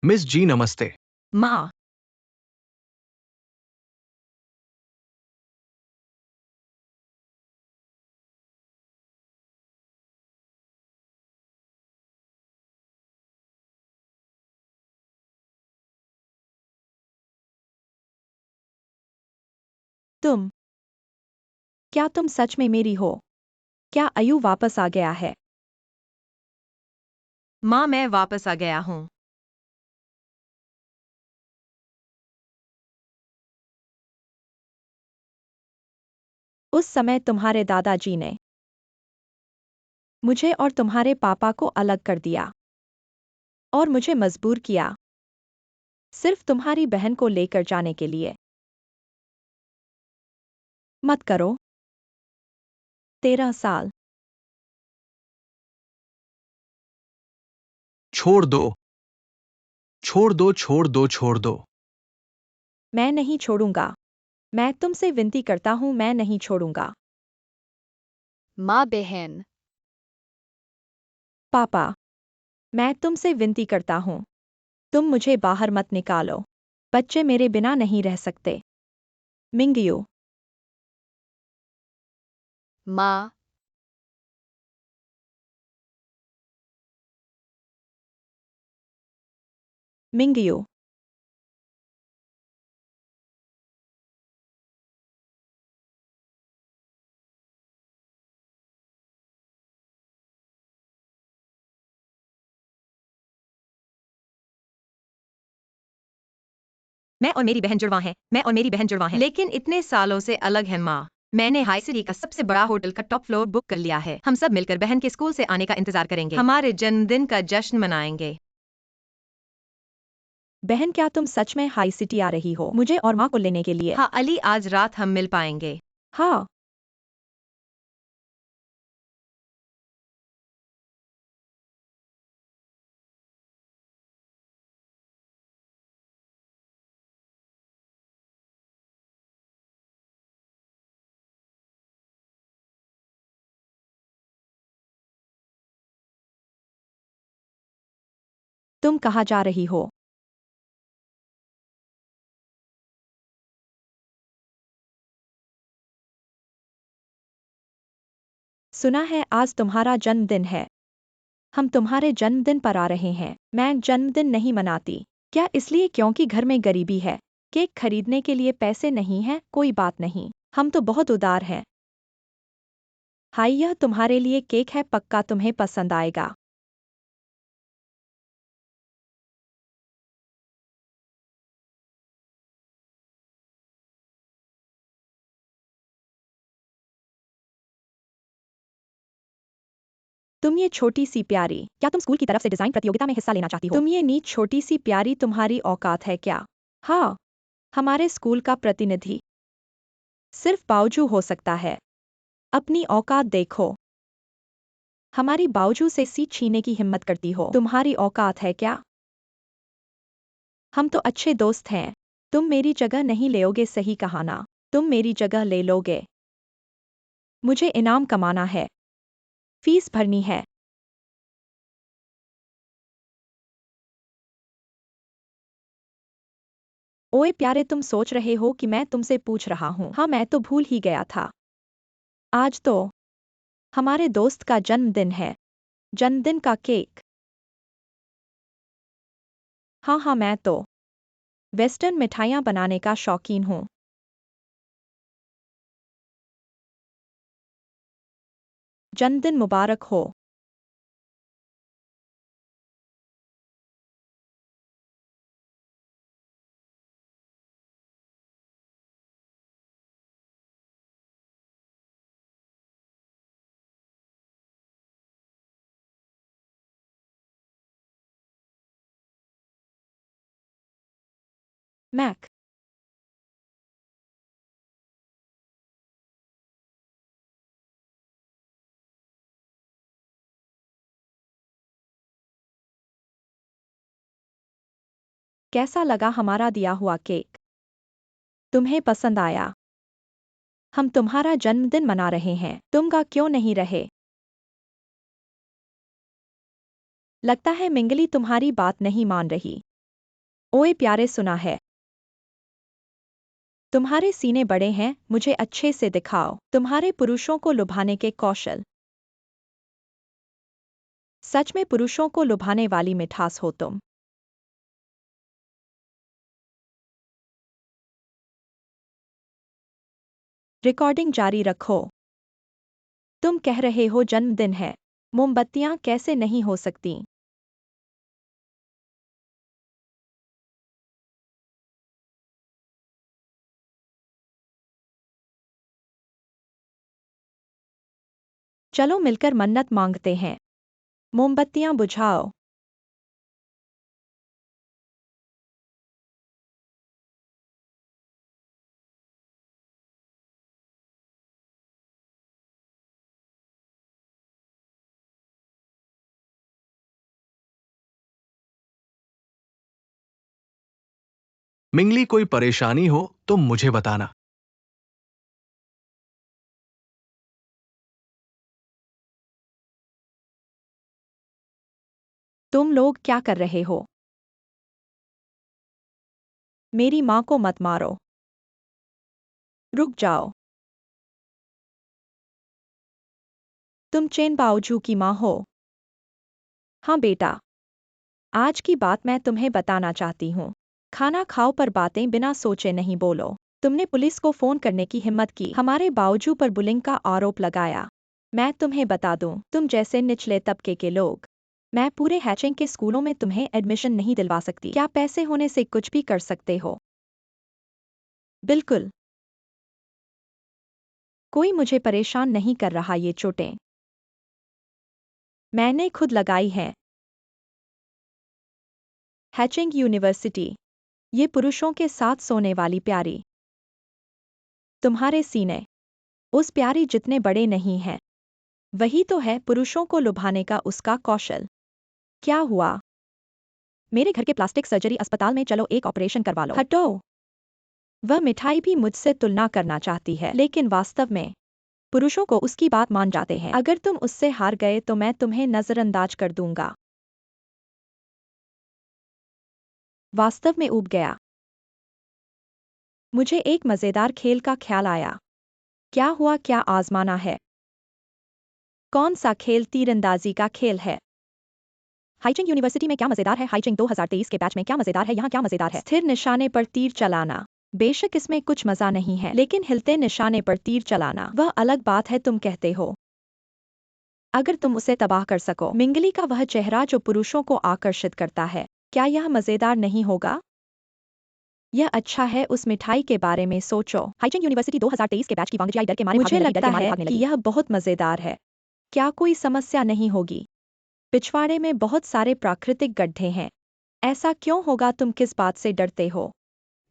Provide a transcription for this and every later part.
Miss जी नमस्ते। माँ। तुम क्या तुम सच में मेरी हो? क्या आयु वापस आ गया है? माँ, मैं वापस आ गया हूँ। उस समय तुम्हारे दादाजी ने मुझे और तुम्हारे पापा को अलग कर दिया और मुझे मजबूर किया सिर्फ तुम्हारी बहन को लेकर जाने के लिए। मत करो। 13 साल। छोड़ दो। छोड़ दो, छोड़ दो, छोड़ दो। मैं नहीं छोड़ूंगा। मैं तुमसे विनती करता हूं, मैं नहीं छोड़ूंगा। माँ बहन। पापा, मैं तुमसे विनती करता हूं। तुम मुझे बाहर मत निकालो। बच्चे मेरे बिना नहीं रह सकते। मिंगियो। माँ। मिंगियो। मैं और मेरी बहन जुड़वा हैं। मैं और मेरी बहन जुड़वा हैं। लेकिन इतने सालों से अलग हैं माँ। मैंने हाई सिटी का सबसे बड़ा होटल का टॉप फ्लोर बुक कर लिया है। हम सब मिलकर बहन के स्कूल से आने का इंतजार करेंगे। हमारे जन्मदिन का जश्न मनाएंगे। बहन, क्या तुम सच में हाई सिटी आ रही हो मुझे और माँ को लेने के लिए? हाँ अली, आज रात हम मिल पाएंगे। हाँ। तुम कहाँ जा रही हो? सुना है आज तुम्हारा जन्मदिन है। हम तुम्हारे जन्मदिन पर आ रहे हैं। मैं जन्मदिन नहीं मनाती। क्या इसलिए क्योंकि घर में गरीबी है? केक खरीदने के लिए पैसे नहीं हैं? कोई बात नहीं, हम तो बहुत उदार हैं। हाय, यह तुम्हारे लिए केक है, पक्का तुम्हें पसंद आएगा। तुम ये छोटी सी प्यारी, क्या तुम स्कूल की तरफ से डिजाइन प्रतियोगिता में हिस्सा लेना चाहती हो? तुम ये नीच छोटी सी प्यारी, तुम्हारी औकात है क्या? हाँ, हमारे स्कूल का प्रतिनिधि सिर्फ बावजू हो सकता है। अपनी औकात देखो। हमारी बावजू से सीट छीनने की हिम्मत करती हो? तुम्हारी औकात है क्या? हम तो अच्छे दोस्त हैं। तुम मेरी जगह नहीं लेओगे, सही कहा ना? तुम मेरी जगह ले लोगे। मुझे इनाम कमाना है। फीस भरनी है। ओए प्यारे, तुम सोच रहे हो कि मैं तुमसे पूछ रहा हूँ? हाँ, मैं तो भूल ही गया था। आज तो हमारे दोस्त का जन्मदिन है। जन्मदिन का केक। हाँ हाँ, मैं तो वेस्टर्न मिठाइयाँ बनाने का शौकीन हूँ। जन्मदिन मुबारक हो। मैक। कैसा लगा हमारा दिया हुआ केक? तुम्हें पसंद आया? हम तुम्हारा जन्मदिन मना रहे हैं, तुम गा क्यों नहीं रहे? लगता है मिंगली तुम्हारी बात नहीं मान रही। ओए प्यारे, सुना है तुम्हारे सीने बड़े हैं, मुझे अच्छे से दिखाओ तुम्हारे पुरुषों को लुभाने के कौशल। सच में पुरुषों को लुभाने वाली मिठास हो तुम। रिकॉर्डिंग जारी रखो। तुम कह रहे हो जन्मदिन है, मोमबत्तियां कैसे नहीं हो सकती। चलो मिलकर मन्नत मांगते हैं। मोमबत्तियां बुझाओ। मिंगली, कोई परेशानी हो तो मुझे बताना। तुम लोग क्या कर रहे हो? मेरी माँ को मत मारो। रुक जाओ। तुम चेन बाओजू की माँ हो? हाँ बेटा। आज की बात मैं तुम्हें बताना चाहती हूँ। खाना खाओ पर बातें बिना सोचे नहीं बोलो। तुमने पुलिस को फोन करने की हिम्मत की, हमारे बावजू पर बुलिंग का आरोप लगाया। मैं तुम्हें बता दूं, तुम जैसे निचले तबके के लोग, मैं पूरे हैचिंग के स्कूलों में तुम्हें एडमिशन नहीं दिलवा सकती। क्या पैसे होने से कुछ भी कर सकते हो? बिल्कुल। कोई मुझे परेशान नहीं कर रहा, ये चोटें मैंने खुद लगाई हैं। हैचिंग यूनिवर्सिटी, ये पुरुषों के साथ सोने वाली प्यारी। तुम्हारे सीने उस प्यारी जितने बड़े नहीं हैं। वही तो है पुरुषों को लुभाने का उसका कौशल। क्या हुआ? मेरे घर के प्लास्टिक सर्जरी अस्पताल में, चलो एक ऑपरेशन करवा लो। हटो। वह मिठाई भी मुझसे तुलना करना चाहती है, लेकिन वास्तव में पुरुषों को उसकी बात मान जाते हैं। अगर तुम उससे हार गए तो मैं तुम्हें नजरअंदाज कर दूंगा। वास्तव में ऊब गया। मुझे एक मजेदार खेल का ख्याल आया। क्या हुआ, क्या आजमाना है? कौन सा खेल? तीरंदाजी का खेल है। हाइचिंग यूनिवर्सिटी में क्या मजेदार है? हाइचिंग 2023 के बैच में क्या मजेदार है? यहाँ क्या मजेदार है? स्थिर निशाने पर तीर चलाना। बेशक इसमें कुछ मजा नहीं है, लेकिन हिलते निशाने पर तीर चलाना वह अलग बात है, तुम कहते हो। अगर तुम उसे तबाह कर सको, मिंगली का वह चेहरा जो पुरुषों को आकर्षित करता है, क्या यह मजेदार नहीं होगा? यह अच्छा है, उस मिठाई के बारे में सोचो। हाइचिंग यूनिवर्सिटी 2023 के बैच की वांगजियाई डर के मारे मुझे भागने लगी, लगता डर के मारे है भागने कि लगी। यह बहुत मजेदार है। क्या कोई समस्या नहीं होगी? पिछवाड़े में बहुत सारे प्राकृतिक गड्ढे हैं। ऐसा क्यों होगा? तुम किस बात से डरते हो?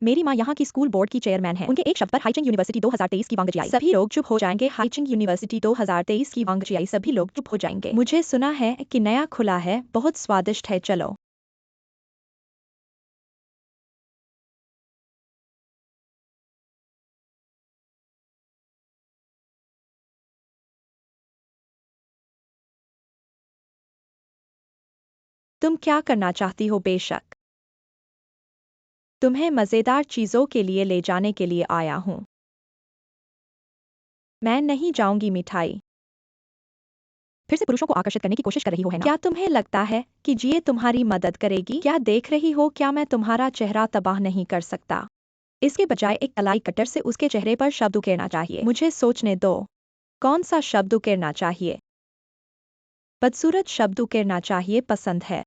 मेरी माँ यहाँ की स्कूल बोर्ड की चेयरमैन है। उनके एक शब्द पर हाइचिंग यूनिवर्सिटी 2023 की वांगजियाई सभी लोग चुप हो जाएंगे। हाइचिंग यूनिवर्सिटी 2023 की वांगजियाई सभी लोग चुप हो जाएंगे। मुझे सुना है कि नया खुला है, बहुत स्वादिष्ट है, चलो। तुम क्या करना चाहती हो? बेशक तुम्हें मजेदार चीजों के लिए ले जाने के लिए आया हूँ। मैं नहीं जाऊंगी। मिठाई फिर से पुरुषों को आकर्षित करने की कोशिश कर रही हो, है ना? क्या तुम्हें लगता है कि ये तुम्हारी मदद करेगी? क्या देख रही हो? क्या मैं तुम्हारा चेहरा तबाह नहीं कर सकता? इसके बजाय एक तलाई कटर से उसके चेहरे पर शब्द उकेरना चाहिए। मुझे सोचने दो। कौन सा शब्द उकेरना चाहिए? बदसूरत शब्द उकेरना चाहिए। पसंद है।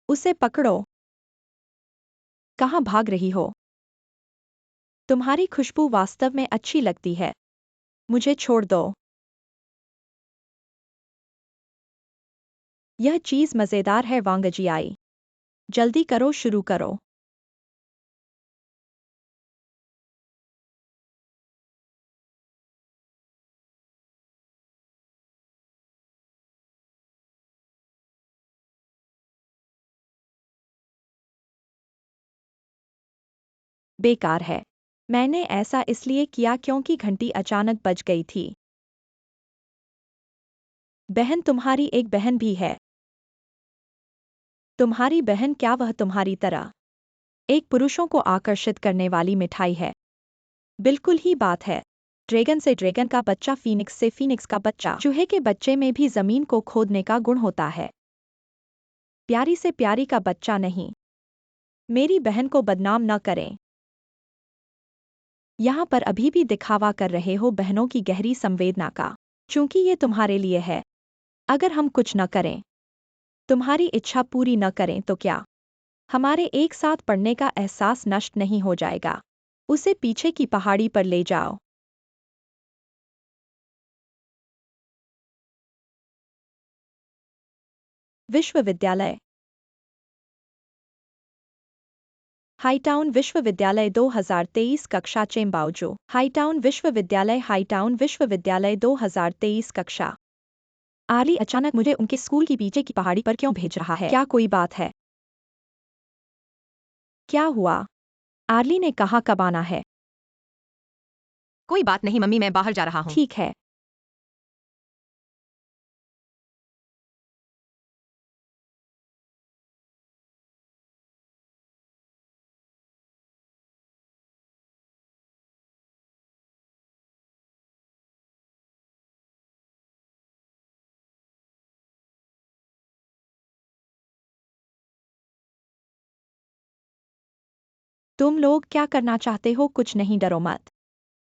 उसे पकड़ो। कहाँ भाग रही हो? तुम्हारी खुशबू वास्तव में अच्छी लगती है। मुझे छोड़ दो। यह चीज मजेदार है। वांगजियाई जल्दी करो, शुरू करो। बेकार है। मैंने ऐसा इसलिए किया क्योंकि घंटी अचानक बज गई थी। बहन तुम्हारी एक बहन भी है। तुम्हारी बहन क्या वह तुम्हारी तरह एक पुरुषों को आकर्षित करने वाली मिठाई है? बिल्कुल ही बात है। ड्रैगन से ड्रैगन का बच्चा, फीनिक्स से फीनिक्स का बच्चा। चूहे के बच्चे में भी जमीन को खोदने का गुण होता है। प्यारी से प्यारी का बच्चा नहीं। मेरी बहन को बदनाम न करें। यहाँ पर अभी भी दिखावा कर रहे हो बहनों की गहरी संवेदना का, चूंकि ये तुम्हारे लिए है। अगर हम कुछ न करें, तुम्हारी इच्छा पूरी न करें तो क्या हमारे एक साथ पढ़ने का एहसास नष्ट नहीं हो जाएगा? उसे पीछे की पहाड़ी पर ले जाओ। विश्वविद्यालय। हाईटाउन विश्वविद्यालय 2023 कक्षा चेम्बाउजो। हाईटाउन विश्वविद्यालय, हाईटाउन विश्वविद्यालय 2023 कक्षा। आर्ली अचानक मुझे उनके स्कूल की पीछे की पहाड़ी पर क्यों भेज रहा है? क्या कोई बात है? क्या हुआ? आर्ली ने कहा कब आना है? कोई बात नहीं मम्मी, मैं बाहर जा रहा हूँ। ठीक है। तुम लोग क्या करना चाहते हो? कुछ नहीं, डरो मत।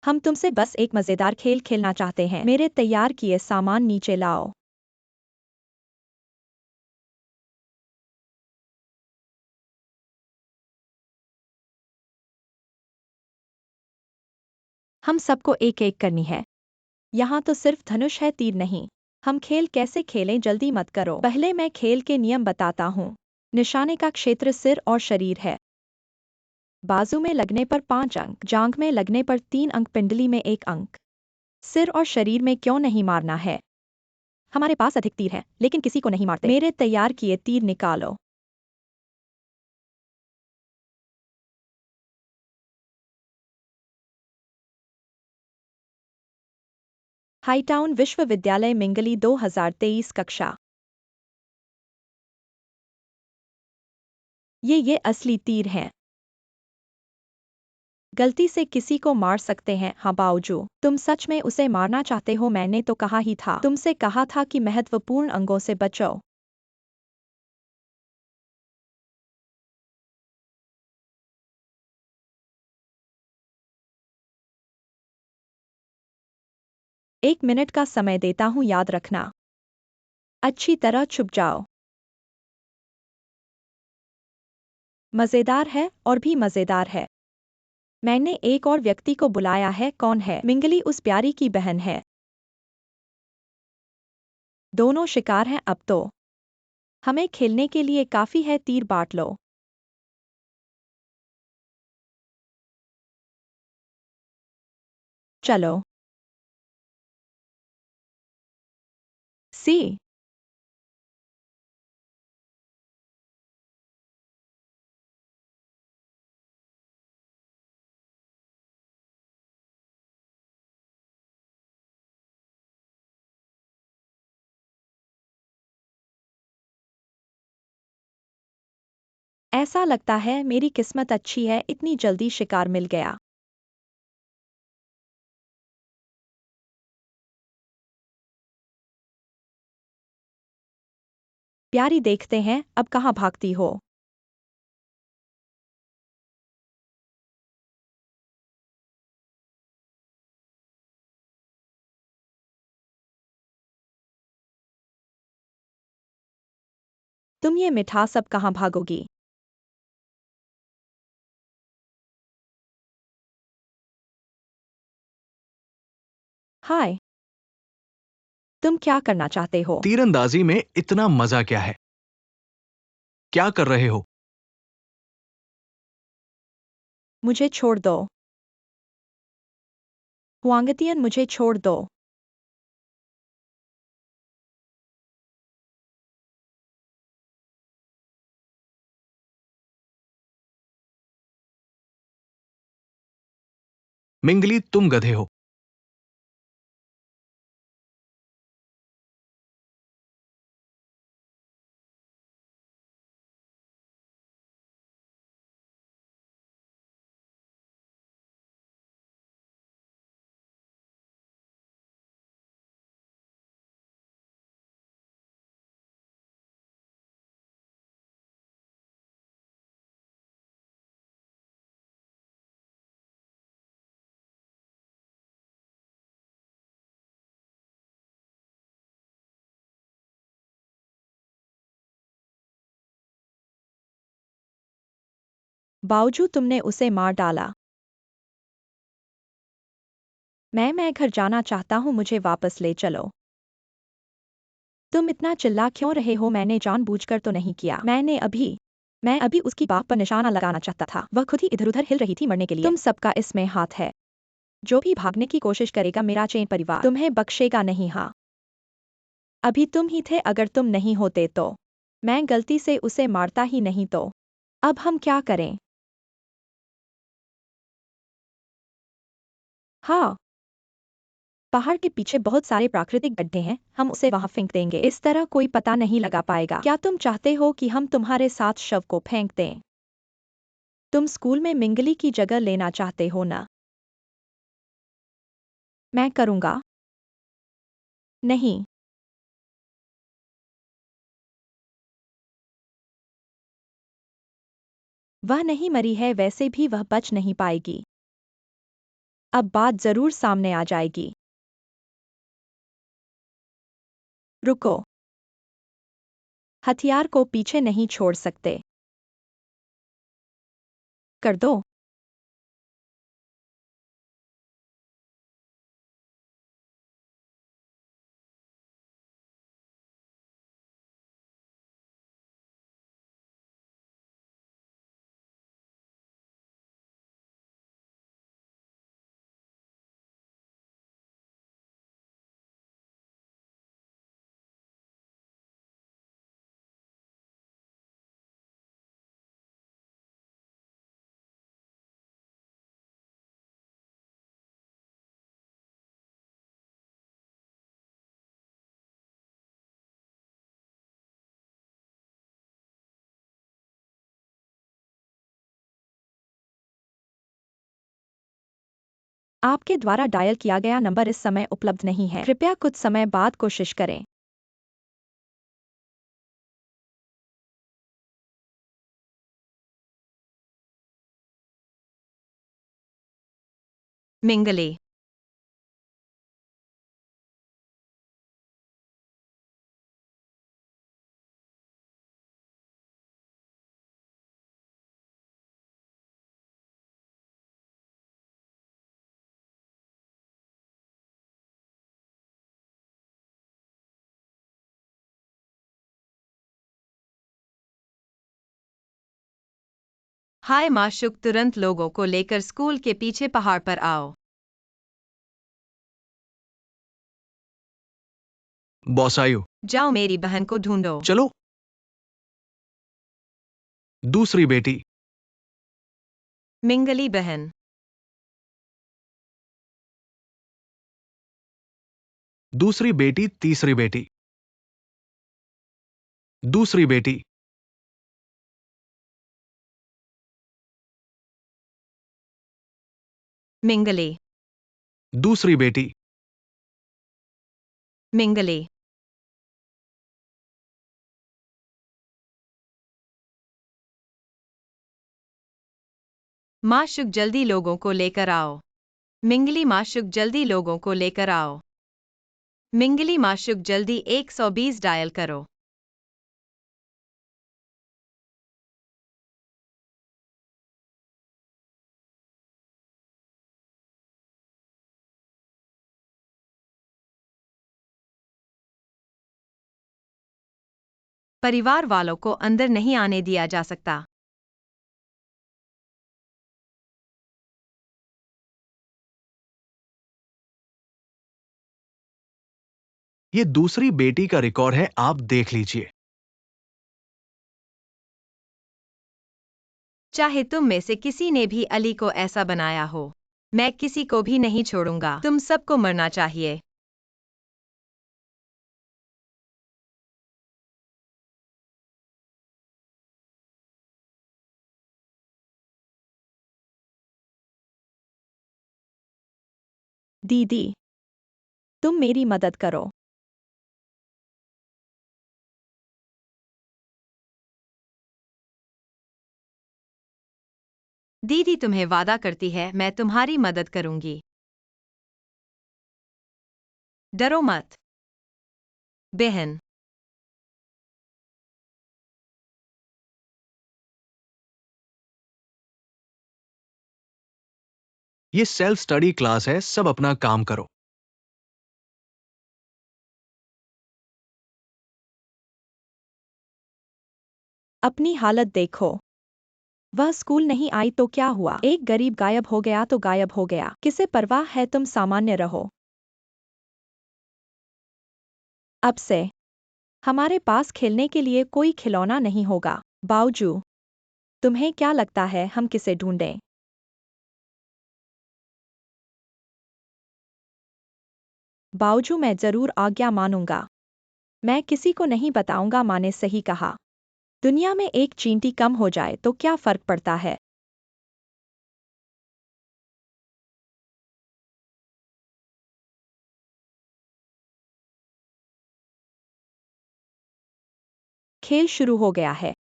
हम तुमसे बस एक मजेदार खेल खेलना चाहते हैं। मेरे तैयार किए सामान नीचे लाओ। हम सबको एक एक करनी है। यहाँ तो सिर्फ धनुष है, तीर नहीं। हम खेल कैसे खेलें? जल्दी मत करो। पहले मैं खेल के नियम बताता हूँ। निशाने का क्षेत्र सिर और शरीर है। बाजू में लगने पर 5 अंक, जांघ में लगने पर 3 अंक, पिंडली में 1 अंक। सिर और शरीर में क्यों नहीं मारना है? हमारे पास अधिक तीर हैं, लेकिन किसी को नहीं मारते। मेरे तैयार किए तीर निकालो। हाईटाउन विश्वविद्यालय मिंगली 2023 कक्षा। ये असली तीर हैं। गलती से किसी को मार सकते हैं। हाँ बावजू तुम सच में उसे मारना चाहते हो? मैंने तो कहा ही था, तुमसे कहा था कि महत्वपूर्ण अंगों से बचो। एक मिनट का समय देता हूँ, याद रखना। अच्छी तरह छुप जाओ। मजेदार है और भी मजेदार है। मैंने एक और व्यक्ति को बुलाया है। कौन है? मिंगली उस प्यारी की बहन है। दोनों शिकार हैं अब तो। हमें खेलने के लिए काफी है, तीर बांट लो। चलो। सी। ऐसा लगता है मेरी किस्मत अच्छी है, इतनी जल्दी शिकार मिल गया। प्यारी, देखते हैं अब कहाँ भागती हो। तुम ये मिठा सब कहाँ भागोगी? हाय। तुम क्या करना चाहते हो? तीरंदाजी में इतना मजा क्या है? क्या कर रहे हो? मुझे छोड़ दो। हुआंगतियन, मुझे छोड़ दो। मिंगली, तुम गधे हो। बावजूद तुमने उसे मार डाला। मैं घर जाना चाहता हूँ, मुझे वापस ले चलो। तुम इतना चिल्ला क्यों रहे हो? मैंने जानबूझकर तो नहीं किया। मैं अभी उसकी बाह पर निशाना लगाना चाहता था। वह खुद ही इधर उधर हिल रही थी मरने के लिए। तुम सबका इसमें हाथ है। जो भी भागने की कोशिश करेगा, मेरा चैन परिवार तुम्हें बख्शेगा नहीं। हाँ, अभी तुम ही थे। अगर तुम नहीं होते तो मैं गलती से उसे मारता ही नहीं तो अब हम क्या करें? हाँ, पहाड़ के पीछे बहुत सारे प्राकृतिक गड्ढे हैं, हम उसे वहां फेंक देंगे। इस तरह कोई पता नहीं लगा पाएगा। क्या तुम चाहते हो कि हम तुम्हारे साथ शव को फेंक दें? तुम स्कूल में मिंगली की जगह लेना चाहते हो ना? मैं करूंगा। नहीं, वह नहीं मरी है, वैसे भी वह बच नहीं पाएगी। अब बात जरूर सामने आ जाएगी। रुको, हथियार को पीछे नहीं छोड़ सकते। कर दो। आपके द्वारा डायल किया गया नंबर इस समय उपलब्ध नहीं है, कृपया कुछ समय बाद कोशिश करें। मिंगली। हाय माशुक, तुरंत लोगों को लेकर स्कूल के पीछे पहाड़ पर आओ। बॉस आयु, जाओ मेरी बहन को ढूंढो। चलो। दूसरी बेटी। मिंगली बहन। दूसरी बेटी। तीसरी बेटी। दूसरी बेटी। मिंगली। दूसरी बेटी। मिंगली। माशुक, जल्दी लोगों को लेकर आओ। मिंगली माशुक, जल्दी लोगों को लेकर आओ। मिंगली माशुक, जल्दी 120 डायल करो। परिवार वालों को अंदर नहीं आने दिया जा सकता। ये दूसरी बेटी का रिकॉर्ड है, आप देख लीजिए। चाहे तुम में से किसी ने भी अली को ऐसा बनाया हो, मैं किसी को भी नहीं छोड़ूंगा। तुम सबको मरना चाहिए। दीदी, तुम मेरी मदद करो। दीदी तुम्हें वादा करती है, मैं तुम्हारी मदद करूंगी। डरो मत बहन। ये सेल्फ स्टडी क्लास है, सब अपना काम करो। अपनी हालत देखो। वह स्कूल नहीं आई तो क्या हुआ? एक गरीब गायब हो गया तो गायब हो गया। किसे परवाह है, तुम सामान्य रहो। अब से हमारे पास खेलने के लिए कोई खिलौना नहीं होगा। बावजू, तुम्हें क्या लगता है हम किसे ढूंढें? बावजू, मैं जरूर आज्ञा मानूंगा। मैं किसी को नहीं बताऊंगा, माँ ने सही कहा। दुनिया में एक चींटी कम हो जाए तो क्या फर्क पड़ता है? खेल शुरू हो गया है।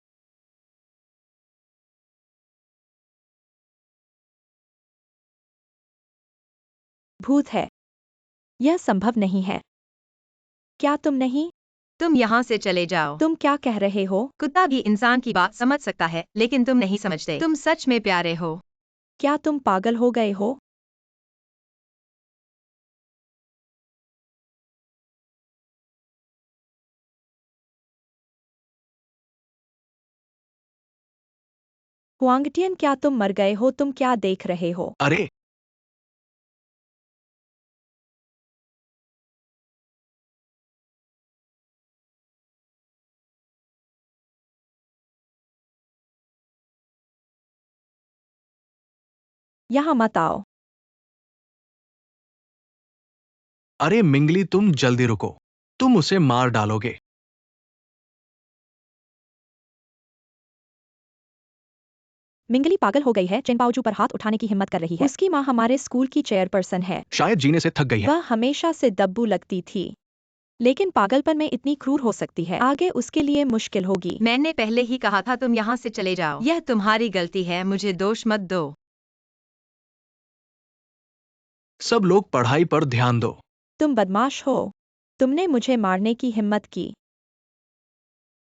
भूत है। यह संभव नहीं है। क्या तुम नहीं? तुम यहाँ से चले जाओ। तुम क्या कह रहे हो? कुत्ता भी इंसान की बात समझ सकता है, लेकिन तुम नहीं समझते। तुम सच में प्यारे हो। क्या तुम पागल हो गए हो? हुआंगटियन, क्या तुम मर गए हो? तुम क्या देख रहे हो? अरे यहाँ मत आओ। अरे मिंगली, तुम जल्दी रुको, तुम उसे मार डालोगे। मिंगली पागल हो गई है। चेंगबाओजू पर हाथ उठाने की हिम्मत कर रही है। उसकी माँ हमारे स्कूल की चेयरपर्सन है। शायद जीने से थक गई है। वह हमेशा से दब्बू लगती थी, लेकिन पागलपन में इतनी क्रूर हो सकती है। आगे उसके लिए मुश्किल होगी। मैंने पहले ही कहा था तुम यहाँ से चले जाओ। यह तुम्हारी गलती है, मुझे दोष मत दो। सब लोग पढ़ाई पर ध्यान दो। तुम बदमाश हो। तुमने मुझे मारने की हिम्मत की।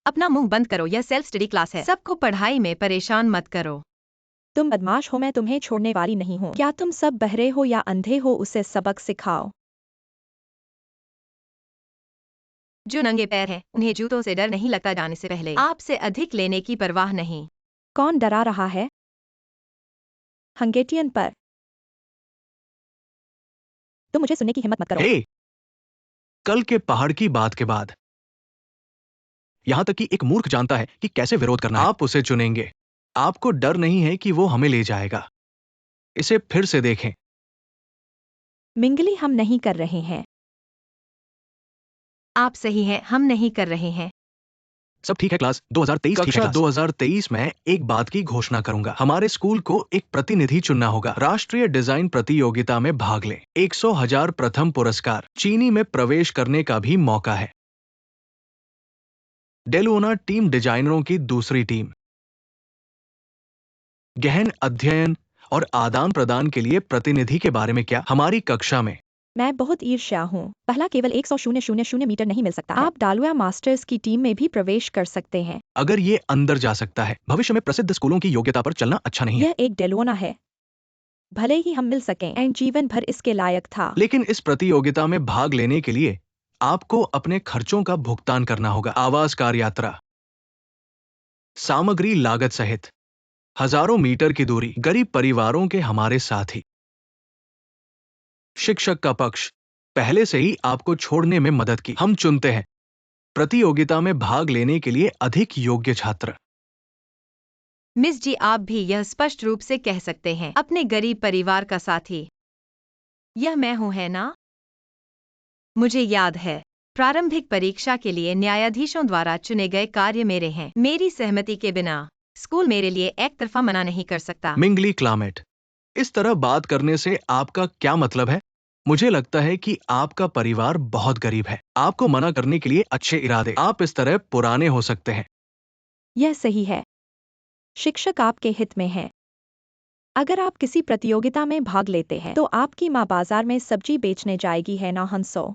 अपना मुंह बंद करो, यह सेल्फ स्टडी क्लास है। सबको पढ़ाई में परेशान मत करो। तुम बदमाश हो, मैं तुम्हें छोड़ने वाली नहीं हूँ। क्या तुम सब बहरे हो या अंधे हो? उसे सबक सिखाओ। जो नंगे पैर हैं, उन्हें जूतों से डर नहीं लगता। जाने से पहले आपसे अधिक लेने की परवाह नहीं। कौन डरा रहा है? हंगेटियन पर। तुम मुझे सुनने की हिम्मत मत करो। हे, कल के पहाड़ की बात के बाद यहां तक कि एक मूर्ख जानता है कि कैसे विरोध करना है। आप उसे चुनेंगे। आपको डर नहीं है कि वो हमें ले जाएगा। इसे फिर से देखें। मिंगली, हम नहीं कर रहे हैं। आप सही हैं, हम नहीं कर रहे हैं। सब ठीक है क्लास। 2023 कक्षा 2023 में एक बात की घोषणा करूंगा। हमारे स्कूल को एक प्रतिनिधि चुनना होगा। राष्ट्रीय डिजाइन प्रतियोगिता में भाग ले। 100,000 प्रथम पुरस्कार। चीनी में प्रवेश करने का भी मौका है। डेलुना टीम डिजाइनरों की दूसरी टीम। गहन अध्ययन और आदान प्रदान के लिए प्रतिनिधि के बारे में क्या? हमारी कक्षा में मैं बहुत ईर्ष्या हूँ। पहला केवल 100,000 मीटर नहीं मिल सकता है। आप डालुआ मास्टर्स की टीम में भी प्रवेश कर सकते हैं। अगर ये अंदर जा सकता है, भविष्य में प्रसिद्ध स्कूलों की योग्यता पर चलना अच्छा नहीं है। यह एक डेलोना है। भले ही हम मिल सकें, एंड जीवन भर इसके लायक था। लेकिन इस प्रतियोगिता में भाग लेने के लिए आपको अपने खर्चों का भुगतान करना होगा। आवास, कार यात्रा, सामग्री लागत सहित हजारों मीटर की दूरी, गरीब परिवारों के हमारे साथी। शिक्षक का पक्ष पहले से ही आपको छोड़ने में मदद की। हम चुनते हैं प्रतियोगिता में भाग लेने के लिए अधिक योग्य छात्र। मिस जी, आप भी यह स्पष्ट रूप से कह सकते हैं, अपने गरीब परिवार का साथी। यह मैं हूं, है ना? मुझे याद है, प्रारंभिक परीक्षा के लिए न्यायाधीशों द्वारा चुने गए कार्य मेरे हैं। मेरी सहमति के बिना स्कूल मेरे लिए एक तरफा मना नहीं कर सकता। मिंगली क्लामेट, इस तरह बात करने से आपका क्या मतलब है? मुझे लगता है कि आपका परिवार बहुत गरीब है। आपको मना करने के लिए अच्छे इरादे। आप इस तरह पुराने हो सकते हैं। यह सही है। शिक्षक आपके हित में है। अगर आप किसी प्रतियोगिता में भाग लेते हैं तो आपकी माँ बाजार में सब्जी बेचने जाएगी, है ना हंसो?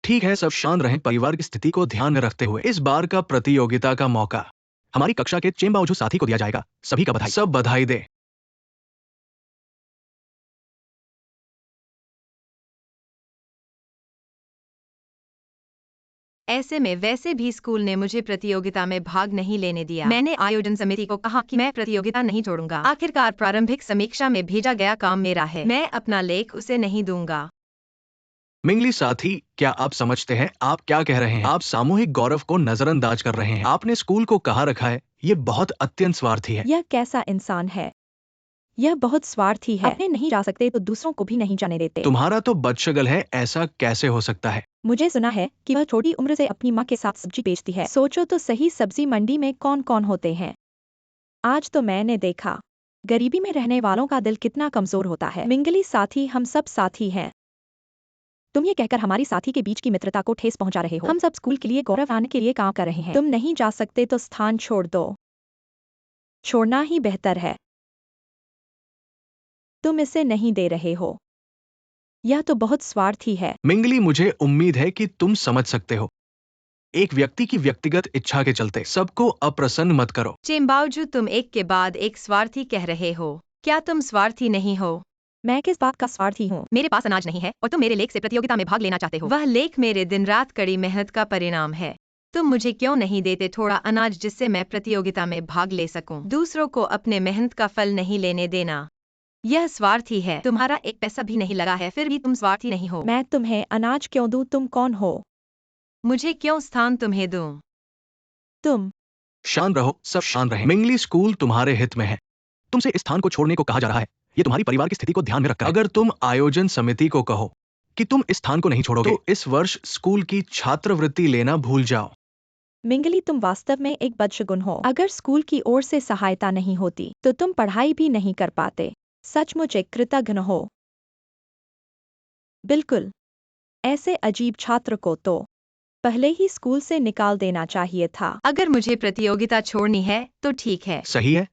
ठीक है, सब शांत रहें। परिवार की स्थिति को ध्यान में रखते हुए इस बार का प्रतियोगिता का मौका हमारी कक्षा के चेंबाओजू साथी को दिया जाएगा। सभी का बधाई। सब बधाई दें। ऐसे में वैसे भी स्कूल ने मुझे प्रतियोगिता में भाग नहीं लेने दिया। मैंने आयोजन समिति को कहा कि मैं प्रतियोगिता नहीं छोड़ूंगा। आखिरकार प्रारंभिक समीक्षा में भेजा गया काम मेरा है, मैं अपना लेख उसे नहीं दूंगा। मिंगली साथी, क्या आप समझते हैं आप क्या कह रहे हैं? आप सामूहिक गौरव को नजरअंदाज कर रहे हैं। आपने स्कूल को कहाँ रखा है? ये बहुत अत्यंत स्वार्थी है। यह कैसा इंसान है? यह बहुत स्वार्थी है। अपने नहीं जा सकते तो दूसरों को भी नहीं जाने देते। तुम्हारा तो बदशगल है, ऐसा कैसे हो सकता है? मुझे सुना है कि वह छोटी उम्र से अपनी माँ के साथ सब्जी बेचती है। सोचो तो सही, सब्जी मंडी में कौन कौन होते हैं। आज तो मैंने देखा गरीबी में रहने वालों का दिल कितना कमजोर होता है। मिंगली साथी, हम सब साथी हैं। तुम ये कहकर हमारी साथी के बीच की मित्रता को ठेस पहुंचा रहे हो। हम सब स्कूल के लिए गौरव आने के लिए काम कर रहे हैं। तुम नहीं जा सकते तो स्थान छोड़ दो। छोड़ना ही बेहतर है। तुम इसे नहीं दे रहे हो। यह तो बहुत स्वार्थी है। मिंगली, मुझे उम्मीद है कि तुम समझ सकते हो। एक व्यक्ति की व्यक्तिगत इच्छा के चलते सबको अप्रसन्न मत करो। चिंबाओजू, तुम एक के बाद एक स्वार्थी कह रहे हो। क्या तुम स्वार्थी नहीं हो? मैं किस बात का स्वार्थी हूँ? मेरे पास अनाज नहीं है और तुम मेरे लेख से प्रतियोगिता में भाग लेना चाहते हो। वह लेख मेरे दिन रात कड़ी मेहनत का परिणाम है। तुम मुझे क्यों नहीं देते थोड़ा अनाज जिससे मैं प्रतियोगिता में भाग ले सकूं? दूसरों को अपने मेहनत का फल नहीं लेने देना, यह स्वार्थी है। तुम्हारा एक पैसा भी नहीं लगा है, फिर भी तुम स्वार्थी नहीं हो। मैं तुम्हें अनाज क्यों दूं? तुम कौन हो? मुझे क्यों स्थान तुम्हें दूं? तुम शांत रहो, सब शांत रहें। मिंगली, स्कूल तुम्हारे हित में है। तुमसे इस स्थान को छोड़ने को कहा जा रहा है। ये तुम्हारी परिवार की स्थिति को ध्यान में रखकर है। अगर तुम आयोजन समिति को कहो कि तुम इस स्थान को नहीं छोड़ोगे तो इस वर्ष स्कूल की छात्रवृत्ति लेना भूल जाओ। मिंगली, तुम वास्तव में एक बदशगुन हो। अगर स्कूल की ओर से सहायता नहीं होती तो तुम पढ़ाई भी नहीं कर पाते। सचमुच एक कृतघ्न हो। बिल्कुल। ऐसे अजीब छात्र को तो पहले ही स्कूल से निकाल देना चाहिए था। अगर मुझे प्रतियोगिता छोड़नी है तो ठीक है। सही है,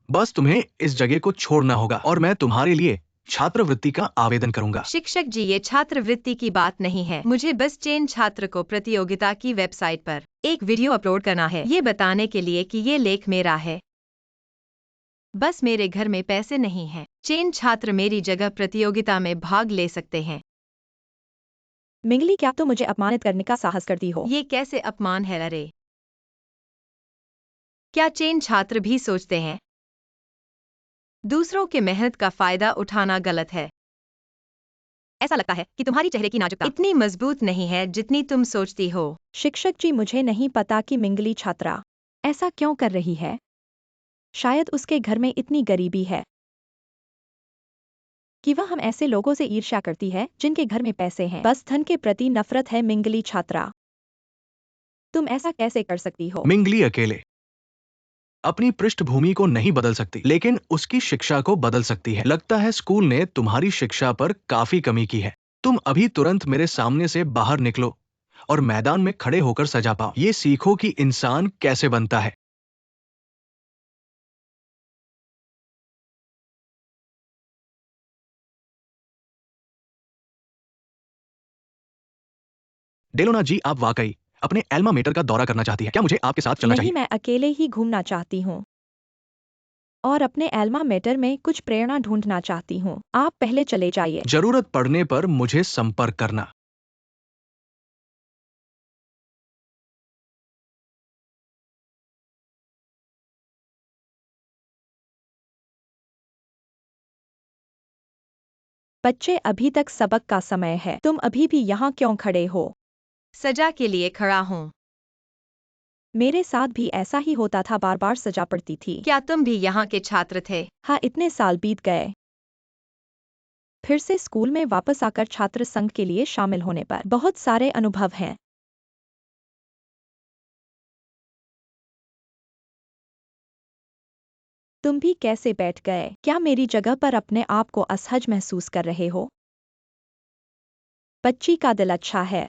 बस तुम्हें इस जगह को छोड़ना होगा और मैं तुम्हारे लिए छात्रवृत्ति का आवेदन करूंगा। शिक्षक जी, ये छात्रवृत्ति की बात नहीं है। मुझे बस चेन छात्र को प्रतियोगिता की वेबसाइट पर एक वीडियो अपलोड करना है, ये बताने के लिए कि ये लेख मेरा है। बस मेरे घर में पैसे नहीं हैं। चेन छात्र मेरी जगह प्रतियोगिता में भाग ले सकते हैं। मिंगली, क्या तुम मुझे अपमानित करने का साहस करती हो? ये कैसे अपमान है? अरे, क्या चेन छात्र भी सोचते हैं दूसरों के मेहनत का फायदा उठाना गलत है? ऐसा लगता है कि तुम्हारी चेहरे की नाजुकता इतनी मजबूत नहीं है जितनी तुम सोचती हो। शिक्षक जी, मुझे नहीं पता कि मिंगली छात्रा ऐसा क्यों कर रही है। शायद उसके घर में इतनी गरीबी है कि वह हम ऐसे लोगों से ईर्ष्या करती है जिनके घर में पैसे हैं। बस धन के प्रति नफरत है। मिंगली छात्रा, तुम ऐसा कैसे कर सकती हो? मिंगली अकेले अपनी पृष्ठभूमि को नहीं बदल सकती, लेकिन उसकी शिक्षा को बदल सकती है। लगता है स्कूल ने तुम्हारी शिक्षा पर काफी कमी की है। तुम अभी तुरंत मेरे सामने से बाहर निकलो और मैदान में खड़े होकर सजा पाओ। ये सीखो कि इंसान कैसे बनता है। डेलोना जी, आप वाकई अपने एल्मा मेटर का दौरा करना चाहती हैं। क्या मुझे आपके साथ चलना नहीं, चाहिए? मैं अकेले ही घूमना चाहती हूँ और अपने एल्मा मेटर में कुछ प्रेरणा ढूंढना चाहती हूँ। आप पहले चले जाइए। जरूरत पड़ने पर मुझे संपर्क करना। बच्चे, अभी तक सबक का समय है। तुम अभी भी यहाँ क्यों खड़े हो? सजा के लिए खड़ा हूँ। मेरे साथ भी ऐसा ही होता था, बार बार सजा पड़ती थी। क्या तुम भी यहाँ के छात्र थे? हाँ, इतने साल बीत गए। फिर से स्कूल में वापस आकर छात्र संघ के लिए शामिल होने पर बहुत सारे अनुभव हैं। तुम भी कैसे बैठ गए? क्या मेरी जगह पर अपने आप को असहज महसूस कर रहे हो? बच्ची का दिल अच्छा है।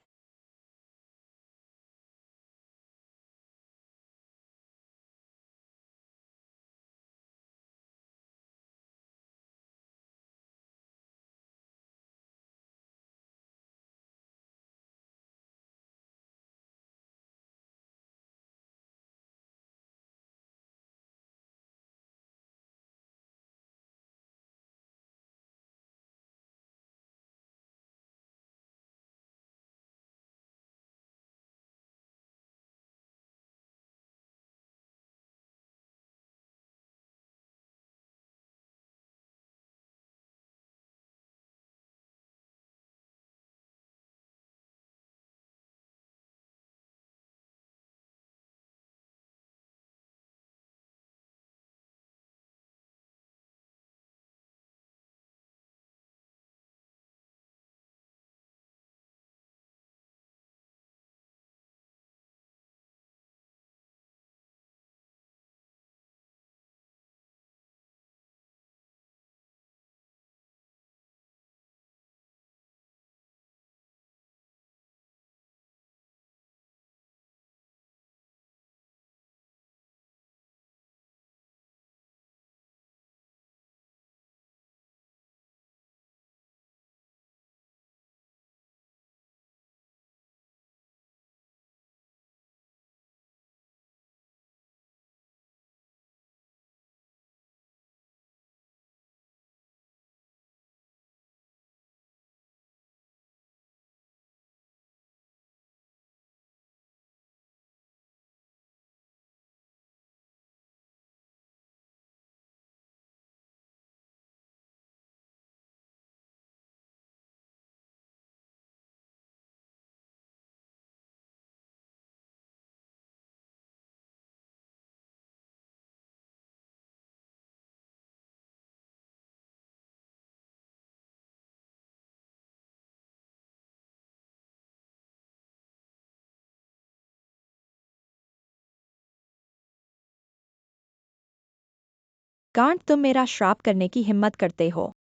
गांठ, तुम मेरा श्राप करने की हिम्मत करते हो।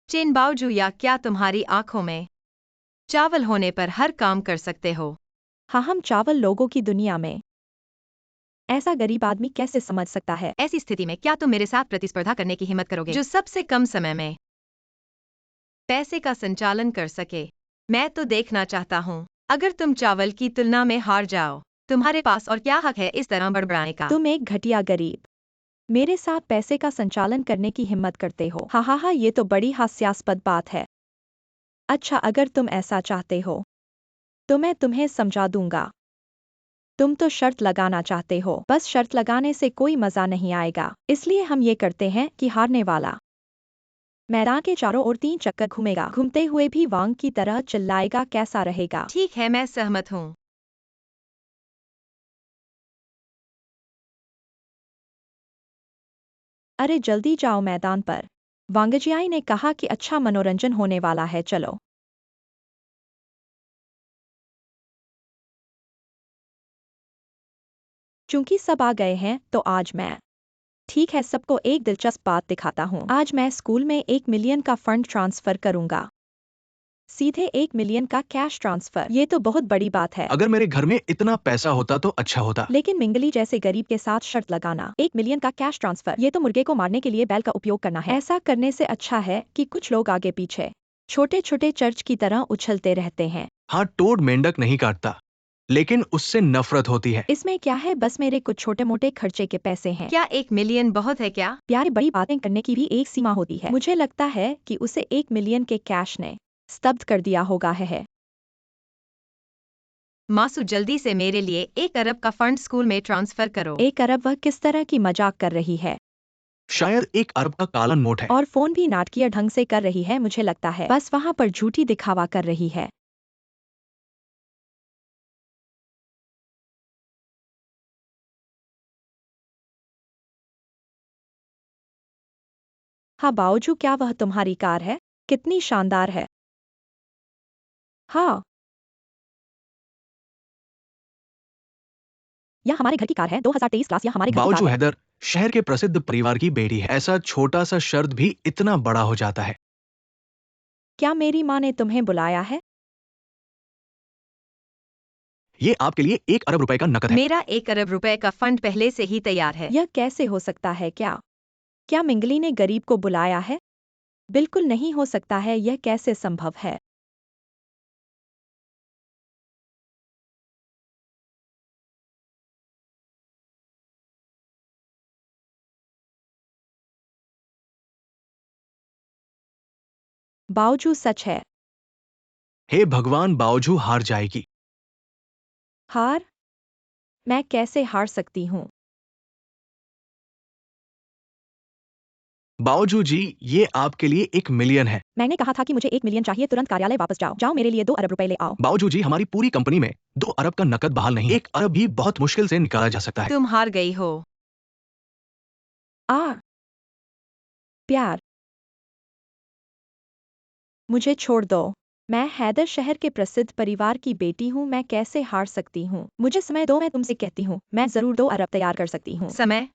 चेन बावजू, या क्या तुम्हारी आंखों में चावल होने पर हर काम कर सकते हो? हाँ, हम चावल लोगों की दुनिया में। ऐसा गरीब आदमी कैसे समझ सकता है? ऐसी स्थिति में क्या तुम मेरे साथ प्रतिस्पर्धा करने की हिम्मत करोगे, जो सबसे कम समय में पैसे का संचालन कर सके? मैं तो देखना चाहता हूँ, अगर तुम चावल की तुलना में हार जाओ, तुम्हारे पास और क्या हक है इस तरह बड़बड़ाने का? तुम एक घटिया गरीब मेरे साथ पैसे का संचालन करने की हिम्मत करते हो। हा, ये तो बड़ी हास्यास्पद बात है। अच्छा, अगर तुम ऐसा चाहते हो तो मैं तुम्हें समझा दूंगा। तुम तो शर्त लगाना चाहते हो, बस शर्त लगाने से कोई मजा नहीं आएगा। इसलिए हम ये करते हैं कि हारने वाला मैदान के चारों ओर 3 चक्कर घूमेगा, घूमते हुए भी वांग की तरह चिल्लाएगा। कैसा रहेगा? ठीक है, मैं सहमत हूँ। अरे जल्दी जाओ मैदान पर। वांगजियाई ने कहा कि अच्छा मनोरंजन होने वाला है, चलो। चूंकि सब आ गए हैं तो आज मैं ठीक है, सबको एक दिलचस्प बात दिखाता हूँ। आज मैं स्कूल में 1 मिलियन का फंड ट्रांसफर करूंगा। सीधे 1 मिलियन का कैश ट्रांसफर। ये तो बहुत बड़ी बात है। अगर मेरे घर में इतना पैसा होता तो अच्छा होता। लेकिन मिंगली जैसे गरीब के साथ शर्त लगाना, 1 मिलियन का कैश ट्रांसफर, ये तो मुर्गे को मारने के लिए बैल का उपयोग करना है। ऐसा करने से अच्छा है कि कुछ लोग आगे पीछे छोटे छोटे चर्च की तरह उछलते रहते हैं। हाँ, टोड मेंढक नहीं काटता, लेकिन उससे नफरत होती है। इसमें क्या है, बस मेरे कुछ छोटे मोटे खर्चे के पैसे हैं। क्या 1 मिलियन बहुत है क्या? प्यारे, बड़ी बातें करने की भी एक सीमा होती है। मुझे लगता है कि उसे 1 मिलियन के कैश ने स्तब्ध कर दिया होगा है। मासू, जल्दी से मेरे लिए 1 अरब का फंड स्कूल में ट्रांसफर करो। 1 अरब? वह किस तरह की मजाक कर रही है? शायद 1 अरब का काला नोट है। और फोन भी नाटकीय ढंग से कर रही है, मुझे लगता है बस वहां पर झूठी दिखावा कर रही है। हाँ बाओजू, क्या वह तुम्हारी कार है? कितनी शानदार है। हाँ, यह हमारे घर की कार है। 2023 क्लास, यह हमारे घर की बावजू कार है। हैदर शहर के प्रसिद्ध परिवार की बेटी है। ऐसा छोटा सा शर्त भी इतना बड़ा हो जाता है। क्या मेरी माँ ने तुम्हें बुलाया है? ये आपके लिए 1 अरब रुपए का नकद है। मेरा 1 अरब रुपए का फंड पहले से ही तैयार है। यह कैसे हो सकता है? क्या मिंगली ने गरीब को बुलाया है? बिल्कुल नहीं हो सकता है, यह कैसे संभव है? बाओजू, सच है। हे भगवान, बावजू हार जाएगी। हार? मैं कैसे हार सकती हूँ? बावजू जी, ये आपके लिए 1 मिलियन है। मैंने कहा था कि मुझे 1 मिलियन चाहिए। तुरंत कार्यालय वापस जाओ। जाओ, मेरे लिए 2 अरब रुपए ले आओ। बावजू जी, हमारी पूरी कंपनी में 2 अरब का नकद बहाल नहीं है। 1 अरब भी बहुत मुश्किल से निकाला जा सकता है। तुम हार गई हो। आ प्यार, मुझे छोड़ दो। मैं हैदर शहर के प्रसिद्ध परिवार की बेटी हूँ। मैं कैसे हार सकती हूँ? मुझे समय दो, मैं तुमसे कहती हूँ, मैं जरूर 2 अरब तैयार कर सकती हूँ। समय?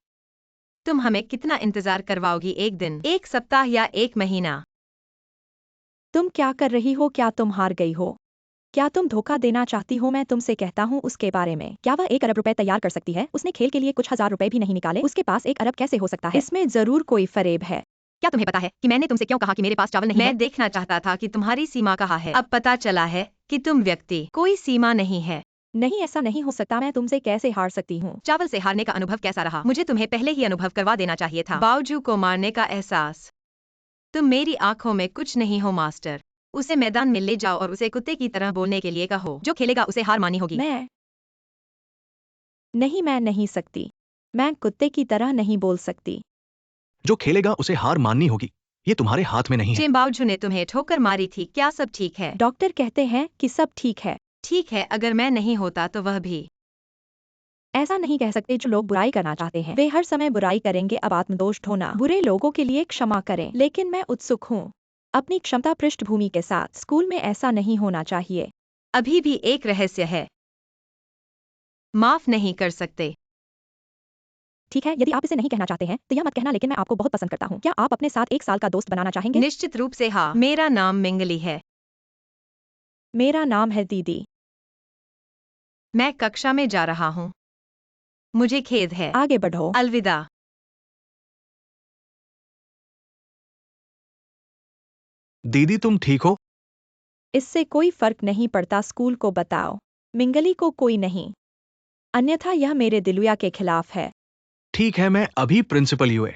तुम हमें कितना इंतजार करवाओगी? 1 दिन, 1 सप्ताह या 1 महीना? तुम क्या कर रही हो? क्या तुम हार गई हो? क्या तुम धोखा देना चाहती हो? मैं तुमसे कहता हूँ उसके बारे में। क्या वह 1 अरब रुपए तैयार कर सकती है? उसने खेल के लिए कुछ हजार रुपए भी नहीं निकाले। उसके पास 1 अरब कैसे हो सकता है? इसमें जरूर कोई फरेब है। क्या तुम्हें पता है कि मैंने तुमसे क्यों कहा कि मेरे पास चावल नहीं है? मैं देखना चाहता था कि तुम्हारी सीमा कहाँ है। अब पता चला है कि तुम व्यक्ति, कोई सीमा नहीं है। नहीं, ऐसा नहीं हो सकता। मैं तुमसे कैसे हार सकती हूँ? चावल से हारने का अनुभव कैसा रहा? मुझे तुम्हें पहले ही अनुभव करवा देना चाहिए था। बावजू को मारने का एहसास। तुम मेरी आंखों में कुछ नहीं हो मास्टर। उसे मैदान में ले जाओ और उसे कुत्ते की तरह बोलने के लिए कहो। जो खेलेगा उसे हार मानी होगी। मैं नहीं सकती। मैं कुत्ते की तरह नहीं बोल सकती। जो खेलेगा उसे हार माननी होगी। ये तुम्हारे हाथ में नहीं है। चिंबाउजू ने तुम्हें ठोकर मारी थी, क्या सब ठीक है? डॉक्टर कहते हैं कि सब ठीक है। ठीक है, अगर मैं नहीं होता तो वह भी। ऐसा नहीं कह सकते। जो लोग बुराई करना चाहते हैं वे हर समय बुराई करेंगे। अब आत्मदोष ढोना, बुरे लोगों के लिए क्षमा करें। लेकिन मैं उत्सुक हूँ अपनी क्षमता पृष्ठभूमि के साथ। स्कूल में ऐसा नहीं होना चाहिए। अभी भी एक रहस्य है। माफ नहीं कर सकते। ठीक है, यदि आप इसे नहीं कहना चाहते हैं तो यह मत कहना, लेकिन मैं आपको बहुत पसंद करता हूँ। क्या आप अपने साथ 1 साल का दोस्त बनाना चाहेंगे? निश्चित रूप से हाँ। मेरा नाम मिंगली है। मेरा नाम है दीदी। मैं कक्षा में जा रहा हूँ। मुझे खेद है। आगे बढ़ो। अलविदा। दीदी तुम ठीक हो? इससे कोई फर्क नहीं पड़ता, स्कूल को बताओ। मिंगली को कोई नहीं, अन्यथा यह मेरे दिलुया के खिलाफ है। ठीक है, मैं अभी प्रिंसिपल यूए।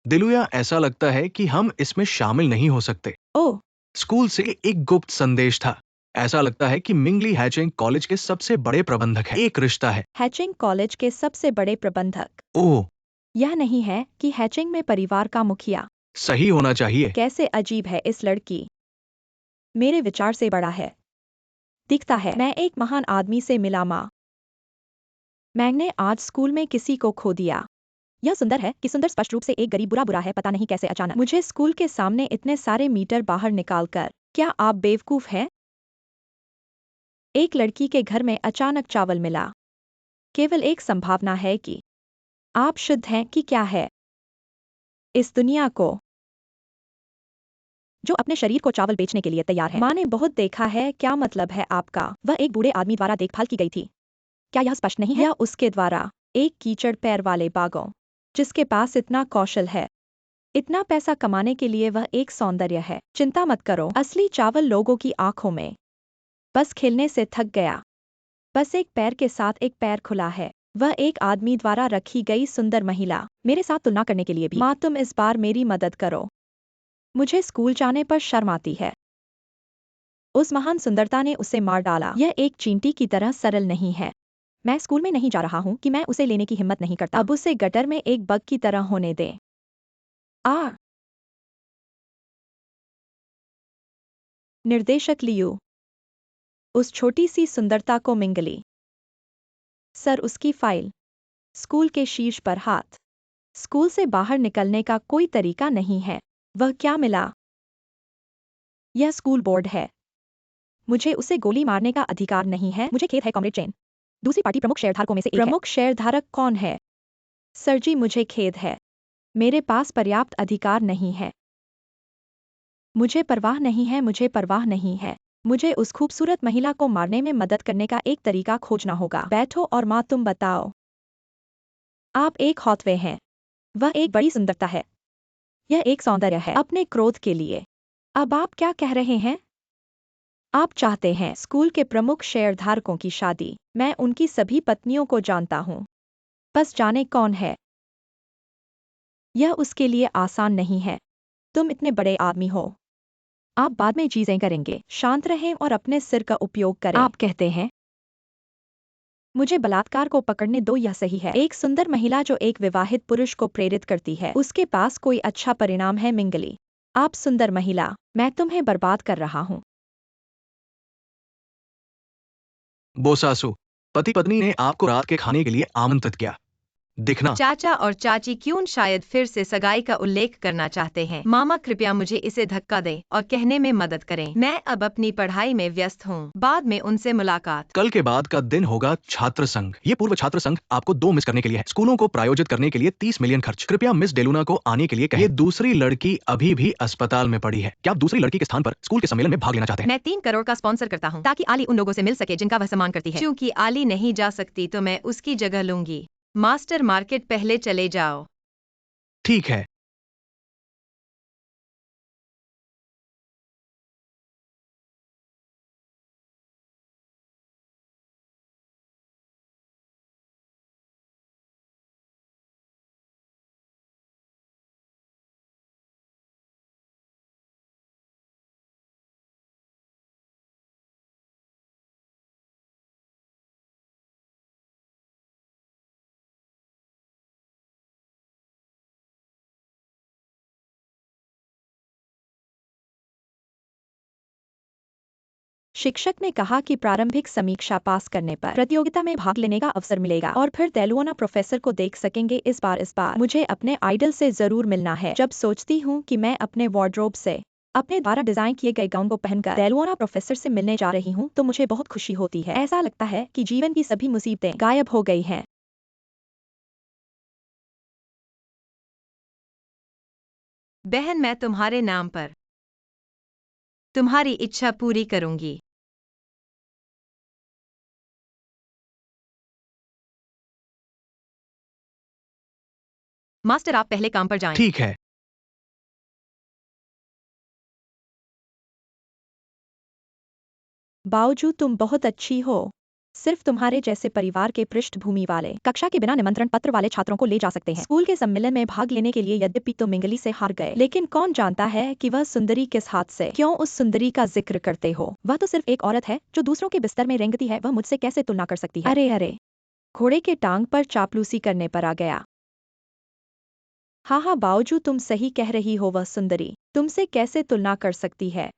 दिलुया, ऐसा लगता है कि हम इसमें शामिल नहीं हो सकते। ओह, स्कूल से एक गुप्त संदेश था। ऐसा लगता है कि मिंगली हैचिंग कॉलेज के सबसे बड़े प्रबंधक है। एक रिश्ता है। हैचिंग कॉलेज के सबसे बड़े प्रबंधक। ओह, यह नहीं है कि हैचिंग में परिवार का मुखिया। सही होना चाहिए। कैसे अजीब है इस लड़की। मेरे विचार से बड़ा है। दिखता है मैं एक महान आदमी से मिला माँ। मैंने आज स्कूल में किसी को खो दिया। यह सुंदर है कि सुंदर स्पष्ट रूप से एक गरीब बुरा है, पता नहीं कैसे अचानक मुझे स्कूल के सामने इतने सारे मीटर बाहर निकालकर। क्या आप बेवकूफ हैं? एक लड़की के घर में अचानक चावल मिला। केवल एक संभावना है कि आप शुद्ध हैं कि क्या है। इस दुनिया को जो अपने शरीर को चावल बेचने के लिए तैयार है। माँ ने बहुत देखा है। क्या मतलब है आपका? वह एक बूढ़े आदमी द्वारा देखभाल की गई थी। क्या यह स्पष्ट नहीं है? या उसके द्वारा एक कीचड़ पैर वाले बागों जिसके पास इतना कौशल है, इतना पैसा कमाने के लिए वह एक सौंदर्य है। चिंता मत करो, असली चावल लोगों की आंखों में। बस खेलने से थक गया। बस एक पैर के साथ एक पैर खुला है। वह एक आदमी द्वारा रखी गई सुंदर महिला। मेरे साथ तुलना करने के लिए भी। माँ, तुम इस बार मेरी मदद करो। मुझे स्कूल जाने पर शर्म आती है। उस महान सुंदरता ने उसे मार डाला। यह एक चींटी की तरह सरल नहीं है। मैं स्कूल में नहीं जा रहा हूँ कि मैं उसे लेने की हिम्मत नहीं करता। अब उसे गटर में एक बग की तरह होने दें। निर्देशक लियू। उस छोटी सी सुंदरता को मिंगली। सर, उसकी फाइल। स्कूल के शीर्ष पर हाथ। स्कूल से बाहर निकलने का कोई तरीका नहीं है। वह क्या मिला? यह स्कूल बोर्ड है। मुझे उसे गोली मारने का अधिकार नहीं है। मुझे खेद है कॉमरेड चेन। दूसरी पार्टी प्रमुख शेयरधारकों में से एक है। प्रमुख शेयरधारक कौन है? सर जी, मुझे खेद है। मेरे पास पर्याप्त अधिकार नहीं है। मुझे परवाह नहीं है, मुझे परवाह नहीं है। मुझे उस खूबसूरत महिला को मारने में मदद करने का एक तरीका खोजना होगा। बैठो और माँ, तुम बताओ। आप एक हॉथवे हैं। वह एक बड़ी सुंदरता है। यह एक सौंदर्य है अपने क्रोध के लिए। अब आप क्या कह रहे हैं? आप चाहते हैं स्कूल के प्रमुख शेयरधारकों की शादी। मैं उनकी सभी पत्नियों को जानता हूँ। बस जाने कौन है। यह उसके लिए आसान नहीं है। तुम इतने बड़े आदमी हो। आप बाद में चीजें करेंगे। शांत रहें और अपने सिर का उपयोग करें। आप कहते हैं मुझे बलात्कार को पकड़ने दो, यह सही है। एक सुंदर महिला जो एक विवाहित पुरुष को प्रेरित करती है, उसके पास कोई अच्छा परिणाम है। मिंगली, आप सुंदर महिला, मैं तुम्हें बर्बाद कर रहा हूँ। बोसासु, पति पत्नी ने आपको रात के खाने के लिए आमंत्रित किया। दिखना। चाचा और चाची क्यों शायद फिर से सगाई का उल्लेख करना चाहते हैं। मामा, कृपया मुझे इसे धक्का दें और कहने में मदद करें। मैं अब अपनी पढ़ाई में व्यस्त हूँ। बाद में उनसे मुलाकात। कल के बाद का दिन होगा छात्र संघ। ये पूर्व छात्र संघ आपको 2 मिस करने के लिए है। स्कूलों को प्रायोजित करने के लिए 30 मिलियन खर्च। कृपया मिस डेलुना को आने के लिए कहें। ये दूसरी लड़की अभी भी अस्पताल में पड़ी है। क्या आप दूसरी लड़की के स्थान पर स्कूल के सम्मेलन में भाग लेना चाहते हैं? मैं 3 करोड़ का स्पॉन्सर करता हूँ ताकि आली उन लोगों से मिल सके जिनका वह सम्मान करती है। क्योंकि आली नहीं जा सकती तो मैं उसकी जगह लूंगी। मास्टर मार्केट, पहले चले जाओ। ठीक है। शिक्षक ने कहा कि प्रारंभिक समीक्षा पास करने पर प्रतियोगिता में भाग लेने का अवसर मिलेगा और फिर डेलुओना प्रोफेसर को देख सकेंगे। इस बार मुझे अपने आइडल से जरूर मिलना है। जब सोचती हूँ कि मैं अपने वार्डरोब से अपने द्वारा डिजाइन किए गए गाउन को पहनकर डेलुओना प्रोफेसर से मिलने जा रही हूँ तो मुझे बहुत खुशी होती है। ऐसा लगता है कि जीवन की सभी मुसीबतें गायब हो गई हैं। बहन, मैं तुम्हारे नाम पर तुम्हारी इच्छा पूरी करूंगी। मास्टर, आप पहले काम पर जाएं। ठीक है। बावजूद तुम बहुत अच्छी हो। सिर्फ तुम्हारे जैसे परिवार के पृष्ठभूमि वाले कक्षा के बिना निमंत्रण पत्र वाले छात्रों को ले जा सकते हैं स्कूल के सम्मेलन में भाग लेने के लिए। यद्यपि तुम मिंगली से हार गए, लेकिन कौन जानता है कि वह सुंदरी किस हाथ से। क्यों उस सुंदरी का जिक्र करते हो? वह तो सिर्फ एक औरत है जो दूसरों के बिस्तर में रेंगती है। वह मुझसे कैसे तुलना कर सकती है? अरे अरे, घोड़े के टांग पर चापलूसी करने पर आ गया। हाँ हाँ, बावजूद तुम सही कह रही हो, वह सुंदरी तुमसे कैसे तुलना कर सकती है?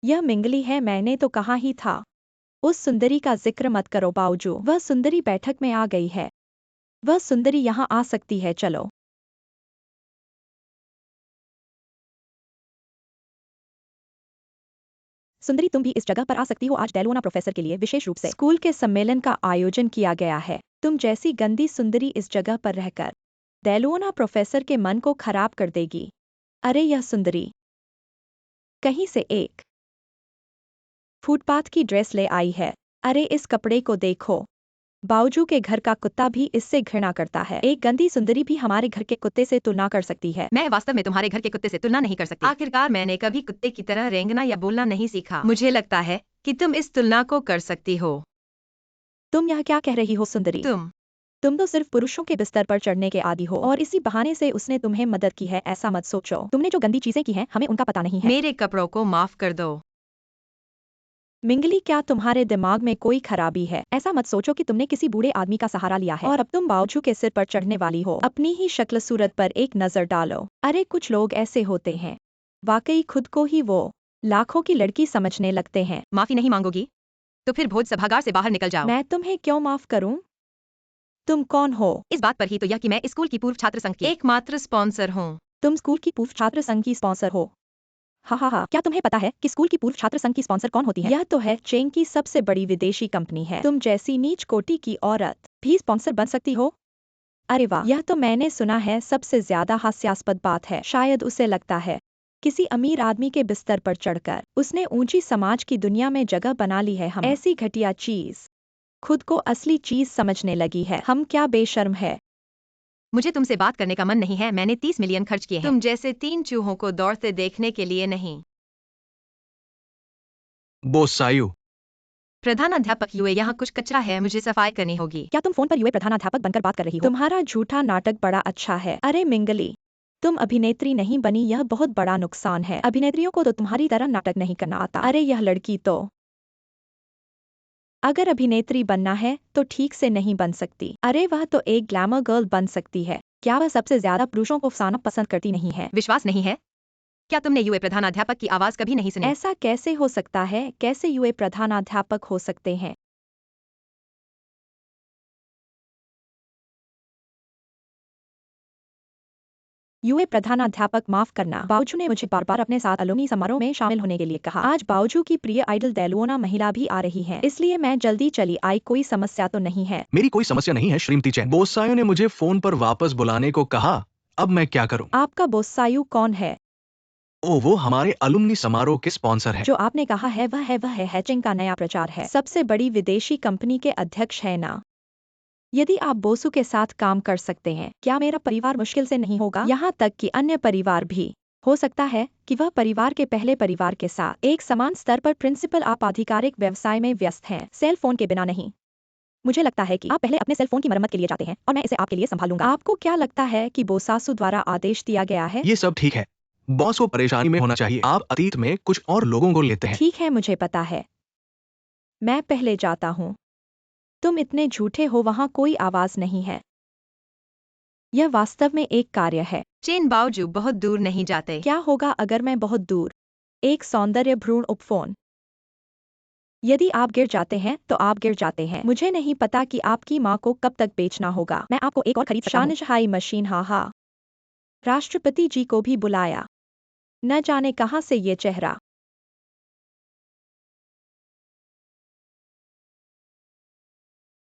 यह मिंगली है, मैंने तो कहा ही था। उस सुंदरी का जिक्र मत करो बावजू। वह सुंदरी बैठक में आ गई है। वह सुंदरी यहाँ आ सकती है, चलो। सुंदरी, तुम भी इस जगह पर आ सकती हो। आज डेलुओना प्रोफेसर के लिए विशेष रूप से स्कूल के सम्मेलन का आयोजन किया गया है। तुम जैसी गंदी सुंदरी इस जगह पर रहकर डेलुओना प्रोफेसर के मन को खराब कर देगी। अरे यह सुंदरी कहीं से एक फुटपाथ की ड्रेस ले आई है। अरे इस कपड़े को देखो। बावजू के घर का कुत्ता भी इससे घृणा करता है। एक गंदी सुंदरी भी हमारे घर के कुत्ते से तुलना कर सकती है। मैं वास्तव में तुम्हारे घर के कुत्ते से तुलना नहीं कर सकती। आखिरकार मैंने कभी कुत्ते की तरह रेंगना या बोलना नहीं सीखा। मुझे लगता है कि तुम इस तुलना को कर सकती हो। तुम यह क्या कह रही हो सुंदरी? तुम तो सिर्फ पुरुषों के बिस्तर पर चढ़ने के आदी हो और इसी बहाने से उसने तुम्हें मदद की है। ऐसा मत सोचो। तुमने जो गंदी चीजें की हैं हमें उनका पता नहीं है। मेरे कपड़ों को माफ कर दो। मिंगली, क्या तुम्हारे दिमाग में कोई खराबी है? ऐसा मत सोचो कि तुमने किसी बूढ़े आदमी का सहारा लिया है और अब तुम बावजू के सिर पर चढ़ने वाली हो। अपनी ही शक्ल सूरत पर एक नजर डालो। अरे कुछ लोग ऐसे होते हैं, वाकई खुद को ही वो लाखों की लड़की समझने लगते हैं। माफी नहीं मांगोगी तो फिर भोज सभागार से बाहर निकल जाओ। मैं तुम्हें क्यों माफ करूं? तुम कौन हो? इस बात पर ही तो यह कि मैं स्कूल की पूर्व छात्र संघ की एकमात्र स्पॉन्सर हूँ। तुम स्कूल की पूर्व छात्र संघ की स्पॉन्सर हो? हा हा हा, क्या तुम्हें पता है कि स्कूल की पूर्व छात्र संघ की स्पॉन्सर कौन होती है? यह तो है चेन की सबसे बड़ी विदेशी कंपनी है। तुम जैसी नीच कोटि की औरत भी स्पॉन्सर बन सकती हो? अरे वाह, यह तो मैंने सुना है सबसे ज्यादा हास्यास्पद बात है। शायद उसे लगता है किसी अमीर आदमी के बिस्तर पर चढ़कर उसने ऊंची समाज की दुनिया में जगह बना ली है। हम ऐसी घटिया चीज खुद को असली चीज समझने लगी है। हम क्या बेशर्म है। मुझे तुमसे बात करने का मन नहीं है। मैंने 30 मिलियन खर्च किए हैं तुम जैसे 3 चूहों को दौड़ते देखने के लिए नहीं। बोसायु। प्रधानाध्यापक यूए, यहाँ कुछ कचरा है, मुझे सफाई करनी होगी। क्या तुम फोन पर यूए प्रधानाध्यापक बनकर बात कर रही हो? तुम्हारा झूठा नाटक बड़ा अच्छा है। अरे मिंगली, तुम अभिनेत्री नहीं बनी, यह बहुत बड़ा नुकसान है। अभिनेत्रियों को तो तुम्हारी तरह नाटक नहीं करना आता। अरे यह लड़की तो अगर अभिनेत्री बनना है तो ठीक से नहीं बन सकती। अरे वह तो एक ग्लैमर गर्ल बन सकती है। क्या वह सबसे ज्यादा पुरुषों को फसाना पसंद करती नहीं है? विश्वास नहीं है? क्या तुमने यूए प्रधानाध्यापक की आवाज कभी नहीं सुनी? ऐसा कैसे हो सकता है? कैसे यूए प्रधानाध्यापक हो सकते हैं? यूए प्रधानाध्यापक, माफ करना। बावजू ने मुझे बार बार अपने साथ अलुमनी समारोह में शामिल होने के लिए कहा। आज बावजू की प्रिय आइडल डेलुओना महिला भी आ रही है, इसलिए मैं जल्दी चली आई। कोई समस्या तो नहीं है? मेरी कोई समस्या नहीं है श्रीमती चैन। बोसायो ने मुझे फोन पर वापस बुलाने को कहा। अब मैं क्या करूं? आपका बोसायु कौन है? ओ, वो हमारे अलुमनी समारोह के स्पॉन्सर है। जो आपने कहा है वह है हैचिंग का नया प्रचार है। सबसे बड़ी विदेशी कंपनी के अध्यक्ष है ना। यदि आप बोसु के साथ काम कर सकते हैं, क्या मेरा परिवार मुश्किल से नहीं होगा? यहाँ तक कि अन्य परिवार भी। हो सकता है कि वह परिवार के पहले परिवार के साथ एक समान स्तर पर प्रिंसिपल। आप आधिकारिक व्यवसाय में व्यस्त हैं, सेल फोन के बिना नहीं। मुझे लगता है कि आप पहले अपने सेल फोन की मरम्मत के लिए जाते हैं और मैं इसे आपके लिए संभालूंगा। आपको क्या लगता है कि बोसासु द्वारा आदेश दिया गया है? ये सब ठीक है। बॉस को परेशानी में होना चाहिए। आप अतीत में कुछ और लोगों को लेते हैं। ठीक है, मुझे पता है। मैं पहले जाता हूँ। तुम इतने झूठे हो, वहाँ कोई आवाज नहीं है। यह वास्तव में एक कार्य है। चेन, बावजू बहुत दूर नहीं जाते। क्या होगा अगर मैं बहुत दूर? एक सौंदर्य भ्रूण उपफोन। यदि आप गिर जाते हैं तो आप गिर जाते हैं। मुझे नहीं पता कि आपकी माँ को कब तक बेचना होगा। मैं आपको एक और खरीद सकता हूँ। शानचहाई मशीन, हाँ हाँ। राष्ट्रपति जी को भी बुलाया। न जाने कहां से ये चेहरा।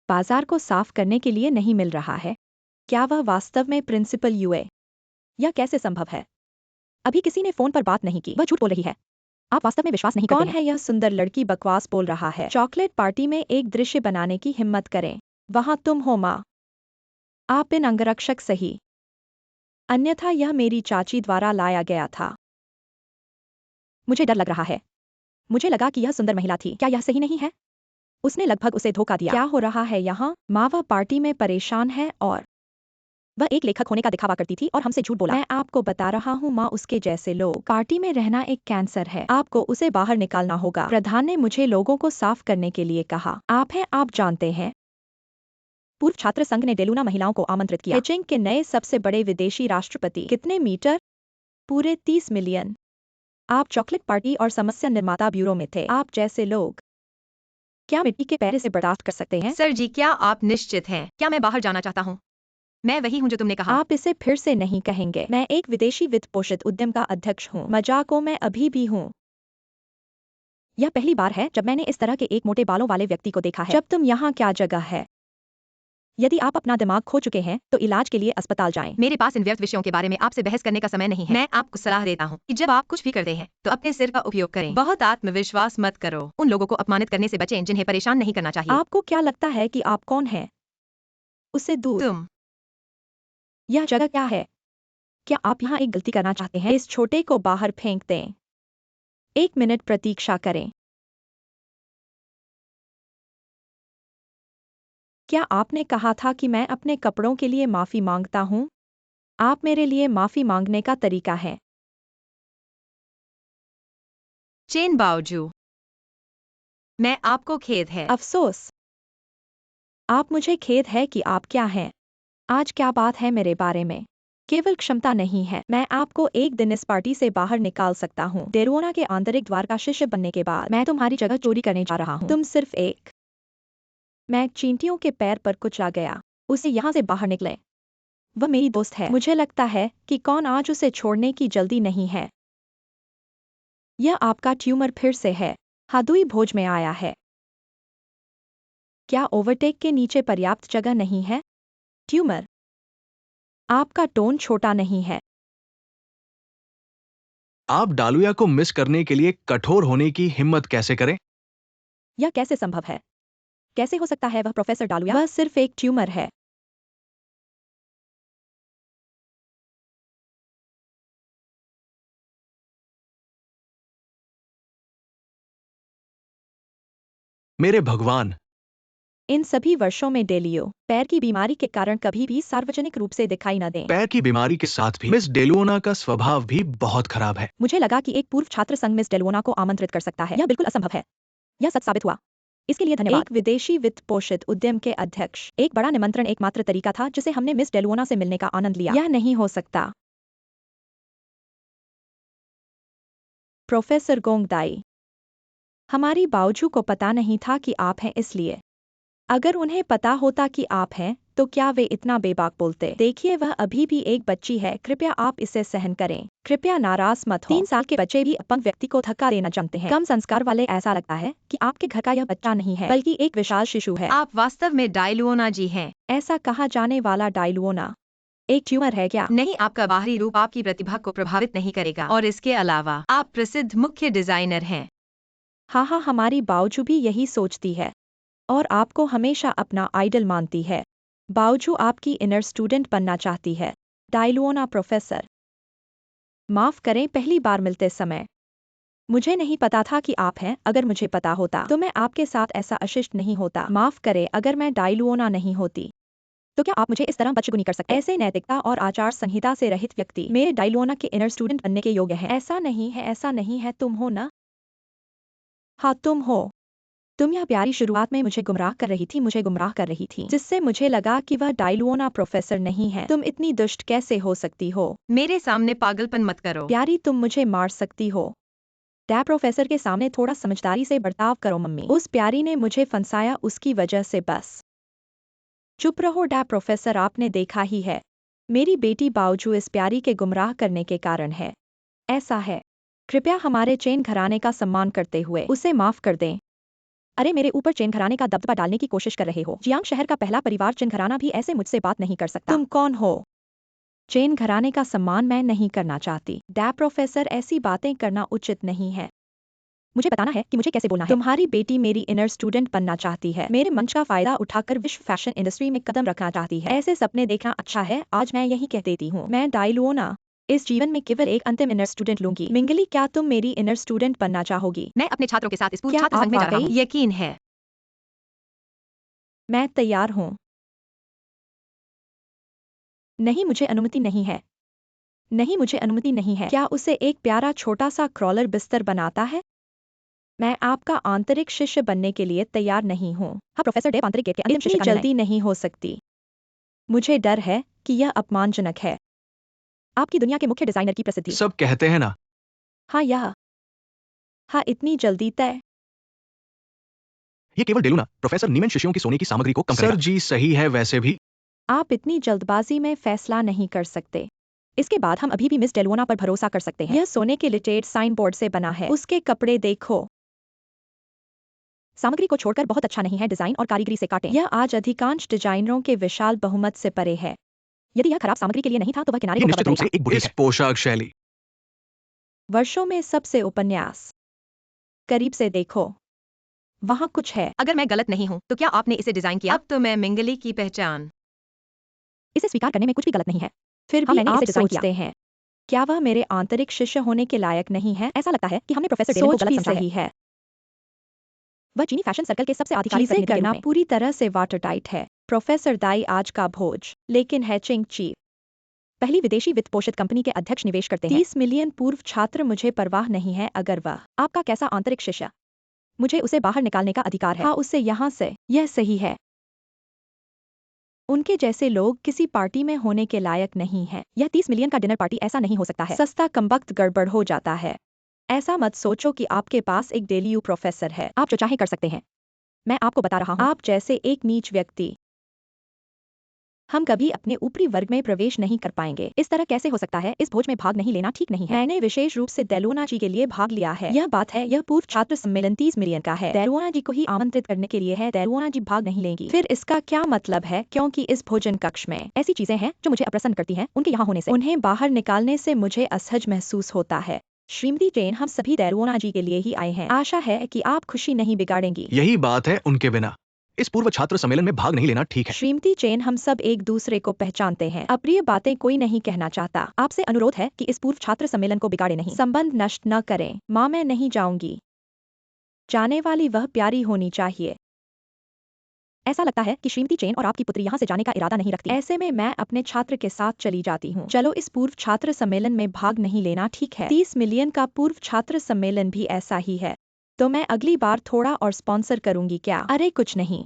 बाजार को साफ करने के लिए नहीं मिल रहा है। क्या वह वास्तव में प्रिंसिपल यूए? यह कैसे संभव है? अभी किसी ने फोन पर बात नहीं की। वह झूठ बोल रही है। आप वास्तव में विश्वास नहीं करते हैं। कौन है यह सुंदर लड़की बकवास बोल रहा है? चॉकलेट पार्टी में एक दृश्य बनाने की हिम्मत करें। वहां तुम हो माँ। आप इन अंगरक्षक सही। अन्यथा यह मेरी चाची द्वारा लाया गया था। मुझे डर लग रहा है। मुझे लगा कि यह सुंदर महिला थी। क्या यह सही नहीं है? उसने लगभग उसे धोखा दिया। क्या हो रहा है यहाँ? माँ वह पार्टी में परेशान है और वह एक लेखक होने का दिखावा करती थी और हमसे झूठ बोला। मैं आपको बता रहा हूँ माँ, उसके जैसे लोग पार्टी में रहना एक कैंसर है। आपको उसे बाहर निकालना होगा। प्रधान ने मुझे लोगों को साफ करने के लिए कहा। आप जानते हैं। पूर्व छात्र संघ ने डेलूना महिलाओं को आमंत्रित किया। बीजिंग के नए सबसे बड़े विदेशी राष्ट्रपति। कितने मीटर? पूरे 30 मिलियन। आप चॉकलेट पार्टी और समस्या निर्माता ब्यूरो में थे। आप जैसे लोग क्या मिट्टी के पैरे से बर्दाश्त कर सकते हैं? सर जी, क्या आप निश्चित हैं? क्या मैं बाहर जाना चाहता हूँ? मैं वही हूँ जो तुमने कहा। आप इसे फिर से नहीं कहेंगे। मैं एक विदेशी वित्त पोषित उद्यम का अध्यक्ष हूँ। मजाकों में अभी भी हूँ। यह पहली बार है जब मैंने इस तरह के एक मोटे बालों वाले व्यक्ति को देखा है। जब तुम यहाँ क्या जगह है? यदि आप अपना दिमाग खो चुके हैं तो इलाज के लिए अस्पताल जाएं। मेरे पास इन व्यर्थ विषयों के बारे में आपसे बहस करने का समय नहीं है। मैं आपको सलाह देता हूँ कि जब आप कुछ भी करते हैं तो अपने सिर का उपयोग करें। बहुत आत्मविश्वास मत करो। उन लोगों को अपमानित करने से बचें जिन्हें परेशान नहीं करना चाहिए। आपको क्या लगता है कि आप कौन हैं? उससे दूर। तुम यह जगह क्या है? क्या आप यहाँ एक गलती करना चाहते हैं? इस छोटे को बाहर फेंक दें। 1 मिनट प्रतीक्षा करें। क्या आपने कहा था कि मैं अपने कपड़ों के लिए माफी मांगता हूँ? आप मेरे लिए माफी मांगने का तरीका है। चेन बावजू मैं आपको खेद है। अफसोस। आप मुझे खेद है कि आप क्या हैं। आज क्या बात है मेरे बारे में? केवल क्षमता नहीं है। मैं आपको एक दिन इस पार्टी से बाहर निकाल सकता हूँ। डेरोना के आंतरिक द्वार का शिष्य बनने के बाद मैं तुम्हारी जगह चोरी करने जा रहा हूँ। तुम सिर्फ एक। मैं चींटियों के पैर पर कुचला गया। उसे यहाँ से बाहर निकले। वह मेरी दोस्त है। मुझे लगता है कि कौन आज उसे छोड़ने की जल्दी नहीं है। यह आपका ट्यूमर फिर से है। हादुई भोज में आया है। क्या ओवरटेक के नीचे पर्याप्त जगह नहीं है? ट्यूमर। आपका टोन छोटा नहीं है। आप डालुया को मिस करने के लिए कठोर होने की हिम्मत कैसे करें? यह कैसे संभव है? कैसे हो सकता है वह प्रोफेसर डालुया? वह सिर्फ एक ट्यूमर है। मेरे भगवान! इन सभी वर्षों में डेलियो पैर की बीमारी के कारण कभी भी सार्वजनिक रूप से दिखाई न दें। पैर की बीमारी के साथ भी मिस डेलुओना का स्वभाव भी बहुत खराब है। मुझे लगा कि एक पूर्व छात्र संघ मिस डेलवोना को आमंत्रित कर सकता है। यह बिल्कुल असंभव है। यह सच साबित हुआ। इसके लिए धन्यवाद। एक विदेशी वित्त पोषित उद्यम के अध्यक्ष। एक बड़ा निमंत्रण एकमात्र तरीका था जिसे हमने मिस डेलवोना से मिलने का आनंद लिया। यह नहीं हो सकता। प्रोफेसर गोंगदाई। हमारी बावजू को पता नहीं था कि आप हैं, इसलिए अगर उन्हें पता होता कि आप हैं तो क्या वे इतना बेबाक बोलते? देखिए, वह अभी भी एक बच्ची है। कृपया आप इसे सहन करें। कृपया नाराज मत हो। 3 साल के बच्चे भी अपंग व्यक्ति को धक्का देना जानते हैं। कम संस्कार वाले। ऐसा लगता है कि आपके घर का यह बच्चा नहीं है बल्कि एक विशाल शिशु है। आप वास्तव में डायलुओना जी हैं। ऐसा कहा जाने वाला डायलुओना एक ट्यूमर है क्या? नहीं, आपका बाहरी रूप आपकी प्रतिभा को प्रभावित नहीं करेगा और इसके अलावा आप प्रसिद्ध मुख्य डिजाइनर हैं। हाँ, हमारी बावजू भी यही सोचती है और आपको हमेशा अपना आइडल मानती है। बावजू आपकी इनर स्टूडेंट बनना चाहती है। डायलुओना प्रोफेसर। माफ करें, पहली बार मिलते समय मुझे नहीं पता था कि आप हैं। अगर मुझे पता होता तो मैं आपके साथ ऐसा अशिष्ट नहीं होता। माफ करें, अगर मैं डायलुओना नहीं होती तो क्या आप मुझे इस तरह बदशगुनी कर सकते? ऐसे नैतिकता और आचार संहिता से रहित व्यक्ति मेरे डायलुओना के इनर स्टूडेंट बनने के योग्य हैं। ऐसा नहीं है, ऐसा नहीं है। तुम हो ना? हाँ, तुम हो। तुम यह प्यारी शुरुआत में मुझे गुमराह कर रही थी, मुझे गुमराह कर रही थी, जिससे मुझे लगा कि वह डायलुओना प्रोफेसर नहीं है। तुम इतनी दुष्ट कैसे हो सकती हो? मेरे सामने पागलपन मत करो। प्यारी, तुम मुझे मार सकती हो। डैब प्रोफेसर के सामने थोड़ा समझदारी से बर्ताव करो मम्मी। उस प्यारी ने मुझे फंसाया, उसकी वजह से। बस चुप रहो डैब प्रोफेसर, आपने देखा ही है। मेरी बेटी बावजूद इस प्यारी के गुमराह करने के कारण है। ऐसा है। कृपया हमारे चेन घराने का सम्मान करते हुए उसे माफ कर दें। अरे मेरे ऊपर चेन घराने का दबदबा डालने की कोशिश कर रहे हो। जियांग शहर का पहला परिवार चेन घराना भी ऐसे मुझसे बात नहीं कर सकता। तुम कौन हो? चेन घराने का सम्मान मैं नहीं करना चाहती। डैड प्रोफेसर, ऐसी बातें करना उचित नहीं है। मुझे बताना है कि मुझे कैसे बोलना है। तुम्हारी बेटी मेरी इनर स्टूडेंट बनना चाहती है। मेरे मंच का फायदा उठाकर विश्व फैशन इंडस्ट्री में कदम रखना चाहती है। ऐसे सपने देखना अच्छा है। आज मैं यही कह देती हूँ, मैं डायलुओना इस जीवन में केवल एक अंतिम इनर स्टूडेंट लूंगी। मिंगली, क्या तुम मेरी इनर स्टूडेंट बनना चाहोगी? मैं अपने छात्रों के साथ इस पूर्व क्या छात्र संघ आप में जा रहा हूँ। वाकई? यकीन है। मैं तैयार हूँ। नहीं, मुझे अनुमति नहीं है। नहीं, मुझे अनुमति नहीं है। क्या उसे एक प्यारा छोटा सा क्रॉलर बिस्तर बनाता है? मैं आपका आंतरिक शिष्य बनने के लिए तैयार नहीं हूँ। हाँ प्रोफेसर डेव, आंतरिक गेट के अंतिम शिष्य इतनी का निर्णय। जल्दी नहीं हो सकती। मुझे डर है कि यह अपमानजनक है। आपकी दुनिया के मुख्य डिजाइनर की प्रसिद्धि। सब कहते हैं ना। हाँ, इतनी जल्दी तय? ये केवल डेलूना प्रोफेसर नीमन शिष्यों की सोने की सामग्री को कम करेगा। सर जी, सही है। वैसे भी आप इतनी जल्दबाजी में फैसला नहीं कर सकते। इसके बाद हम अभी भी मिस डेलवोना पर भरोसा कर सकते हैं। यह सोने के लिटेड साइन बोर्ड से बना है। उसके कपड़े देखो। सामग्री को छोड़कर बहुत अच्छा नहीं है। डिजाइन और कारीगरी से काटें। यह आज अधिकांश डिजाइनरों के विशाल बहुमत से परे है। यदि यह खराब सामग्री के लिए नहीं था तो वह किनारे ये को निश्चित कवर रूप से करेगा। एक बुरी इस पोशाक शैली। वर्षों में सबसे उपन्यास। करीब से देखो, वहाँ कुछ है। अगर मैं गलत नहीं हूँ तो क्या आपने इसे डिजाइन किया? अब तो मैं मिंगली की पहचान। इसे स्वीकार करने में कुछ भी गलत नहीं है। फिर हाँ, भी मैंने आप इसे डिजाइन किया। सोचते हैं, क्या वह मेरे आंतरिक शिष्य होने के लायक नहीं है? ऐसा लगता है कि हमने प्रोफेसर डेलन को सोच गलत भी समझा सही है। वह चीनी फैशन सर्कल के सबसे आधिकारिक चीजें प्रतिनिधि के करना रूप में पूरी तरह से वाटरटाइट है। प्रोफेसर दाई आज का भोज, लेकिन है चिंग ची। पहली विदेशी वित्त पोषित कंपनी के अध्यक्ष निवेश करते हैं। 30 मिलियन पूर्व छात्र, मुझे परवाह नहीं है अगर वह आपका कैसा आंतरिक शिष्य। मुझे उसे बाहर निकालने का अधिकार है। हाँ, उससे यहाँ से। यह सही है। उनके जैसे लोग किसी पार्टी में होने के लायक नहीं है। यह 30 मिलियन का डिनर पार्टी ऐसा नहीं हो सकता है। सस्ता कमबख्त गड़बड़ हो जाता है। ऐसा मत सोचो कि आपके पास एक डेलीयू प्रोफेसर है। आप जो चाहे कर सकते हैं। मैं आपको बता रहा हूँ, आप जैसे एक नीच व्यक्ति हम कभी अपने ऊपरी वर्ग में प्रवेश नहीं कर पाएंगे। इस तरह कैसे हो सकता है? इस भोज में भाग नहीं लेना ठीक नहीं है। मैंने विशेष रूप से डेलोना जी के लिए भाग लिया है। यह बात है, यह पूर्व छात्र सम्मेलन 30 मिलियन का है। डेलोना जी को ही आमंत्रित करने के लिए है। डेलोना जी भाग नहीं लेंगी। फिर इसका क्या मतलब है? क्योंकि इस भोजन कक्ष में ऐसी चीजें हैं जो मुझे अप्रसन्न करती हैं। उनके यहाँ होने से, उन्हें बाहर निकालने से मुझे असहज महसूस होता है। श्रीमती जैन, हम सभी डेलोना जी के लिए ही आए हैं। आशा है कि आप खुशी नहीं बिगाड़ेंगी। यही बात है, उनके बिना इस पूर्व छात्र सम्मेलन में भाग नहीं लेना ठीक है। श्रीमती चेन, हम सब एक दूसरे को पहचानते हैं। अप्रिय बातें कोई नहीं कहना चाहता। आपसे अनुरोध है कि इस पूर्व छात्र सम्मेलन को बिगाड़े नहीं। संबंध नष्ट न करें। माँ, मैं नहीं जाऊंगी। जाने वाली वह प्यारी होनी चाहिए। ऐसा लगता है कि श्रीमती चेन और आपकी पुत्री यहाँ से जाने का इरादा नहीं रखती। ऐसे में मैं अपने छात्र के साथ चली जाती हूँ। चलो, इस पूर्व छात्र सम्मेलन में भाग नहीं लेना ठीक है। 30 मिलियन का पूर्व छात्र सम्मेलन भी ऐसा ही है। तो मैं अगली बार थोड़ा और स्पॉन्सर करूंगी क्या? अरे कुछ नहीं।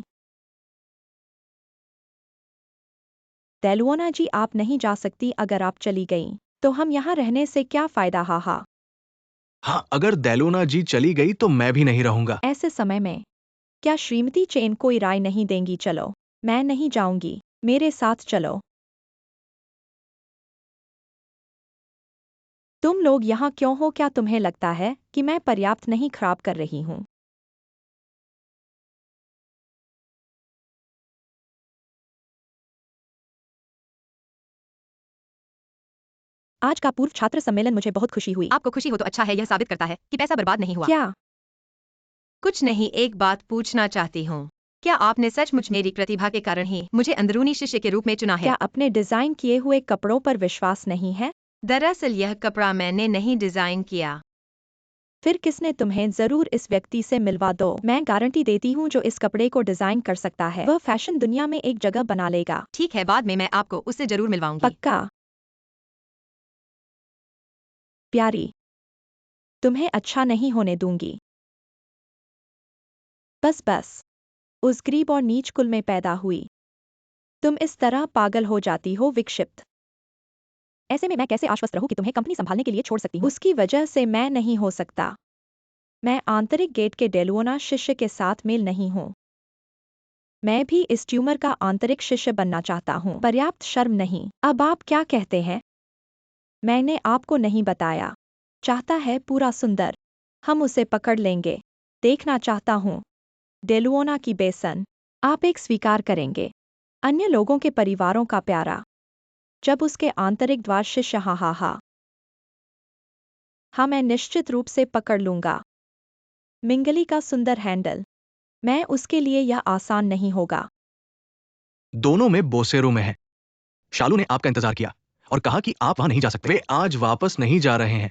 डेलुओना जी, आप नहीं जा सकती। अगर आप चली गईं, तो हम यहाँ रहने से क्या फायदा? हा। हाँ, अगर डेलोना जी चली गई तो मैं भी नहीं रहूंगा। ऐसे समय में क्या श्रीमती चेन कोई राय नहीं देंगी? चलो, मैं नहीं जाऊंगी। मेरे साथ चलो। तुम लोग यहाँ क्यों हो? क्या तुम्हें लगता है कि मैं पर्याप्त नहीं खराब कर रही हूँ? आज का पूर्व छात्र सम्मेलन मुझे बहुत खुशी हुई। आपको खुशी हो तो अच्छा है। यह साबित करता है कि पैसा बर्बाद नहीं हुआ। क्या? कुछ नहीं, एक बात पूछना चाहती हूँ। क्या आपने सचमुच मेरी प्रतिभा के कारण ही मुझे अंदरूनी शिष्य के रूप में चुना है? क्या अपने डिजाइन किए हुए कपड़ों पर विश्वास नहीं है? दरअसल यह कपड़ा मैंने नहीं डिजाइन किया। फिर किसने? तुम्हें जरूर इस व्यक्ति से मिलवा दो। मैं गारंटी देती हूँ, जो इस कपड़े को डिजाइन कर सकता है वह फैशन दुनिया में एक जगह बना लेगा। ठीक है, बाद में मैं आपको उससे जरूर मिलवाऊंगी। पक्का? प्यारी, तुम्हें अच्छा नहीं होने दूंगी। बस। उस गरीब और नीच कुल में पैदा हुई। तुम इस तरह पागल हो जाती हो। विक्षिप्त। ऐसे में मैं कैसे आश्वस्त रहूं कि तुम्हें कंपनी संभालने के लिए छोड़ सकती हूँ? उसकी वजह से मैं नहीं हो सकता। मैं आंतरिक गेट के डेलुओना शिष्य के साथ मेल नहीं हूँ। मैं भी इस ट्यूमर का आंतरिक शिष्य बनना चाहता हूँ। पर्याप्त शर्म नहीं। अब आप क्या कहते हैं? मैंने आपको नहीं बताया। चाहता है पूरा सुंदर। हम उसे पकड़ लेंगे। देखना चाहता हूँ। डेलुओना की बेसन। आप एक स्वीकार करेंगे। अन्य लोगों के परिवारों का प्यारा। जब उसके आंतरिक द्वार शिष्य हा हा हा। हाँ, मैं निश्चित रूप से पकड़ लूंगा। मिंगली का सुंदर हैंडल। मैं उसके लिए यह आसान नहीं होगा। दोनों में बोसेरो में है। शालू ने आपका इंतजार किया और कहा कि आप वहां नहीं जा सकते। वे आज वापस नहीं जा रहे हैं।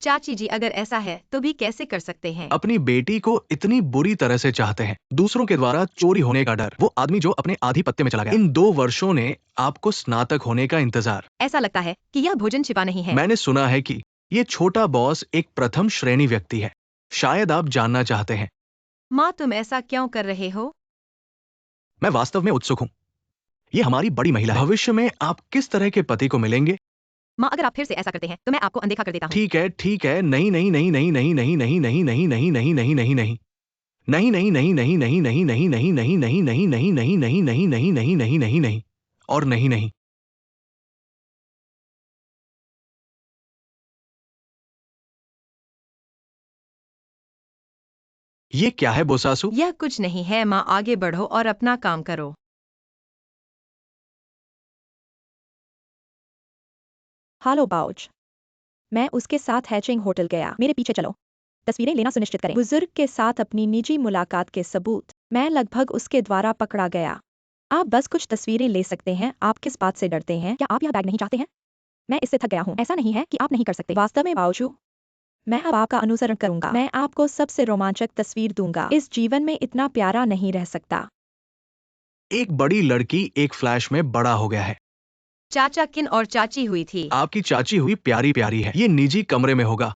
चाची जी, अगर ऐसा है तो भी कैसे कर सकते हैं? अपनी बेटी को इतनी बुरी तरह से चाहते हैं। दूसरों के द्वारा चोरी होने का डर। वो आदमी जो अपने आधिपत्य में चला गया। इन 2 वर्षों ने आपको स्नातक होने का इंतजार। ऐसा लगता है कि यह भोजन छिपा नहीं है। मैंने सुना है कि ये छोटा बॉस एक प्रथम श्रेणी व्यक्ति है। शायद आप जानना चाहते हैं। माँ, तुम ऐसा क्यों कर रहे हो? मैं वास्तव में उत्सुक हूँ। ये हमारी बड़ी महिला है। भविष्य में आप किस तरह के पति को मिलेंगे? माँ, अगर आप फिर से ऐसा करते हैं तो मैं आपको अनदेखा कर देता हूँ। ठीक है, ठीक है। नहीं, नहीं, नहीं, नहीं, नहीं, नहीं, नहीं, नहीं, नहीं, नहीं, नहीं, नहीं, नहीं, नहीं। नहीं, नहीं, नहीं, नहीं, नहीं, नहीं, नहीं, नहीं, नहीं, नहीं, नहीं, नहीं, नहीं, नहीं, नहीं, नहीं, नहीं, नहीं, नहीं, नहीं और नहीं, नहीं। ये क्या है बोसासु? यह कुछ नहीं है माँ, आगे बढ़ो और अपना काम करो। हालो बाउच। मैं उसके साथ हैचिंग होटल गया। मेरे पीछे चलो। तस्वीरें लेना सुनिश्चित करें। बुजुर्ग के साथ अपनी निजी मुलाकात के सबूत। मैं लगभग उसके द्वारा पकड़ा गया। आप बस कुछ तस्वीरें ले सकते हैं। आप किस बात से डरते हैं? क्या आप यह बैग नहीं चाहते हैं? मैं इससे थक गया हूँ। ऐसा नहीं है कि आप नहीं कर सकते। वास्तव में बाउचू, मैं अब आपका अनुसरण करूंगा। मैं आपको सबसे रोमांचक तस्वीर दूंगा। इस जीवन में इतना प्यारा नहीं रह सकता। एक बड़ी लड़की एक फ्लैश में बड़ा हो गया है। चाचा किन और चाची हुई थी। आपकी चाची हुई प्यारी प्यारी है। ये निजी कमरे में होगा।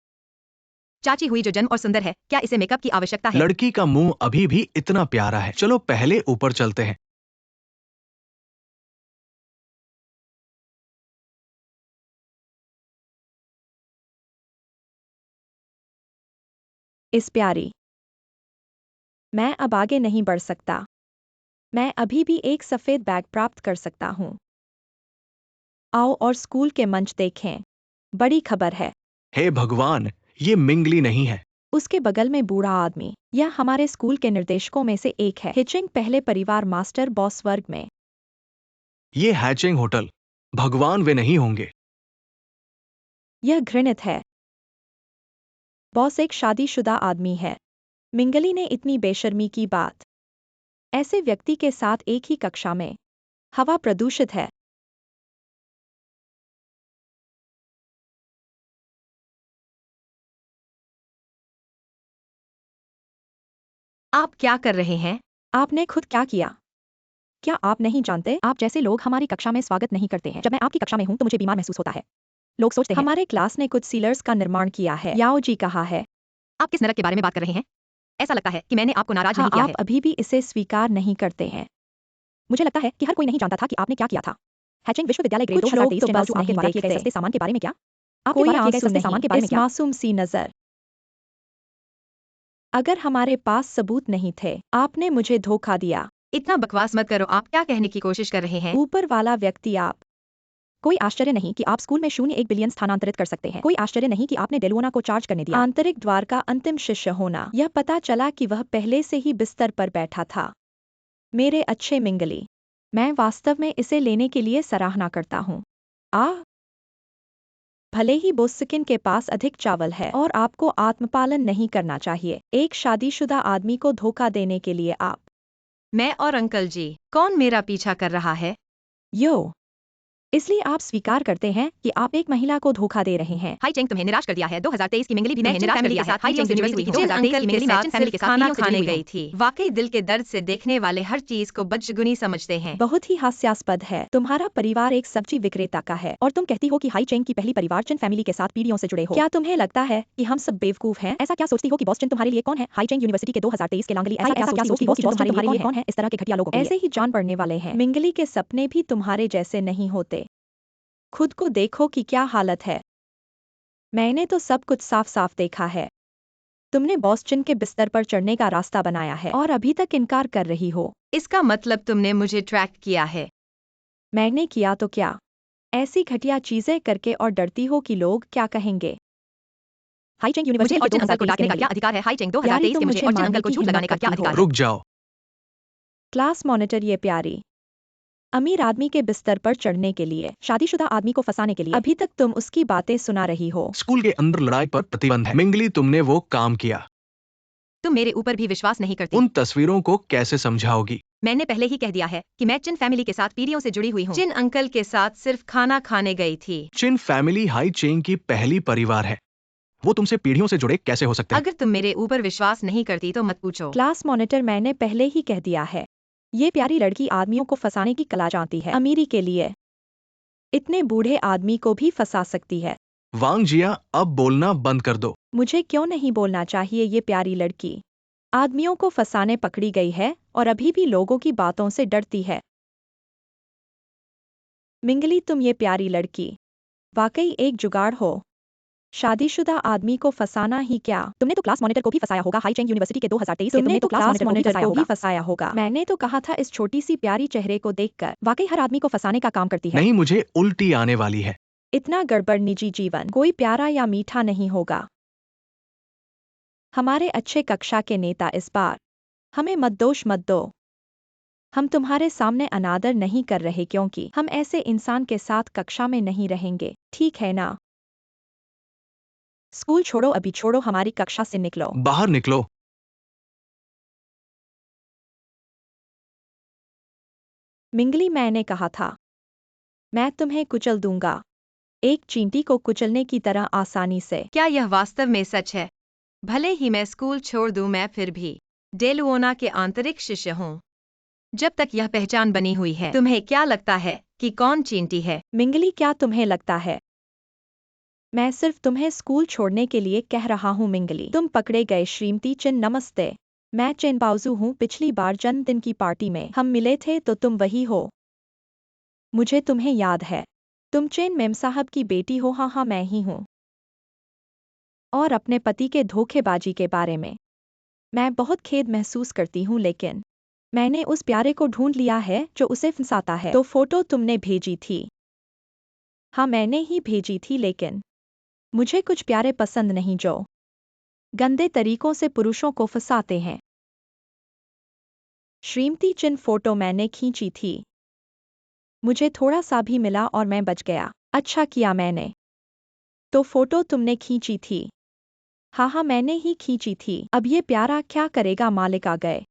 चाची हुई जो जन्म और सुंदर है। क्या इसे मेकअप की आवश्यकता है? लड़की का मुंह अभी भी इतना प्यारा है। चलो पहले ऊपर चलते हैं। इस प्यारी। मैं अब आगे नहीं बढ़ सकता। मैं अभी भी एक सफेद बैग प्राप्त कर सकता हूँ। आओ और स्कूल के मंच देखें। बड़ी खबर है। हे भगवान, ये मिंगली नहीं है। उसके बगल में बूढ़ा आदमी। यह हमारे स्कूल के निर्देशकों में से एक है। हिचिंग पहले परिवार मास्टर बॉस वर्ग में। ये हैचिंग होटल। भगवान, वे नहीं होंगे। यह घृणित है। बॉस एक शादीशुदा आदमी है। मिंगली ने इतनी बेशर्मी की बात। ऐसे व्यक्ति के साथ एक ही कक्षा में। हवा प्रदूषित है। आप क्या कर रहे हैं? आपने खुद क्या किया? क्या आप नहीं जानते? आप जैसे लोग हमारी कक्षा में स्वागत नहीं करते हैं। जब मैं आपकी कक्षा में हूं तो मुझे बीमार महसूस होता है। लोग सोचते हैं हमारे क्लास ने कुछ सीलर्स का निर्माण किया है। याओ जी कहा है। आप किस नरक के बारे में बात कर रहे हैं? ऐसा लगता है कि मैंने आपको नाराज हाँ, नहीं किया आप है। अभी भी इसे स्वीकार नहीं करते हैं। मुझे लगता है कि हर कोई नहीं जानता था कि आपने क्या किया था। हैचिंग विश्वविद्यालय ग्रेड कुछ 2023 लोग तो के बस बावजूद आपके नहीं द्वारा किए गए देखते। सस्ते सामान के बारे में क्या? आपके कोई द्वारा किए गए आंसू सस्ते नहीं। सामान के बारे में इस क्या? मासूम सी नजर। अगर हमारे पास सबूत नहीं थे, आपने मुझे धोखा दिया। इतना बकवास मत करो। आप क्या कहने की कोशिश कर रहे हैं? ऊपर वाला व्यक्ति आप। कोई आश्चर्य नहीं कि आप स्कूल में 0.1 बिलियन स्थानांतरित कर सकते हैं। कोई आश्चर्य नहीं कि आपने डेलुओना को चार्ज करने दिया। आंतरिक द्वार का अंतिम शिष्य होना। यह पता चला कि वह पहले से ही बिस्तर पर बैठा था। मेरे अच्छे मिंगली। मैं वास्तव में इसे लेने के लिए सराहना करता हूँ। भले ही बोस्किन के पास अधिक चावल है और आपको आत्मपालन नहीं करना चाहिए। एक शादीशुदा आदमी को धोखा देने के लिए आप। मैं और अंकल जी, कौन मेरा पीछा कर रहा है? यो। इसलिए आप स्वीकार करते हैं कि आप एक महिला को धोखा दे रहे हैं। हाई चेंग तुम्हें निराश कर दिया है। 2023 की मिंगली भी तुम्हें मैचिंग निराश कर फैमिली दिया के है। साथ हाई चेंग यूनिवर्सिटी यूनिवर्सिटी की जिन 2023 अंकल की के मिंगली साथ मैचिंग फैमिली के साथ खाना पीढ़ियों से खाने जुड़ी गई हुई थी। वाकई दिल के दर्द से देखने वाले हर चीज को बदशगुनी समझते हैं। बहुत ही हास्यास्पद है। तुम्हारा परिवार एक सब्जी विक्रेता का है और तुम कहती हो कि हाई चेंग की पहली परिवार चिन फैमिली के साथ पीढ़ियों से जुड़े हो। क्या तुम्हें लगता है कि हम सब बेवकूफ हैं? ऐसा क्या सोचती हो कि बॉस्टन तुम्हारे लिए कौन है? हाई चेंग यूनिवर्सिटी के 2023 के लांगली। ऐसा क्या सोचती हो कि बॉस्टन तुम्हारे लिए कौन है? इस तरह के घटिया लोगों के लिए ऐसे ही जान पड़ने वाले हैं। मिंगली के सपने भी तुम्हारे जैसे नहीं होते। खुद को देखो कि क्या हालत है। मैंने तो सब कुछ साफ साफ देखा है। तुमने बॉस चिन के बिस्तर पर चढ़ने का रास्ता बनाया है और अभी तक इनकार कर रही हो। इसका मतलब तुमने मुझे ट्रैक किया है। मैंने किया तो क्या? ऐसी घटिया चीजें करके और डरती हो कि लोग क्या कहेंगे। हाई चेंग मुझे यूनिवर्सिटी और के चिन अंकल को 2023 डांटने के का क्या नतीजे। अधिकार है? हाई चेंग प्यारी 2023 तुम के मुझे मुझे और चिन मारने अंकल को की झूठ लगाने हिम्मत का क्या करती हो। अधिकार है? रुक जाओ। क्लास मॉनिटर ये प्यारी। अमीर आदमी के बिस्तर पर चढ़ने के लिए, शादीशुदा आदमी को फंसाने के लिए अभी तक तुम उसकी बातें सुना रही हो। स्कूल के अंदर लड़ाई पर प्रतिबंध है। मिंगली, तुमने वो काम किया। तुम मेरे ऊपर भी विश्वास नहीं करती। उन तस्वीरों को कैसे समझाओगी? मैंने पहले ही कह दिया है कि मैं चिन फैमिली के साथ पीढ़ियों से जुड़ी हुई हूँ। चिन अंकल के साथ सिर्फ खाना खाने गई थी। चिन फैमिली हाई चेंग की पहली परिवार है। वो तुमसे पीढ़ियों से जुड़े कैसे हो सकते हैं? अगर तुम मेरे ऊपर विश्वास नहीं करती तो मत पूछो। क्लास मॉनिटर मैंने पहले ही कह दिया है, ये प्यारी लड़की आदमियों को फंसाने की कला जानती है। अमीरी के लिए इतने बूढ़े आदमी को भी फंसा सकती है। वांग जिया, अब बोलना बंद कर दो। मुझे क्यों नहीं बोलना चाहिए? ये प्यारी लड़की आदमियों को फंसाने पकड़ी गई है और अभी भी लोगों की बातों से डरती है। मिंगली, तुम ये प्यारी लड़की वाकई एक जुगाड़ हो। शादीशुदा आदमी को फंसाना ही क्या? तुमने तो क्लास मॉनिटर को भी फंसाया होगा। हाई चेंग यूनिवर्सिटी के 2023 के तुमने तो क्लास मॉनिटर को भी फंसाया होगा। मैंने तो कहा था इस छोटी सी प्यारी चेहरे को देखकर वाकई हर आदमी को फंसाने का काम करती है। नहीं, मुझे उल्टी आने वाली है। इतना गड़बड़ निजी जीवन कोई प्यारा या मीठा नहीं होगा। हमारे अच्छे कक्षा के नेता इस बार हमें मत दो। हम तुम्हारे सामने अनादर नहीं कर रहे क्योंकि हम ऐसे इंसान के साथ कक्षा में नहीं रहेंगे, ठीक है ना? स्कूल छोड़ो, अभी छोड़ो, हमारी कक्षा से निकलो। बाहर निकलो। मिंगली, मैंने कहा था मैं तुम्हें कुचल दूंगा, एक चींटी को कुचलने की तरह आसानी से। क्या यह वास्तव में सच है? भले ही मैं स्कूल छोड़ दूं, मैं फिर भी डेलुओना के आंतरिक शिष्य हूँ। जब तक यह पहचान बनी हुई है, तुम्हें क्या लगता है कि कौन चींटी है? मिंगली, क्या तुम्हें लगता है मैं सिर्फ तुम्हें स्कूल छोड़ने के लिए कह रहा हूँ? मिंगली, तुम पकड़े गए। श्रीमती चिन, नमस्ते। मैं चिन बाउजू हूँ। पिछली बार जन्मदिन की पार्टी में हम मिले थे तो तुम वही हो। मुझे तुम्हें याद है। तुम चेन मेम साहब की बेटी हो। हाँ, मैं ही हूँ। और अपने पति के धोखेबाजी के बारे में मैं बहुत खेद महसूस करती हूँ, लेकिन मैंने उस प्यारे को ढूंढ लिया है जो उसे फंसाता है। तो फोटो तुमने भेजी थी? हाँ, मैंने ही भेजी थी, लेकिन मुझे कुछ प्यारे पसंद नहीं जो गंदे तरीकों से पुरुषों को फंसाते हैं। श्रीमती चिन, फोटो मैंने खींची थी। मुझे थोड़ा सा भी मिला और मैं बच गया। अच्छा किया मैंने। तो फोटो तुमने खींची थी? हाँ, मैंने ही खींची थी। अब ये प्यारा क्या करेगा? मालिक आ गए।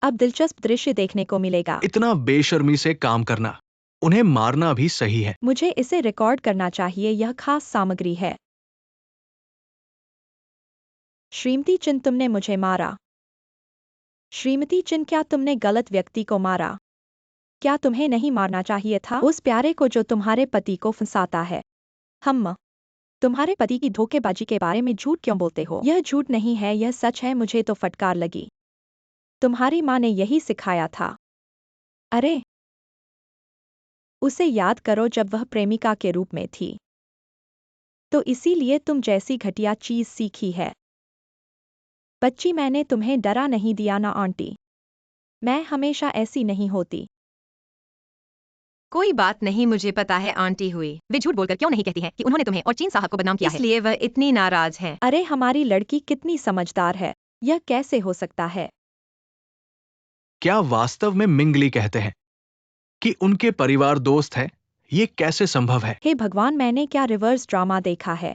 अब दिलचस्प दृश्य देखने को मिलेगा। इतना बेशर्मी से काम करना, उन्हें मारना भी सही है। मुझे इसे रिकॉर्ड करना चाहिए, यह खास सामग्री है। श्रीमती चिन, तुमने मुझे मारा। श्रीमती चिन, क्या तुमने गलत व्यक्ति को मारा? क्या तुम्हें नहीं मारना चाहिए था उस प्यारे को जो तुम्हारे पति को फंसाता है? हम तुम्हारे पति की धोखेबाजी के बारे में झूठ क्यों बोलते हो? यह झूठ नहीं है, यह सच है। मुझे तो फटकार लगी। तुम्हारी माँ ने यही सिखाया था। अरे, उसे याद करो जब वह प्रेमिका के रूप में थी। तो इसीलिए तुम जैसी घटिया चीज सीखी है। बच्ची, मैंने तुम्हें डरा नहीं दिया ना आंटी। मैं हमेशा ऐसी नहीं होती। कोई बात नहीं, मुझे पता है आंटी हुई। वे झूठ बोलकर क्यों नहीं कहती हैं कि उन्होंने तुम्हें और चीन साहब को बदनाम किया है? इसलिए वह इतनी नाराज है। अरे, हमारी लड़की कितनी समझदार है। यह कैसे हो सकता है? क्या वास्तव में मिंगली कहते हैं कि उनके परिवार दोस्त हैं? ये कैसे संभव है? हे भगवान, मैंने क्या रिवर्स ड्रामा देखा है?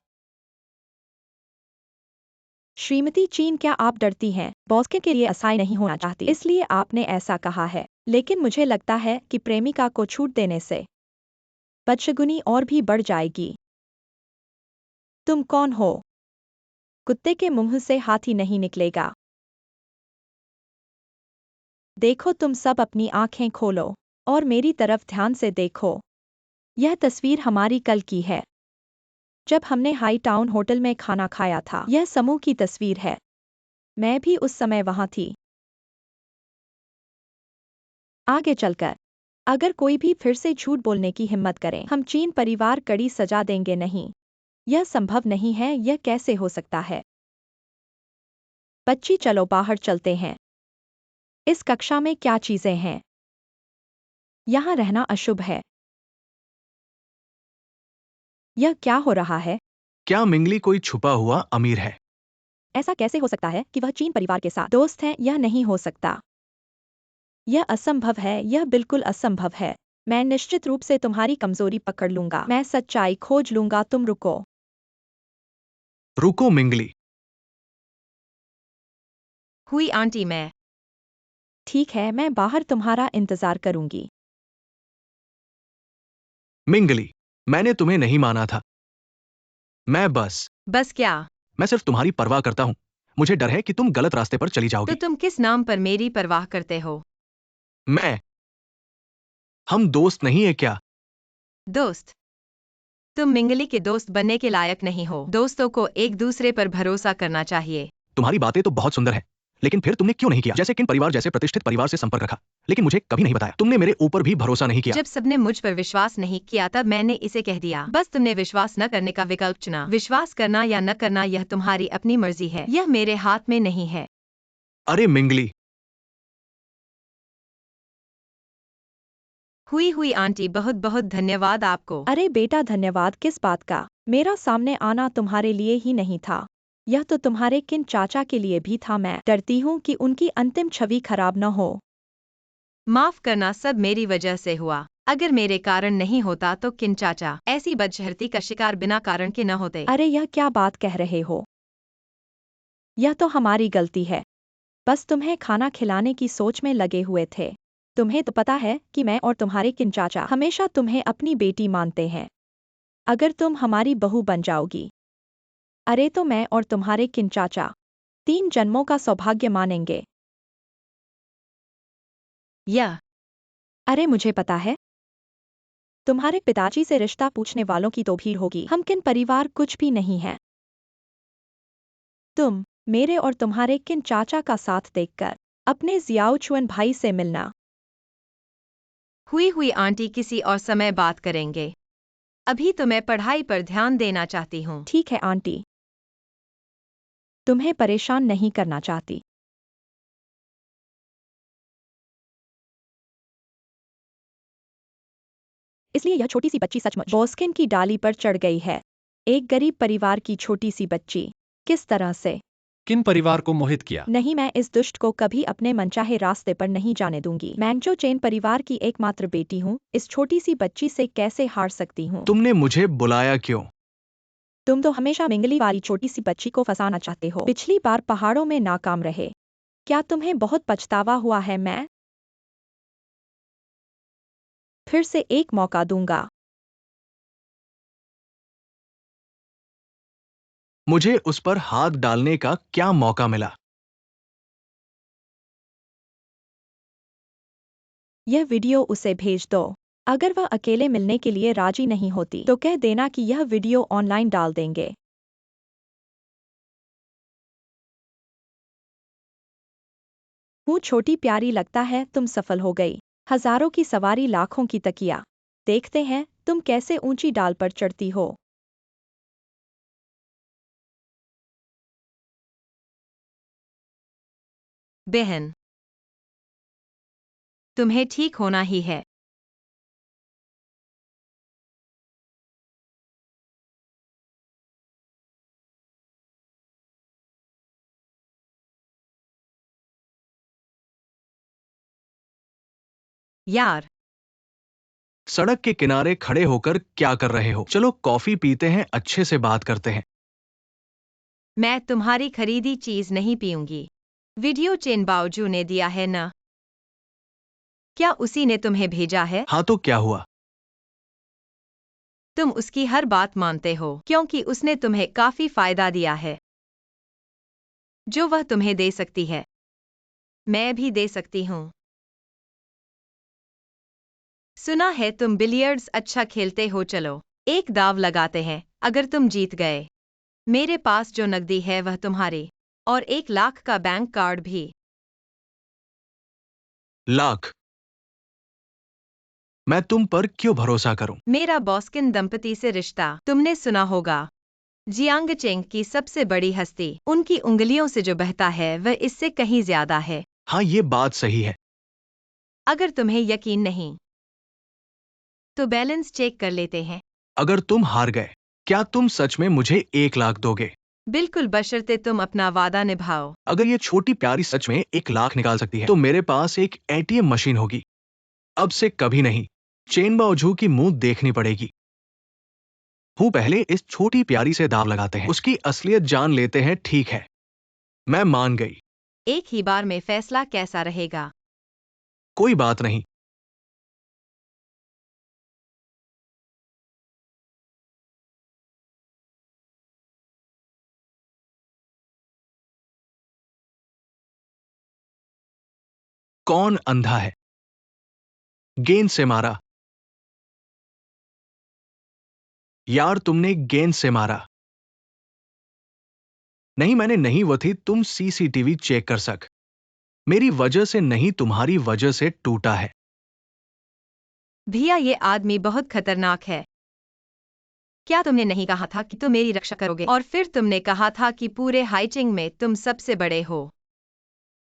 श्रीमती चीन, क्या आप डरती हैं? बॉस के लिए असहाय नहीं होना चाहती, इसलिए आपने ऐसा कहा है। लेकिन मुझे लगता है कि प्रेमिका को छूट देने से बदशगुनी और भी बढ़ जाएगी। तुम कौन हो? कुत्ते के मुंह से हाथी नहीं निकलेगा। देखो, तुम सब अपनी आंखें खोलो और मेरी तरफ ध्यान से देखो। यह तस्वीर हमारी कल की है, जब हमने हाई टाउन होटल में खाना खाया था। यह समूह की तस्वीर है। मैं भी उस समय वहां थी। आगे चलकर अगर कोई भी फिर से झूठ बोलने की हिम्मत करे, हम चीन परिवार कड़ी सजा देंगे। नहीं, यह संभव नहीं है। यह कैसे हो सकता है? बच्ची चलो बाहर चलते हैं। इस कक्षा में क्या चीजें हैं? यहाँ रहना अशुभ है। यह क्या हो रहा है? क्या मिंगली कोई छुपा हुआ अमीर है? ऐसा कैसे हो सकता है कि वह चीन परिवार के साथ दोस्त हैं? यह नहीं हो सकता। यह असंभव है, यह बिल्कुल असंभव है। मैं निश्चित रूप से तुम्हारी कमजोरी पकड़ लूंगा। मैं सच्चाई खोज लूंगा, तुम रुको। रुको मिंगली। हुई आंटी मैं। ठीक है, मैं बाहर तुम्हारा इंतजार करूंगी। मिंगली, मैंने तुम्हें नहीं माना था। बस क्या? मैं सिर्फ तुम्हारी परवाह करता हूँ। मुझे डर है कि तुम गलत रास्ते पर चली तो जाओगी। तुम किस नाम पर मेरी परवाह करते हो? मैं हम दोस्त नहीं है क्या? दोस्त? तुम मिंगली के दोस्त बनने के लायक नहीं हो। दोस्तों को एक दूसरे पर भरोसा करना चाहिए। तुम्हारी बातें तो बहुत सुंदर है, लेकिन फिर तुमने क्यों नहीं किया? जैसे किन परिवार जैसे प्रतिष्ठित परिवार से संपर्क रखा, लेकिन मुझे कभी नहीं बताया। तुमने मेरे ऊपर भी भरोसा नहीं किया। जब सबने मुझ पर विश्वास नहीं किया तब मैंने इसे कह दिया। बस तुमने विश्वास न करने का विकल्प चुना। विश्वास करना या न करना यह तुम्हारी अपनी मर्जी है। यह मेरे हाथ में नहीं है। अरे मिंगली, हुई आंटी, बहुत बहुत धन्यवाद आपको। अरे बेटा, धन्यवाद किस बात का? मेरा सामने आना तुम्हारे लिए ही नहीं था, यह तो तुम्हारे किन चाचा के लिए भी था। मैं डरती हूँ कि उनकी अंतिम छवि खराब न हो। माफ करना, सब मेरी वजह से हुआ। अगर मेरे कारण नहीं होता तो किन चाचा ऐसी बदशहरती का शिकार बिना कारण के न होते। अरे यह क्या बात कह रहे हो? यह तो हमारी गलती है। बस तुम्हें खाना खिलाने की सोच में लगे हुए थे। तुम्हें तो पता है कि मैं और तुम्हारे किन चाचा हमेशा तुम्हें अपनी बेटी मानते हैं। अगर तुम हमारी बहू बन जाओगी, अरे तो मैं और तुम्हारे किन चाचा 3 जन्मों का सौभाग्य मानेंगे। यह अरे मुझे पता है, तुम्हारे पिताजी से रिश्ता पूछने वालों की तो भीड़ होगी। हम किन परिवार कुछ भी नहीं है। तुम मेरे और तुम्हारे किन चाचा का साथ देखकर अपने जियाओचुअन भाई से मिलना। हुई आंटी, किसी और समय बात करेंगे। अभी तो मैं पढ़ाई पर ध्यान देना चाहती हूँ। ठीक है आंटी, तुम्हें परेशान नहीं करना चाहती। इसलिए यह छोटी सी बच्ची सचमुच बॉस्किन की डाली पर चढ़ गई है। एक गरीब परिवार की छोटी सी बच्ची। किस तरह से? किन परिवार को मोहित किया? नहीं, मैं इस दुष्ट को कभी अपने मनचाहे रास्ते पर नहीं जाने दूंगी। मैंगजो चेन परिवार की एकमात्र बेटी हूँ। इस छोटी सी बच्ची से कैसे हार सकती हूँ? तुमने मुझे बुलाया क्यों? तुम तो हमेशा मिंगली वाली छोटी सी बच्ची को फंसाना चाहते हो। पिछली बार पहाड़ों में नाकाम रहे। क्या तुम्हें बहुत पछतावा हुआ है? मैं फिर से एक मौका दूंगा। मुझे उस पर हाथ डालने का क्या मौका मिला? यह वीडियो उसे भेज दो। अगर वह अकेले मिलने के लिए राजी नहीं होती तो कह देना कि यह वीडियो ऑनलाइन डाल देंगे। हूँ छोटी प्यारी, लगता है तुम सफल हो गई। हजारों की सवारी, लाखों की तकिया। देखते हैं तुम कैसे ऊंची डाल पर चढ़ती हो। बहन, तुम्हें ठीक होना ही है। यार, सड़क के किनारे खड़े होकर क्या कर रहे हो? चलो कॉफी पीते हैं, अच्छे से बात करते हैं। मैं तुम्हारी खरीदी चीज नहीं पीऊंगी। वीडियो चेन बाओजू ने दिया है न? क्या उसी ने तुम्हें भेजा है? हाँ तो क्या हुआ? तुम उसकी हर बात मानते हो क्योंकि उसने तुम्हें काफी फायदा दिया है, जो वह तुम्हें दे सकती है। मैं भी दे सकती हूँ। सुना है तुम बिलियर्ड्स अच्छा खेलते हो, चलो एक दाव लगाते हैं। अगर तुम जीत गए, मेरे पास जो नकदी है वह तुम्हारी, और 1 लाख का बैंक कार्ड भी। लाख? मैं तुम पर क्यों भरोसा करूं? मेरा बॉस्किन दंपति से रिश्ता तुमने सुना होगा। जियांग चेंग की सबसे बड़ी हस्ती, उनकी उंगलियों से जो बहता है वह इससे कहीं ज्यादा है। हाँ, ये बात सही है। अगर तुम्हें यकीन नहीं तो बैलेंस चेक कर लेते हैं। अगर तुम हार गए, क्या तुम सच में मुझे 1 लाख दोगे? बिल्कुल, बशर्ते तुम अपना वादा निभाओ। अगर ये छोटी प्यारी सच में 1 लाख निकाल सकती है तो मेरे पास एक एटीएम मशीन होगी। अब से कभी नहीं चेन बाओजू की मुंह देखनी पड़ेगी। हूँ पहले इस छोटी प्यारी से दाव लगाते हैं, उसकी असलियत जान लेते हैं। ठीक है, मैं मान गई। एक ही बार में फैसला कैसा रहेगा? कोई बात नहीं। कौन अंधा है? गेंद से मारा। यार, तुमने गेंद से मारा। नहीं, मैंने नहीं। वो थी, तुम सीसीटीवी चेक कर सक। मेरी वजह से नहीं, तुम्हारी वजह से टूटा है। भैया, ये आदमी बहुत खतरनाक है। क्या तुमने नहीं कहा था कि तुम मेरी रक्षा करोगे? और फिर तुमने कहा था कि पूरे हाइचिंग में तुम सबसे बड़े हो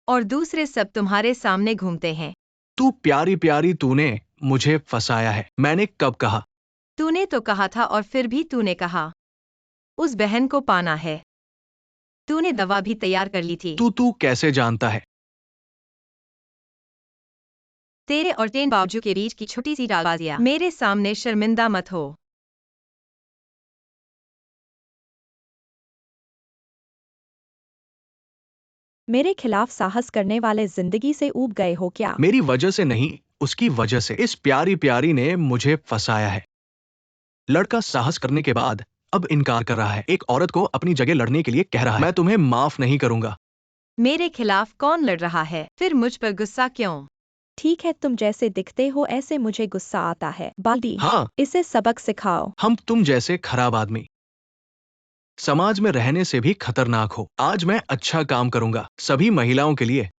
और दूसरे सब तुम्हारे सामने घूमते हैं। तू प्यारी प्यारी, तूने मुझे फंसाया है। मैंने कब कहा? तूने तो कहा था, और फिर भी तूने कहा उस बहन को पाना है। तूने दवा भी तैयार कर ली थी। तू कैसे जानता है? तेरे और चेन बावजू के बीच की छोटी सी चालबाजियां। मेरे सामने शर्मिंदा मत हो। मेरे खिलाफ साहस करने वाले जिंदगी से ऊब गए हो क्या? मेरी वजह से नहीं, उसकी वजह से। इस प्यारी प्यारी ने मुझे फंसाया है। लड़का साहस करने के बाद अब इनकार कर रहा है। एक औरत को अपनी जगह लड़ने के लिए कह रहा है। मैं तुम्हें माफ नहीं करूंगा। मेरे खिलाफ कौन लड़ रहा है? फिर मुझ पर गुस्सा क्यों? ठीक है, तुम जैसे दिखते हो ऐसे मुझे गुस्सा आता है। बाल्टी, हाँ, इसे सबक सिखाओ। हम तुम जैसे खराब आदमी समाज में रहने से भी खतरनाक हो। आज मैं अच्छा काम करूंगा सभी महिलाओं के लिए।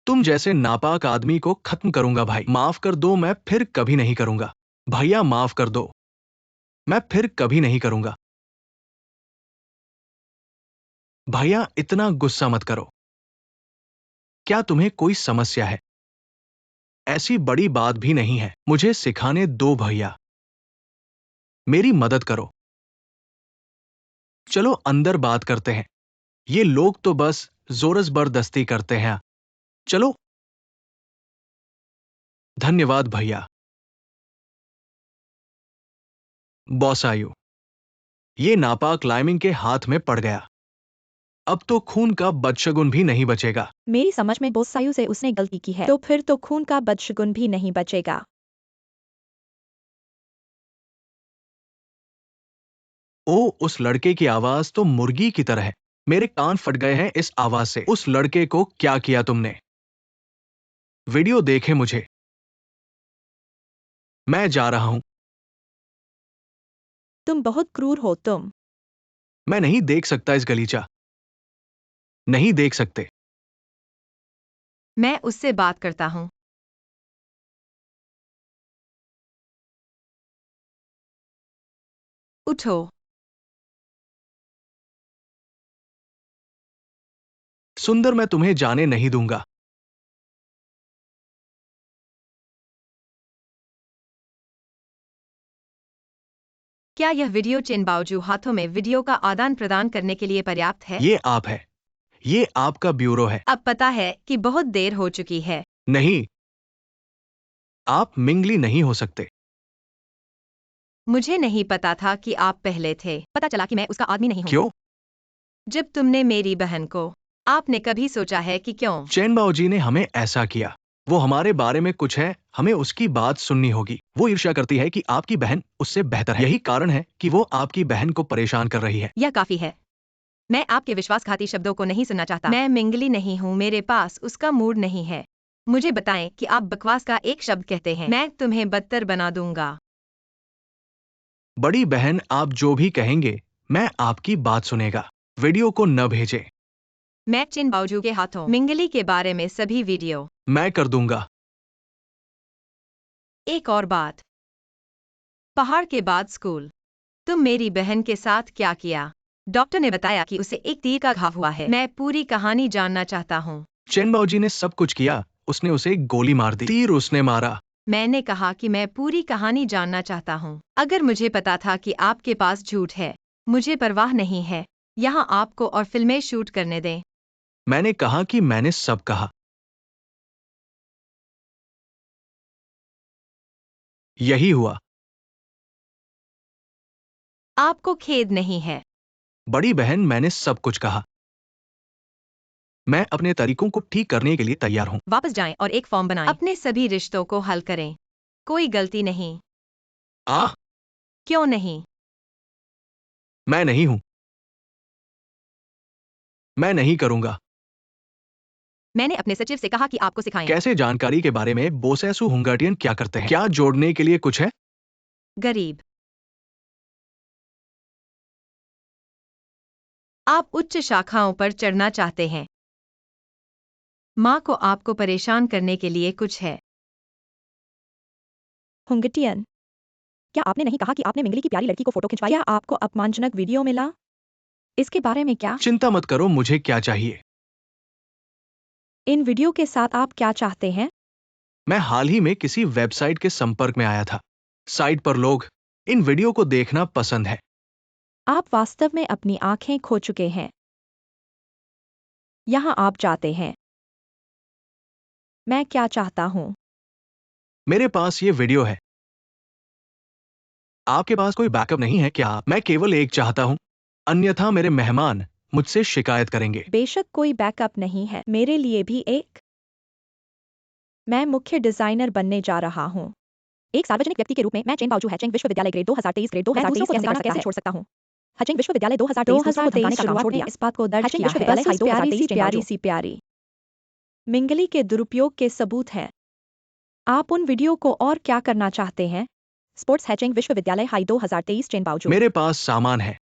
तुम जैसे नापाक आदमी को खत्म करूंगा। भाई, माफ कर दो, मैं फिर कभी नहीं करूंगा। भैया, माफ कर दो, मैं फिर कभी नहीं करूंगा। भैया, इतना गुस्सा मत करो। क्या तुम्हें कोई समस्या है? ऐसी बड़ी बात भी नहीं है। मुझे सिखाने दो भैया, मेरी मदद करो। चलो अंदर बात करते हैं। ये लोग तो बस जोर जबरदस्ती करते हैं। चलो। धन्यवाद भैया। बॉस आयु, ये नापाक लाइमिंग के हाथ में पड़ गया। अब तो खून का बदशगुन भी नहीं बचेगा। मेरी समझ में बोसायु से उसने गलती की है, तो फिर तो खून का बदशगुन भी नहीं बचेगा। ओ, उस लड़के की आवाज तो मुर्गी की तरह है। मेरे कान फट गए हैं इस आवाज से। उस लड़के को क्या किया तुमने? वीडियो देखे मुझे। मैं जा रहा हूं। तुम बहुत क्रूर हो तुम। मैं नहीं देख सकता इस गलीचा। नहीं देख सकते। मैं उससे बात करता हूँ। उठो। सुंदर, मैं तुम्हें जाने नहीं दूंगा। क्या यह वीडियो चेन बावजू हाथों में वीडियो का आदान प्रदान करने के लिए पर्याप्त है? ये आप है। ये आपका ब्यूरो है। अब पता है कि बहुत देर हो चुकी है। नहीं, आप मिंगली नहीं हो सकते। मुझे नहीं पता था कि आप पहले थे। पता चला कि मैं उसका आदमी नहीं हूँ। क्यों? जब तुमने मेरी बहन को, आपने कभी सोचा है कि क्यों? चैन बाओजी ने हमें ऐसा किया। वो हमारे बारे में कुछ है, हमें उसकी बात सुननी होगी। वो ईर्ष्या करती है कि आपकी बहन उससे बेहतर है। यही कारण है कि वो आपकी बहन को परेशान कर रही है। यह काफी है। मैं आपके विश्वासघाती शब्दों को नहीं सुनना चाहता। मैं मिंगली नहीं हूँ, मेरे पास उसका मूड नहीं है। मुझे बताएं कि आप बकवास का एक शब्द कहते हैं, मैं तुम्हें बदतर बना दूंगा। बड़ी बहन, आप जो भी कहेंगे मैं आपकी बात सुनेगा। वीडियो को न भेजें। मैं चिन बावजू के हाथों मिंगली के बारे में सभी वीडियो। मैं कर दूंगा। एक और बात, पहाड़ के बाद स्कूल, तुम मेरी बहन के साथ क्या किया? डॉक्टर ने बताया कि उसे एक तीर का घाव हुआ है। मैं पूरी कहानी जानना चाहता हूँ। चेन बाओजी ने सब कुछ किया। उसने उसे एक गोली मार दी। तीर उसने मारा। मैंने कहा कि मैं पूरी कहानी जानना चाहता हूँ। अगर मुझे पता था कि आपके पास झूठ है, मुझे परवाह नहीं है। यहाँ आपको और फिल्में शूट करने दें। मैंने कहा कि मैंने सब कहा। यही हुआ। आपको खेद नहीं है? बड़ी बहन, मैंने सब कुछ कहा। मैं अपने तरीकों को ठीक करने के लिए तैयार हूँ। वापस जाएं और एक फॉर्म बनाएं। अपने सभी रिश्तों को हल करें। कोई गलती नहीं। आह, क्यों नहीं? मैं नहीं हूँ। मैं नहीं करूंगा। मैंने अपने सचिव से कहा कि आपको सिखाएं। कैसे जानकारी के बारे में बोसेसु हुंगाटियन क्या करते हैं? क्या जोड़ने के लिए कुछ है? गरीब। आप उच्च शाखाओं पर चढ़ना चाहते हैं। माँ को आपको परेशान करने के लिए कुछ है। हुंगटियन, क्या आपने नहीं कहा कि आपने मिंगली की प्यारी लड़की को फोटो खिंचवाया? क्या आपको अपमानजनक वीडियो मिला? इसके बारे में क्या? चिंता मत करो, मुझे क्या चाहिए? इन वीडियो के साथ आप क्या चाहते हैं? मैं हाल ही में किसी वेबसाइट के संपर्क में आया था। साइट पर लोग इन वीडियो को देखना पसंद है। आप वास्तव में अपनी आंखें खो चुके हैं। यहाँ आप जाते हैं। मैं क्या चाहता हूँ? मेरे पास ये वीडियो है। आपके पास कोई बैकअप नहीं है क्या? मैं केवल एक चाहता हूँ, अन्यथा मेरे मेहमान मुझसे शिकायत करेंगे। बेशक कोई बैकअप नहीं है। मेरे लिए भी एक। मैं मुख्य डिजाइनर बनने जा रहा हूँ। एक सार्वजनिक व्यक्ति के रूप में मैं चेन बाओजू हैचिंग विश्वविद्यालय ग्रेड 2023 ग्रेड 2023 के अनुदान कैसे छोड़ सकता हूँ? हैचिंग विश्वविद्यालय 2023 दूसरों को धमकाने का काम छोड़ दिया। इस बात को दर्ज हैचिंग किया है। विश्वविद्यालय बस हाई उस प्यारी 2023 सी चेन प्यारी बाओजू। सी प्यारी मिंगली के दुरुपयोग के सबूत हैं। आप उन वीडियो को और क्या करना चाहते हैं? स्पोर्ट्स हैचिंग विश्वविद्यालय हाई 2023 चेन बाओजू। मेरे पास सामान है।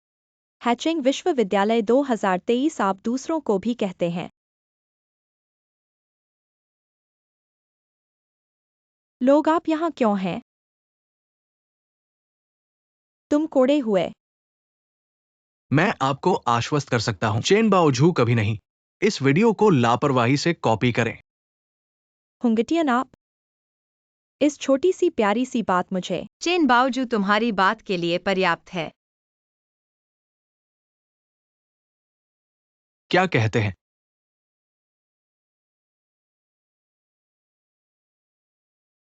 हैचिंग विश्वविद्यालय 2023 आप दूसरों को भी कहते हैं। लोग आप यहाँ क्यों हैं? तुम कोड़े हुए। मैं आपको आश्वस्त कर सकता हूँ, चेन बाओजू कभी नहीं। इस वीडियो को लापरवाही से कॉपी करें। हुंगटियन आप। इस छोटी सी प्यारी सी बात मुझे। चेन बाओजू तुम्हारी बात के लिए पर्याप्त है। क्या कहते हैं?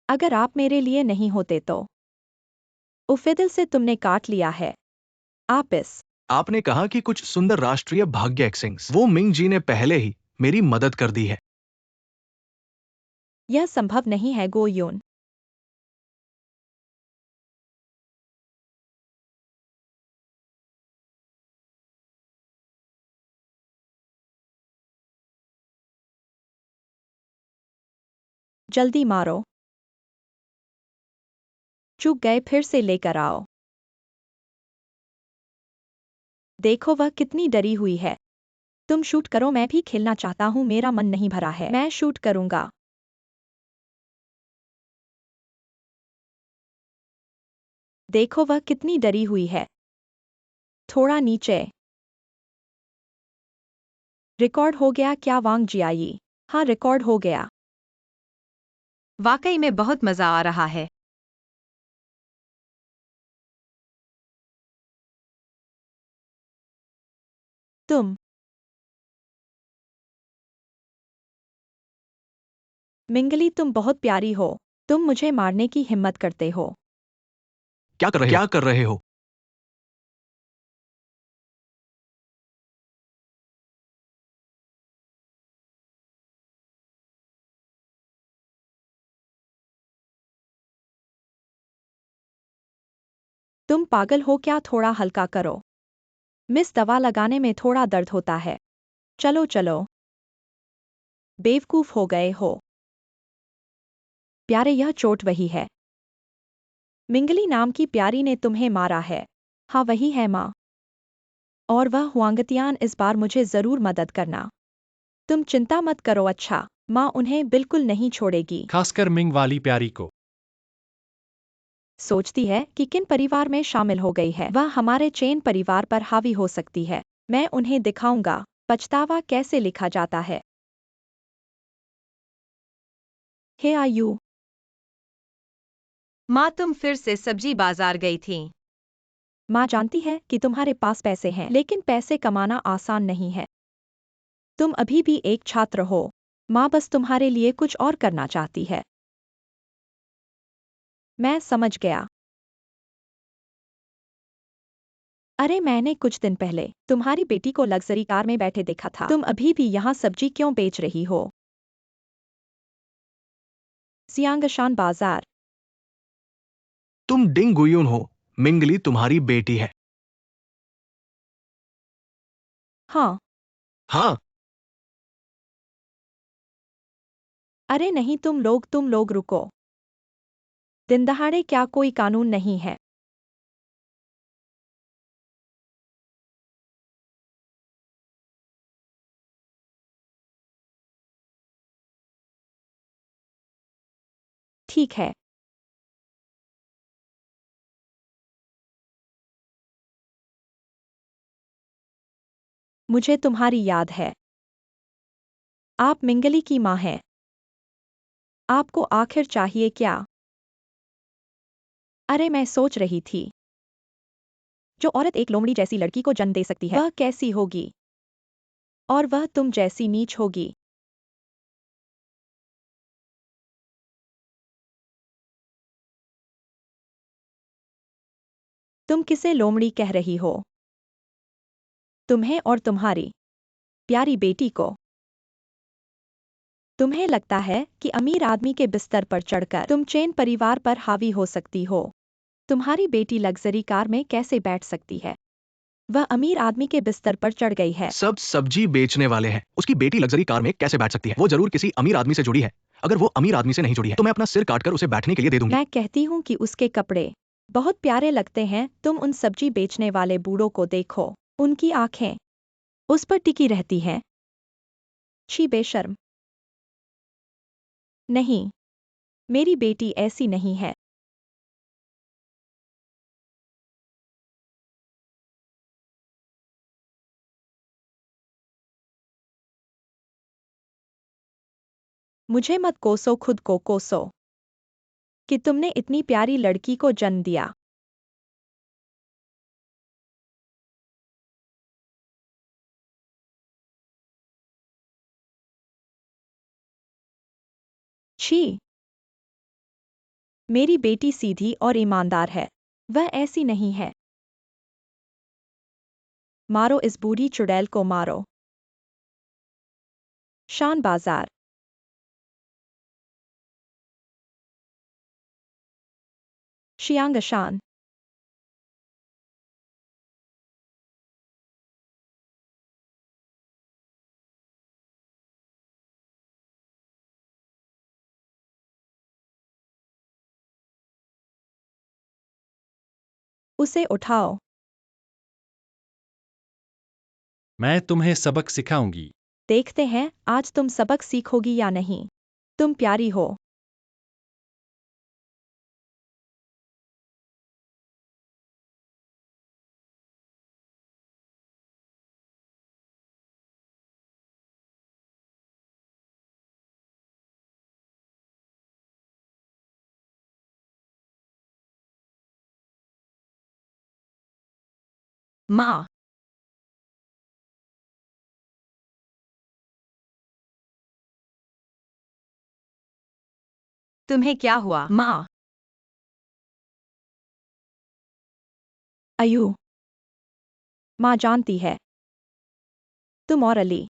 अगर आप मेरे लिए नहीं होते तो। उफिदिल से तुमने काट लिया है। आप इस। आपने कहा कि कुछ सुंदर राष्ट्रीय भाग्य एक्सिंग्स, वो मिंग जी ने पहले ही मेरी मदद कर दी है। यह संभव नहीं है गो यून। जल्दी मारो। चूक गए, फिर से लेकर आओ। देखो वह कितनी डरी हुई है। तुम शूट करो, मैं भी खेलना चाहता हूँ, मेरा मन नहीं भरा है। मैं शूट करूंगा। देखो वह कितनी डरी हुई है। थोड़ा नीचे। रिकॉर्ड हो गया क्या वांग जियाई? हाँ, रिकॉर्ड हो गया। वाकई में बहुत मजा आ रहा है। तुम। मिंगली तुम बहुत प्यारी हो। तुम मुझे मारने की हिम्मत करते हो। क्या कर रहे हो? तुम पागल हो क्या? थोड़ा हल्का करो। मिस, दवा लगाने में थोड़ा दर्द होता है। चलो चलो। बेवकूफ हो गए हो। प्यारे, यह चोट वही है। मिंगली नाम की प्यारी ने तुम्हें मारा है। हाँ वही है माँ। और वह हुआंगतियान, इस बार मुझे जरूर मदद करना। तुम चिंता मत करो। अच्छा, माँ उन्हें बिल्कुल नहीं छोड़ेगी। खासकर मिंग वाली प्यारी को। सोचती है कि किन परिवार में शामिल हो गई है। वह हमारे चेन परिवार पर हावी हो सकती है। मैं उन्हें दिखाऊंगा पछतावा कैसे लिखा जाता है। हे आयु, माँ तुम फिर से सब्जी बाजार गई थी। माँ जानती है कि तुम्हारे पास पैसे हैं, लेकिन पैसे कमाना आसान नहीं है। तुम अभी भी एक छात्र हो। माँ बस तुम्हारे लिए कुछ और करना चाहती है। मैं समझ गया। अरे मैंने कुछ दिन पहले तुम्हारी बेटी को लग्जरी कार में बैठे देखा था। तुम अभी भी यहाँ सब्जी क्यों बेच रही हो? सियांगशान बाजार। तुम डिंग गुयुन हो। मिंगली तुम्हारी बेटी है। हाँ। हाँ। अरे नहीं, तुम लोग रुको। दिन दहाड़े क्या कोई कानून नहीं है? ठीक है। मुझे तुम्हारी याद है। आप मिंगली की माँ हैं। आपको आखिर चाहिए क्या? अरे मैं सोच रही थी, जो औरत एक लोमड़ी जैसी लड़की को जन्म दे सकती है, वह कैसी होगी? और वह तुम जैसी नीच होगी। तुम किसे लोमड़ी कह रही हो? तुम्हें और तुम्हारी प्यारी बेटी को। तुम्हें लगता है कि अमीर आदमी के बिस्तर पर चढ़कर तुम चेन परिवार पर हावी हो सकती हो? तुम्हारी बेटी लग्जरी कार में कैसे बैठ सकती है? वह अमीर आदमी के बिस्तर पर चढ़ गई है। सब सब्जी बेचने वाले हैं। उसकी बेटी लग्जरी कार में कैसे बैठ सकती है? वो जरूर किसी अमीर आदमी से जुड़ी है। अगर वो अमीर आदमी से नहीं जुड़ी है तो मैं अपना सिर काटकर उसे बैठने के लिए दे दूंगी। मैं कहती हूँ कि उसके कपड़े बहुत प्यारे लगते हैं। तुम उन सब्जी बेचने वाले बूढ़ों को देखो। उनकी आंखें उस पर टिकी रहती हैं। छी बेशर्म। नहीं, मेरी बेटी ऐसी नहीं है। मुझे मत कोसो, खुद को कोसो कि तुमने इतनी प्यारी लड़की को जन्म दिया। छी, मेरी बेटी सीधी और ईमानदार है। वह ऐसी नहीं है। मारो इस बूढ़ी चुड़ैल को, मारो। शान बाजार। शियांगशान। उसे उठाओ। मैं तुम्हें सबक सिखाऊंगी। देखते हैं आज तुम सबक सीखोगी या नहीं। तुम प्यारी हो। माँ, तुम्हें क्या हुआ? माँ, अयू, माँ जानती है, तुम और अली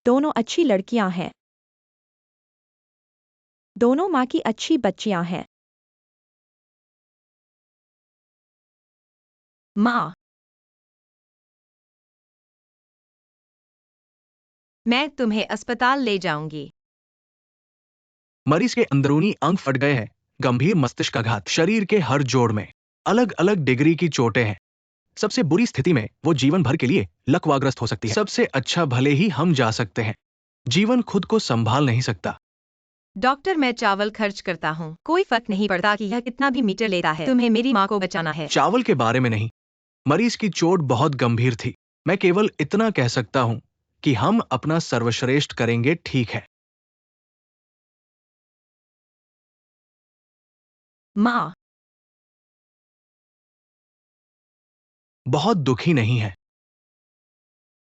दोनों अच्छी लड़कियां हैं। दोनों माँ की अच्छी बच्चियां हैं। माँ, मैं तुम्हें अस्पताल ले जाऊंगी। मरीज के अंदरूनी अंग फट गए हैं। गंभीर मस्तिष्काघात। शरीर के हर जोड़ में अलग अलग डिग्री की चोटें हैं। सबसे बुरी स्थिति में वो जीवन भर के लिए लकवाग्रस्त हो सकती है। सबसे अच्छा भले ही हम जा सकते हैं, जीवन खुद को संभाल नहीं सकता। डॉक्टर, मैं चावल खर्च करता हूँ, कोई फर्क नहीं पड़ता कि यह कितना भी मीटर लेता है, तुम्हें मेरी माँ को बचाना है। चावल के बारे में नहीं, मरीज की चोट बहुत गंभीर थी। मैं केवल इतना कह सकता हूँ कि हम अपना सर्वश्रेष्ठ करेंगे, ठीक है? माँ, बहुत दुखी नहीं है।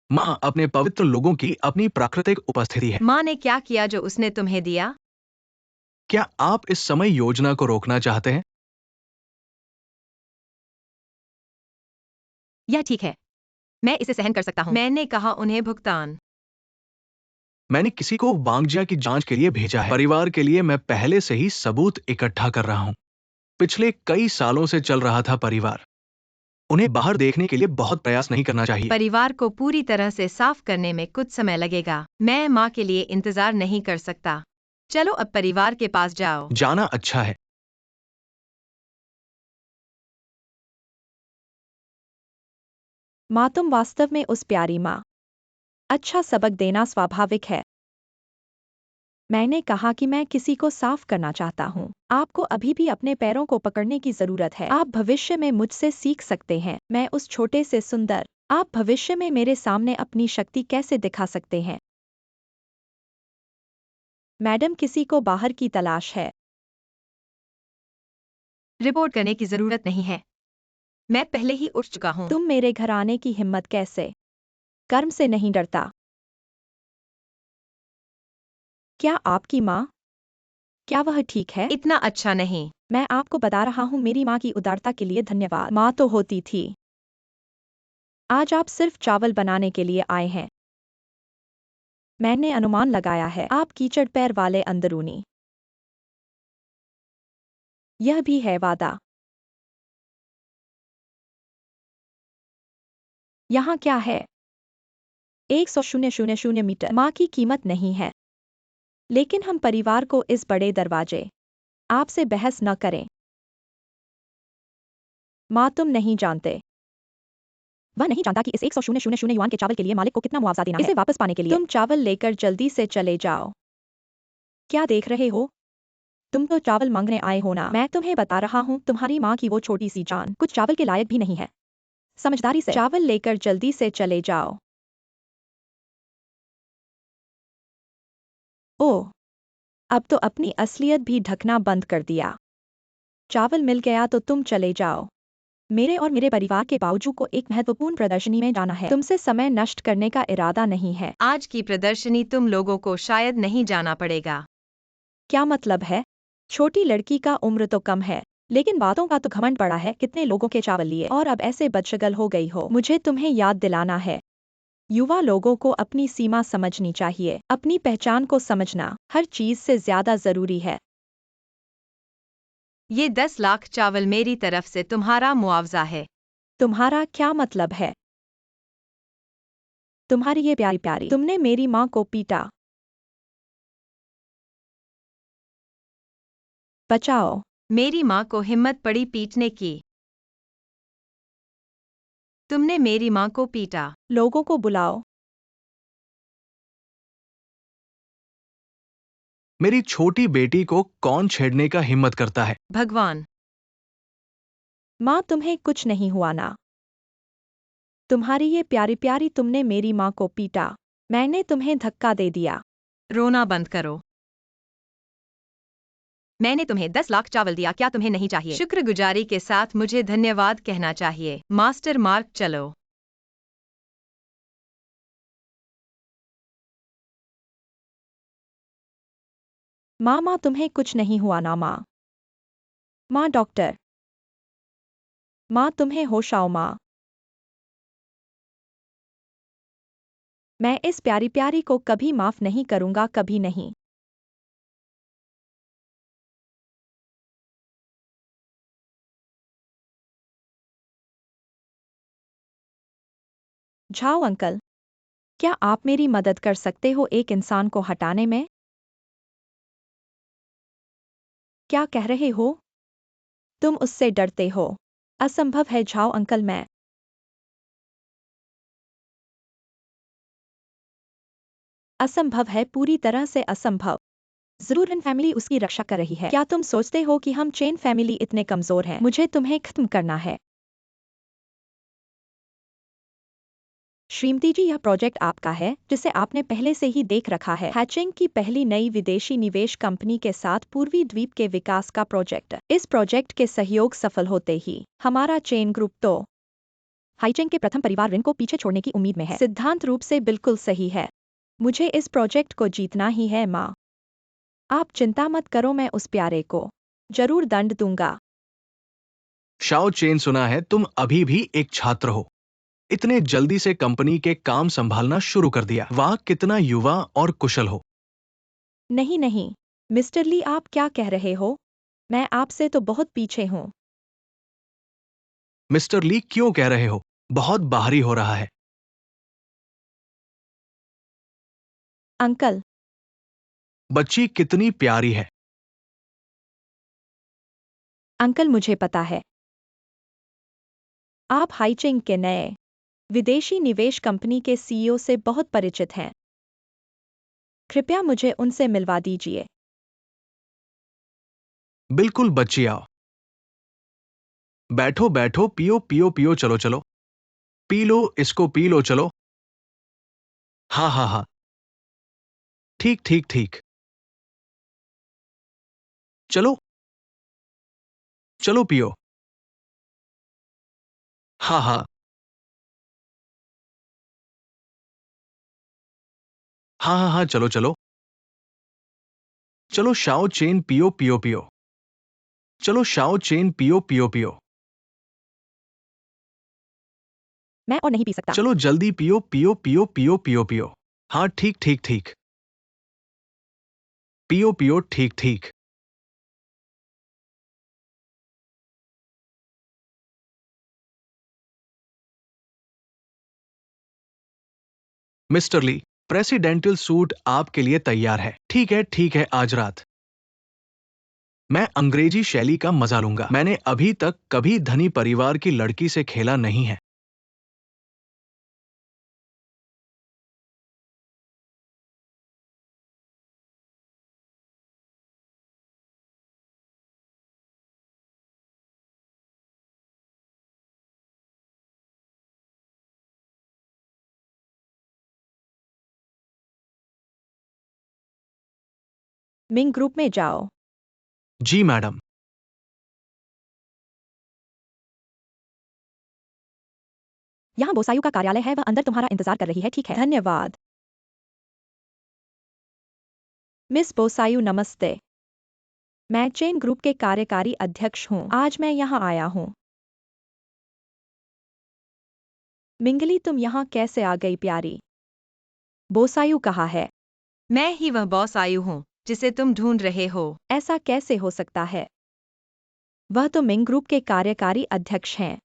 माँ अपने पवित्र लोगों की अपनी प्राकृतिक उपस्थिति है। माँ ने क्या किया जो उसने तुम्हें दिया? क्या आप इस समय योजना को रोकना चाहते हैं? यह ठीक है, मैं इसे सहन कर सकता हूँ। मैंने कहा उन्हें भुगतान। मैंने किसी को वांगजिया की जांच के लिए भेजा है। परिवार के लिए मैं पहले से ही सबूत इकट्ठा कर रहा हूँ। पिछले कई सालों से चल रहा था परिवार। उन्हें बाहर देखने के लिए बहुत प्रयास नहीं करना चाहिए। परिवार को पूरी तरह से साफ करने में कुछ समय लगेगा। मैं माँ के लिए इंतजार नहीं कर सकता। चलो अब परिवार के पास जाओ। जाना अच्छा है। माँ, तुम वास्तव में उस प्यारी माँ। अच्छा सबक देना स्वाभाविक है। मैंने कहा कि मैं किसी को साफ करना चाहता हूँ। आपको अभी भी अपने पैरों को पकड़ने की जरूरत है। आप भविष्य में मुझसे सीख सकते हैं। मैं उस छोटे से सुंदर। आप भविष्य में मेरे सामने अपनी शक्ति कैसे दिखा सकते हैं? मैडम, किसी को बाहर की तलाश है। रिपोर्ट करने की जरूरत नहीं है, मैं पहले ही उठ चुका हूँ। तुम मेरे घर आने की हिम्मत कैसे? कर्म से नहीं डरता। क्या आपकी माँ? क्या वह ठीक है? इतना अच्छा नहीं। मैं आपको बता रहा हूँ, मेरी माँ की उदारता के लिए धन्यवाद। माँ तो होती थी। आज आप सिर्फ चावल बनाने के लिए आए हैं। मैंने अनुमान लगाया है, आप कीचड़ पैर वाले अंदरूनी। यह भी है वादा। यहाँ क्या है? 100,000 मीटर। माँ की कीमत नहीं है। लेकिन हम परिवार को इस बड़े दरवाजे। आपसे बहस न करें। माँ, तुम नहीं जानते। वह नहीं जानता कि इस 100,000 युआन के चावल के लिए मालिक को कितना मुआवजा देना है। इसे वापस पाने के लिए तुम चावल लेकर जल्दी से चले जाओ। क्या देख रहे हो? तुम तो चावल मांगने आए हो ना? मैं तुम्हें बता रहा हूँ, तुम्हारी माँ की वो छोटी सी जान कुछ चावल के लायक भी नहीं है। समझदारी से चावल लेकर जल्दी से चले जाओ। ओह, अब तो अपनी असलियत भी ढकना बंद कर दिया। चावल मिल गया तो तुम चले जाओ। मेरे और मेरे परिवार के बावजूद को एक महत्वपूर्ण प्रदर्शनी में जाना है। तुमसे समय नष्ट करने का इरादा नहीं है। आज की प्रदर्शनी तुम लोगों को शायद नहीं जाना पड़ेगा। क्या मतलब है? छोटी लड़की का उम्र तो कम है, लेकिन बातों का तो घमंड पड़ा है। कितने लोगों के चावल लिए और अब ऐसे बदशगल हो गई हो। मुझे तुम्हें याद दिलाना है। युवा लोगों को अपनी सीमा समझनी चाहिए। अपनी पहचान को समझना हर चीज से ज्यादा जरूरी है। ये 10 लाख चावल मेरी तरफ से तुम्हारा मुआवजा है। तुम्हारा क्या मतलब है? तुम्हारी ये प्यारी प्यारी। तुमने मेरी माँ को पीटा। बचाओ। मेरी माँ को हिम्मत पड़ी पीटने की। तुमने मेरी माँ को पीटा। लोगों को बुलाओ। मेरी छोटी बेटी को कौन छेड़ने का हिम्मत करता है? भगवान। माँ, तुम्हें कुछ नहीं हुआ ना? तुम्हारी ये प्यारी प्यारी। तुमने मेरी माँ को पीटा। मैंने तुम्हें धक्का दे दिया। रोना बंद करो। मैंने तुम्हें 10 लाख चावल दिया, क्या तुम्हें नहीं चाहिए? शुक्रगुजारी के साथ मुझे धन्यवाद कहना चाहिए। मास्टर मार्क, चलो। माँ, तुम्हें कुछ नहीं हुआ ना? माँ, माँ डॉक्टर। माँ, तुम्हें होश आओ माँ। मैं इस प्यारी प्यारी को कभी माफ नहीं करूंगा, कभी नहीं। झाओ अंकल, क्या आप मेरी मदद कर सकते हो एक इंसान को हटाने में? क्या कह रहे हो? तुम उससे डरते हो। असंभव है झाओ अंकल। मैं असंभव है, पूरी तरह से असंभव। जरूर इन फैमिली उसकी रक्षा कर रही है। क्या तुम सोचते हो कि हम चेन फैमिली इतने कमजोर हैं? मुझे तुम्हें खत्म करना है। श्रीमती जी, यह प्रोजेक्ट आपका है, जिसे आपने पहले से ही देख रखा है। हैचिंग की पहली नई विदेशी निवेश कंपनी के साथ पूर्वी द्वीप के विकास का प्रोजेक्ट। इस प्रोजेक्ट के सहयोग सफल होते ही हमारा चेन ग्रुप तो हाइचेंग के प्रथम परिवार ऋण को पीछे छोड़ने की उम्मीद में है। सिद्धांत रूप से बिल्कुल सही है। मुझे इस प्रोजेक्ट को जीतना ही है माँ। आप चिंता मत करो, मैं उस प्यारे को जरूर दंड दूंगा। शाओ चेन, सुना है तुम अभी भी एक छात्र हो। इतने जल्दी से कंपनी के काम संभालना शुरू कर दिया। वाह, कितना युवा और कुशल हो। नहीं नहीं, मिस्टर ली, आप क्या कह रहे हो? मैं आपसे तो बहुत पीछे हूँ। मिस्टर ली, क्यों कह रहे हो? बहुत बाहरी हो रहा है। अंकल, बच्ची कितनी प्यारी है। अंकल मुझे पता है आप हाइचिंग के नए विदेशी निवेश कंपनी के सीईओ से बहुत परिचित हैं। कृपया मुझे उनसे मिलवा दीजिए। बिल्कुल बच्ची, आओ। बैठो बैठो, पियो पियो पियो, चलो चलो। पी लो, इसको पी लो, चलो। हाँ हाँ हाँ, ठीक ठीक ठीक। चलो चलो, पियो। हाँ हाँ हाँ हाँ हाँ, चलो चलो। चलो शाओ चेन, पियो पियो पियो। चलो शाओ चेन, पियो पियो पियो। मैं और नहीं पी सकता। चलो जल्दी पियो पियो पियो पियो पियो पियो। हाँ, ठीक ठीक ठीक। पियो पियो, ठीक ठीक। मिस्टर ली, प्रेसिडेंशियल सूट आपके लिए तैयार है। ठीक है, आज रात मैं अंग्रेजी शैली का मजा लूंगा। मैंने अभी तक कभी धनी परिवार की लड़की से खेला नहीं है। मिंग ग्रुप में जाओ। जी मैडम। यहाँ बोसायु का कार्यालय है, वह अंदर तुम्हारा इंतजार कर रही है। ठीक है, धन्यवाद। मिस बोसायु, नमस्ते। मैं चेन ग्रुप के कार्यकारी अध्यक्ष हूँ। आज मैं यहाँ आया हूँ। मिंगली, तुम यहाँ कैसे आ गई प्यारी? बोसायु कहाँ है? मैं ही वह बॉस आयु हूँ जिसे तुम ढूंढ रहे हो। ऐसा कैसे हो सकता है? वह तो मिंग ग्रुप के कार्यकारी अध्यक्ष हैं।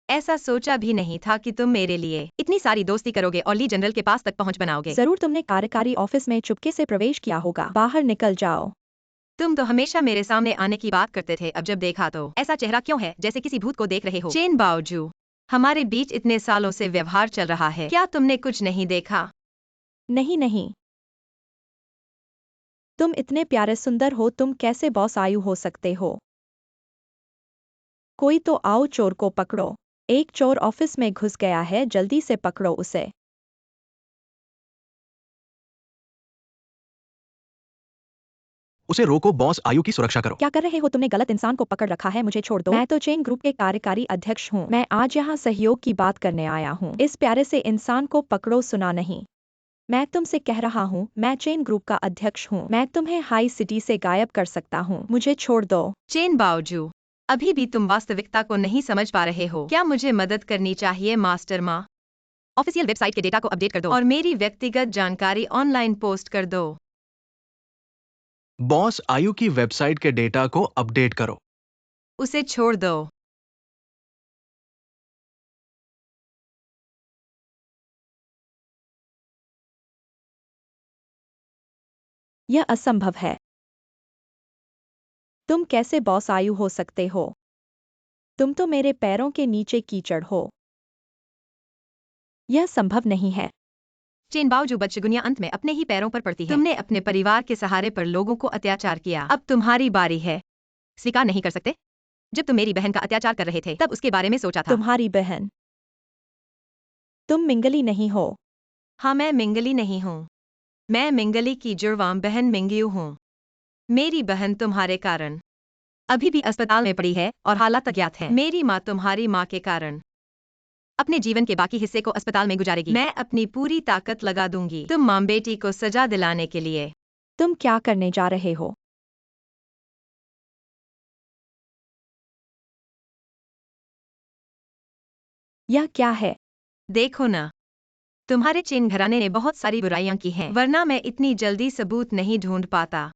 ऐसा सोचा भी नहीं था कि तुम मेरे लिए इतनी सारी दोस्ती करोगे और ली जनरल के पास तक पहुंच बनाओगे। जरूर तुमने कार्यकारी ऑफिस में चुपके से प्रवेश किया होगा। बाहर निकल जाओ। तुम तो हमेशा मेरे सामने आने की बात करते थे, अब जब देखा तो ऐसा चेहरा क्यों है जैसे किसी भूत को देख रहे हो? चेन बाओजू, हमारे बीच इतने सालों से व्यवहार चल रहा है, क्या तुमने कुछ नहीं देखा? नहीं नहीं, तुम इतने प्यारे सुंदर हो, तुम कैसे बॉस आयु हो सकते हो? कोई तो आओ, चोर को पकड़ो। एक चोर ऑफिस में घुस गया है, जल्दी से पकड़ो उसे। उसे रोको, बॉस आयु की सुरक्षा करो। क्या कर रहे हो? तुमने गलत इंसान को पकड़ रखा है, मुझे छोड़ दो। मैं तो चेन ग्रुप के कार्यकारी अध्यक्ष हूँ। मैं आज यहाँ सहयोग की बात करने आया हूँ। इस प्यारे से इंसान को पकड़ो, सुना नहीं? मैं तुमसे कह रहा हूँ, मैं चेन ग्रुप का अध्यक्ष हूँ। मैं तुम्हें हाई सिटी से गायब कर सकता हूँ, मुझे छोड़ दो। चेन बाओजू, अभी भी तुम वास्तविकता को नहीं समझ पा रहे हो। क्या मुझे मदद करनी चाहिए मास्टर माँ? ऑफिशियल वेबसाइट के डेटा को अपडेट कर दो और मेरी व्यक्तिगत जानकारी ऑनलाइन पोस्ट कर दो। बॉस आयु की वेबसाइट के डेटा को अपडेट करो। उसे छोड़ दो। यह असंभव है। तुम कैसे बॉस आयु हो सकते हो? तुम तो मेरे पैरों के नीचे कीचड़ हो। यह संभव नहीं है। चेन बावजूद बदशगुनियां अंत में अपने ही पैरों पर पड़ती है। तुमने अपने परिवार के सहारे पर लोगों को अत्याचार किया, अब तुम्हारी बारी है। स्वीकार नहीं कर सकते? जब तुम मेरी बहन का अत्याचार कर रहे थे तब उसके बारे में सोचा था। तुम्हारी बहन? तुम मिंगली नहीं हो। हाँ, मैं मिंगली नहीं हूँ। मैं मिंगली की जुड़वां बहन मिंगयू हूँ। मेरी बहन तुम्हारे कारण अभी भी अस्पताल में पड़ी है और हालात अज्ञात हैं। मेरी माँ तुम्हारी माँ के कारण अपने जीवन के बाकी हिस्से को अस्पताल में गुजारेगी। मैं अपनी पूरी ताकत लगा दूंगी तुम माँ बेटी को सजा दिलाने के लिए। तुम क्या करने जा रहे हो? यह क्या है? देखो ना, तुम्हारे चेन घराने ने बहुत सारी बुराइयां की हैं, वरना मैं इतनी जल्दी सबूत नहीं ढूंढ पाता।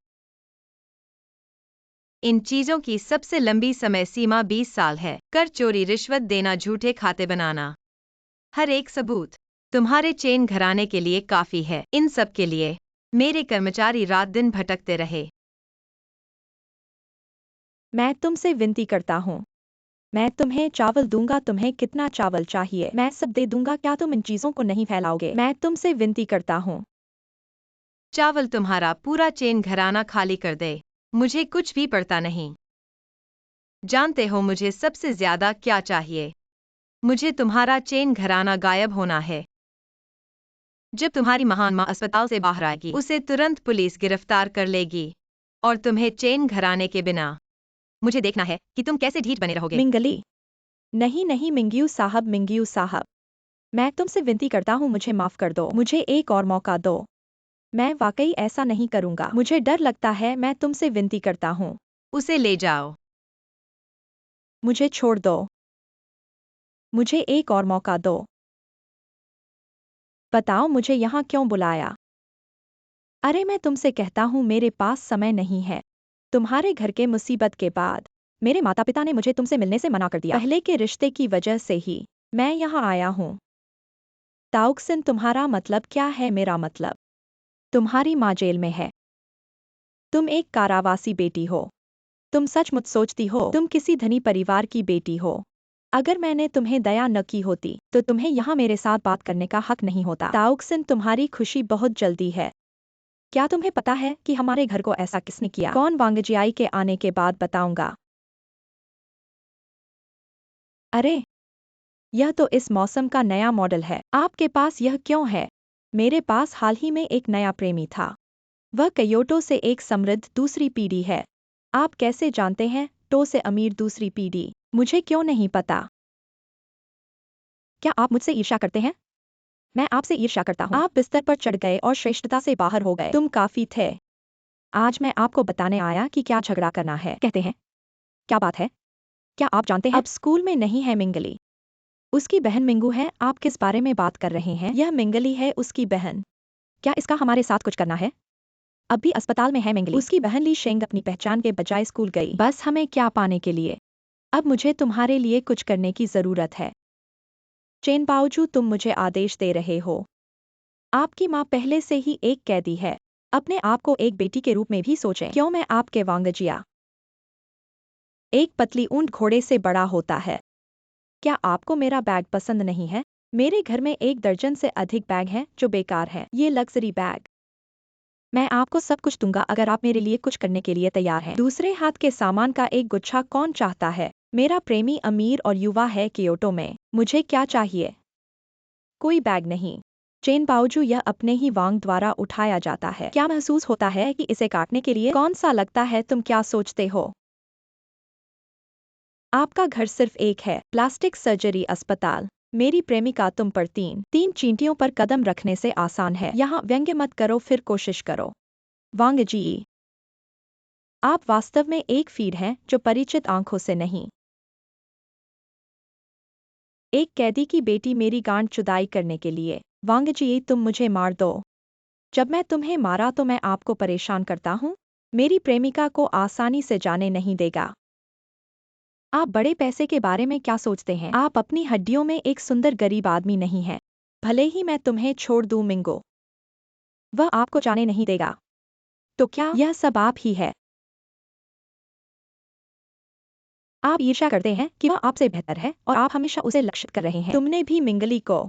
इन चीजों की सबसे लंबी समय सीमा 20 साल है। कर चोरी, रिश्वत देना, झूठे खाते बनाना, हर एक सबूत तुम्हारे चेन घराने के लिए काफी है। इन सब के लिए मेरे कर्मचारी रात दिन भटकते रहे। मैं तुमसे विनती करता हूँ। मैं तुम्हें चावल दूंगा। तुम्हें कितना चावल चाहिए? मैं सब दे दूंगा। क्या तुम इन चीजों को नहीं फैलाओगे? मैं तुमसे विनती करता हूँ। चावल तुम्हारा पूरा चेन घराना खाली कर दे, मुझे कुछ भी पड़ता नहीं। जानते हो मुझे सबसे ज्यादा क्या चाहिए? मुझे तुम्हारा चेन घराना गायब होना है। जब तुम्हारी महान माँ अस्पताल से बाहर आएगी, उसे तुरंत पुलिस गिरफ्तार कर लेगी और तुम्हें चेन घराने के बिना मुझे देखना है कि तुम कैसे ढीठ बने रहोगे। मिंगली? नहीं नहीं मिंगयू साहब, मिंगयू साहब, मैं तुमसे विनती करता हूँ, मुझे माफ कर दो। मुझे एक और मौका दो। मैं वाकई ऐसा नहीं करूँगा। मुझे डर लगता है। मैं तुमसे विनती करता हूँ। उसे ले जाओ। मुझे छोड़ दो। मुझे एक और मौका दो। बताओ मुझे यहाँ क्यों बुलाया? अरे मैं तुमसे कहता हूँ मेरे पास समय नहीं है। तुम्हारे घर के मुसीबत के बाद मेरे माता पिता ने मुझे तुमसे मिलने से मना कर दिया। पहले के रिश्ते की वजह से ही मैं यहाँ आया हूँ। ताउक्सिन, तुम्हारा मतलब क्या है? मेरा मतलब तुम्हारी माँ जेल में है। तुम एक कारावासी बेटी हो। तुम सचमुच सोचती हो तुम किसी धनी परिवार की बेटी हो? अगर मैंने तुम्हें दया न की होती तो तुम्हें यहाँ मेरे साथ बात करने का हक नहीं होता। ताउक्सिन, तुम्हारी खुशी बहुत जल्दी है। क्या तुम्हें पता है कि हमारे घर को ऐसा किसने किया? कौन? वांगजियाई के आने के बाद बताऊंगा। अरे, यह तो इस मौसम का नया मॉडल है। आपके पास यह क्यों है? मेरे पास हाल ही में एक नया प्रेमी था। वह कयोटो से एक समृद्ध दूसरी पीढ़ी है। आप कैसे जानते हैं? टो से अमीर दूसरी पीढ़ी। मुझे क्यों नहीं पता? क्या आप मुझसे ईर्ष्या करते हैं? मैं आपसे ईर्ष्या करता हूँ। आप बिस्तर पर चढ़ गए और श्रेष्ठता से बाहर हो गए। तुम काफी थे। आज मैं आपको बताने आया कि क्या झगड़ा करना है। कहते हैं? क्या बात है? क्या आप जानते हैं? अब स्कूल में नहीं है मिंगली। उसकी बहन मिंगू है। आप किस बारे में बात कर रहे हैं? यह मिंगली है, उसकी बहन। क्या इसका हमारे साथ कुछ करना है? अब भी अस्पताल में है मिंगली। उसकी बहन ली शेंग अपनी पहचान के बजाय स्कूल गई। बस हमें क्या पाने के लिए? अब मुझे तुम्हारे लिए कुछ करने की जरूरत है। चेन बाओजू, तुम मुझे आदेश दे रहे हो। आपकी माँ पहले से ही एक कैदी है। अपने आप को एक बेटी के रूप में भी सोचें। क्यों? मैं आपके वांगजिया। एक पतली ऊंट घोड़े से बड़ा होता है। क्या आपको मेरा बैग पसंद नहीं है? मेरे घर में 1 दर्जन से अधिक बैग हैं जो बेकार हैं। ये लग्जरी बैग। मैं आपको सब कुछ दूंगा अगर आप मेरे लिए कुछ करने के लिए तैयार हैं। दूसरे हाथ के सामान का एक गुच्छा कौन चाहता है? मेरा प्रेमी अमीर और युवा है कियोटो में। मुझे क्या चाहिए? कोई बैग नहीं। चेन बाओजू, यह अपने ही वांग द्वारा उठाया जाता है। क्या महसूस होता है कि इसे काटने के लिए कौन सा लगता है? तुम क्या सोचते हो? आपका घर सिर्फ एक है, प्लास्टिक सर्जरी अस्पताल। मेरी प्रेमिका तुम पर तीन चींटियों पर कदम रखने से आसान है। यहाँ व्यंग्य मत करो, फिर कोशिश करो। वांग जी, आप वास्तव में एक फीड हैं जो परिचित आंखों से नहीं। एक कैदी की बेटी मेरी गांड जुदाई करने के लिए। वांग जी, तुम मुझे मार दो। जब मैं तुम्हें मारा तो मैं आपको परेशान करता हूँ। मेरी प्रेमिका को आसानी से जाने नहीं देगा। आप बड़े पैसे के बारे में क्या सोचते हैं? आप अपनी हड्डियों में एक सुंदर गरीब आदमी नहीं हैं। भले ही मैं तुम्हें छोड़ दूं मिंगो, वह आपको जाने नहीं देगा। तो क्या यह सब आप ही है? आप ईर्ष्या करते हैं कि वह आपसे बेहतर है और आप हमेशा उसे लक्षित कर रहे हैं। तुमने भी मिंगली को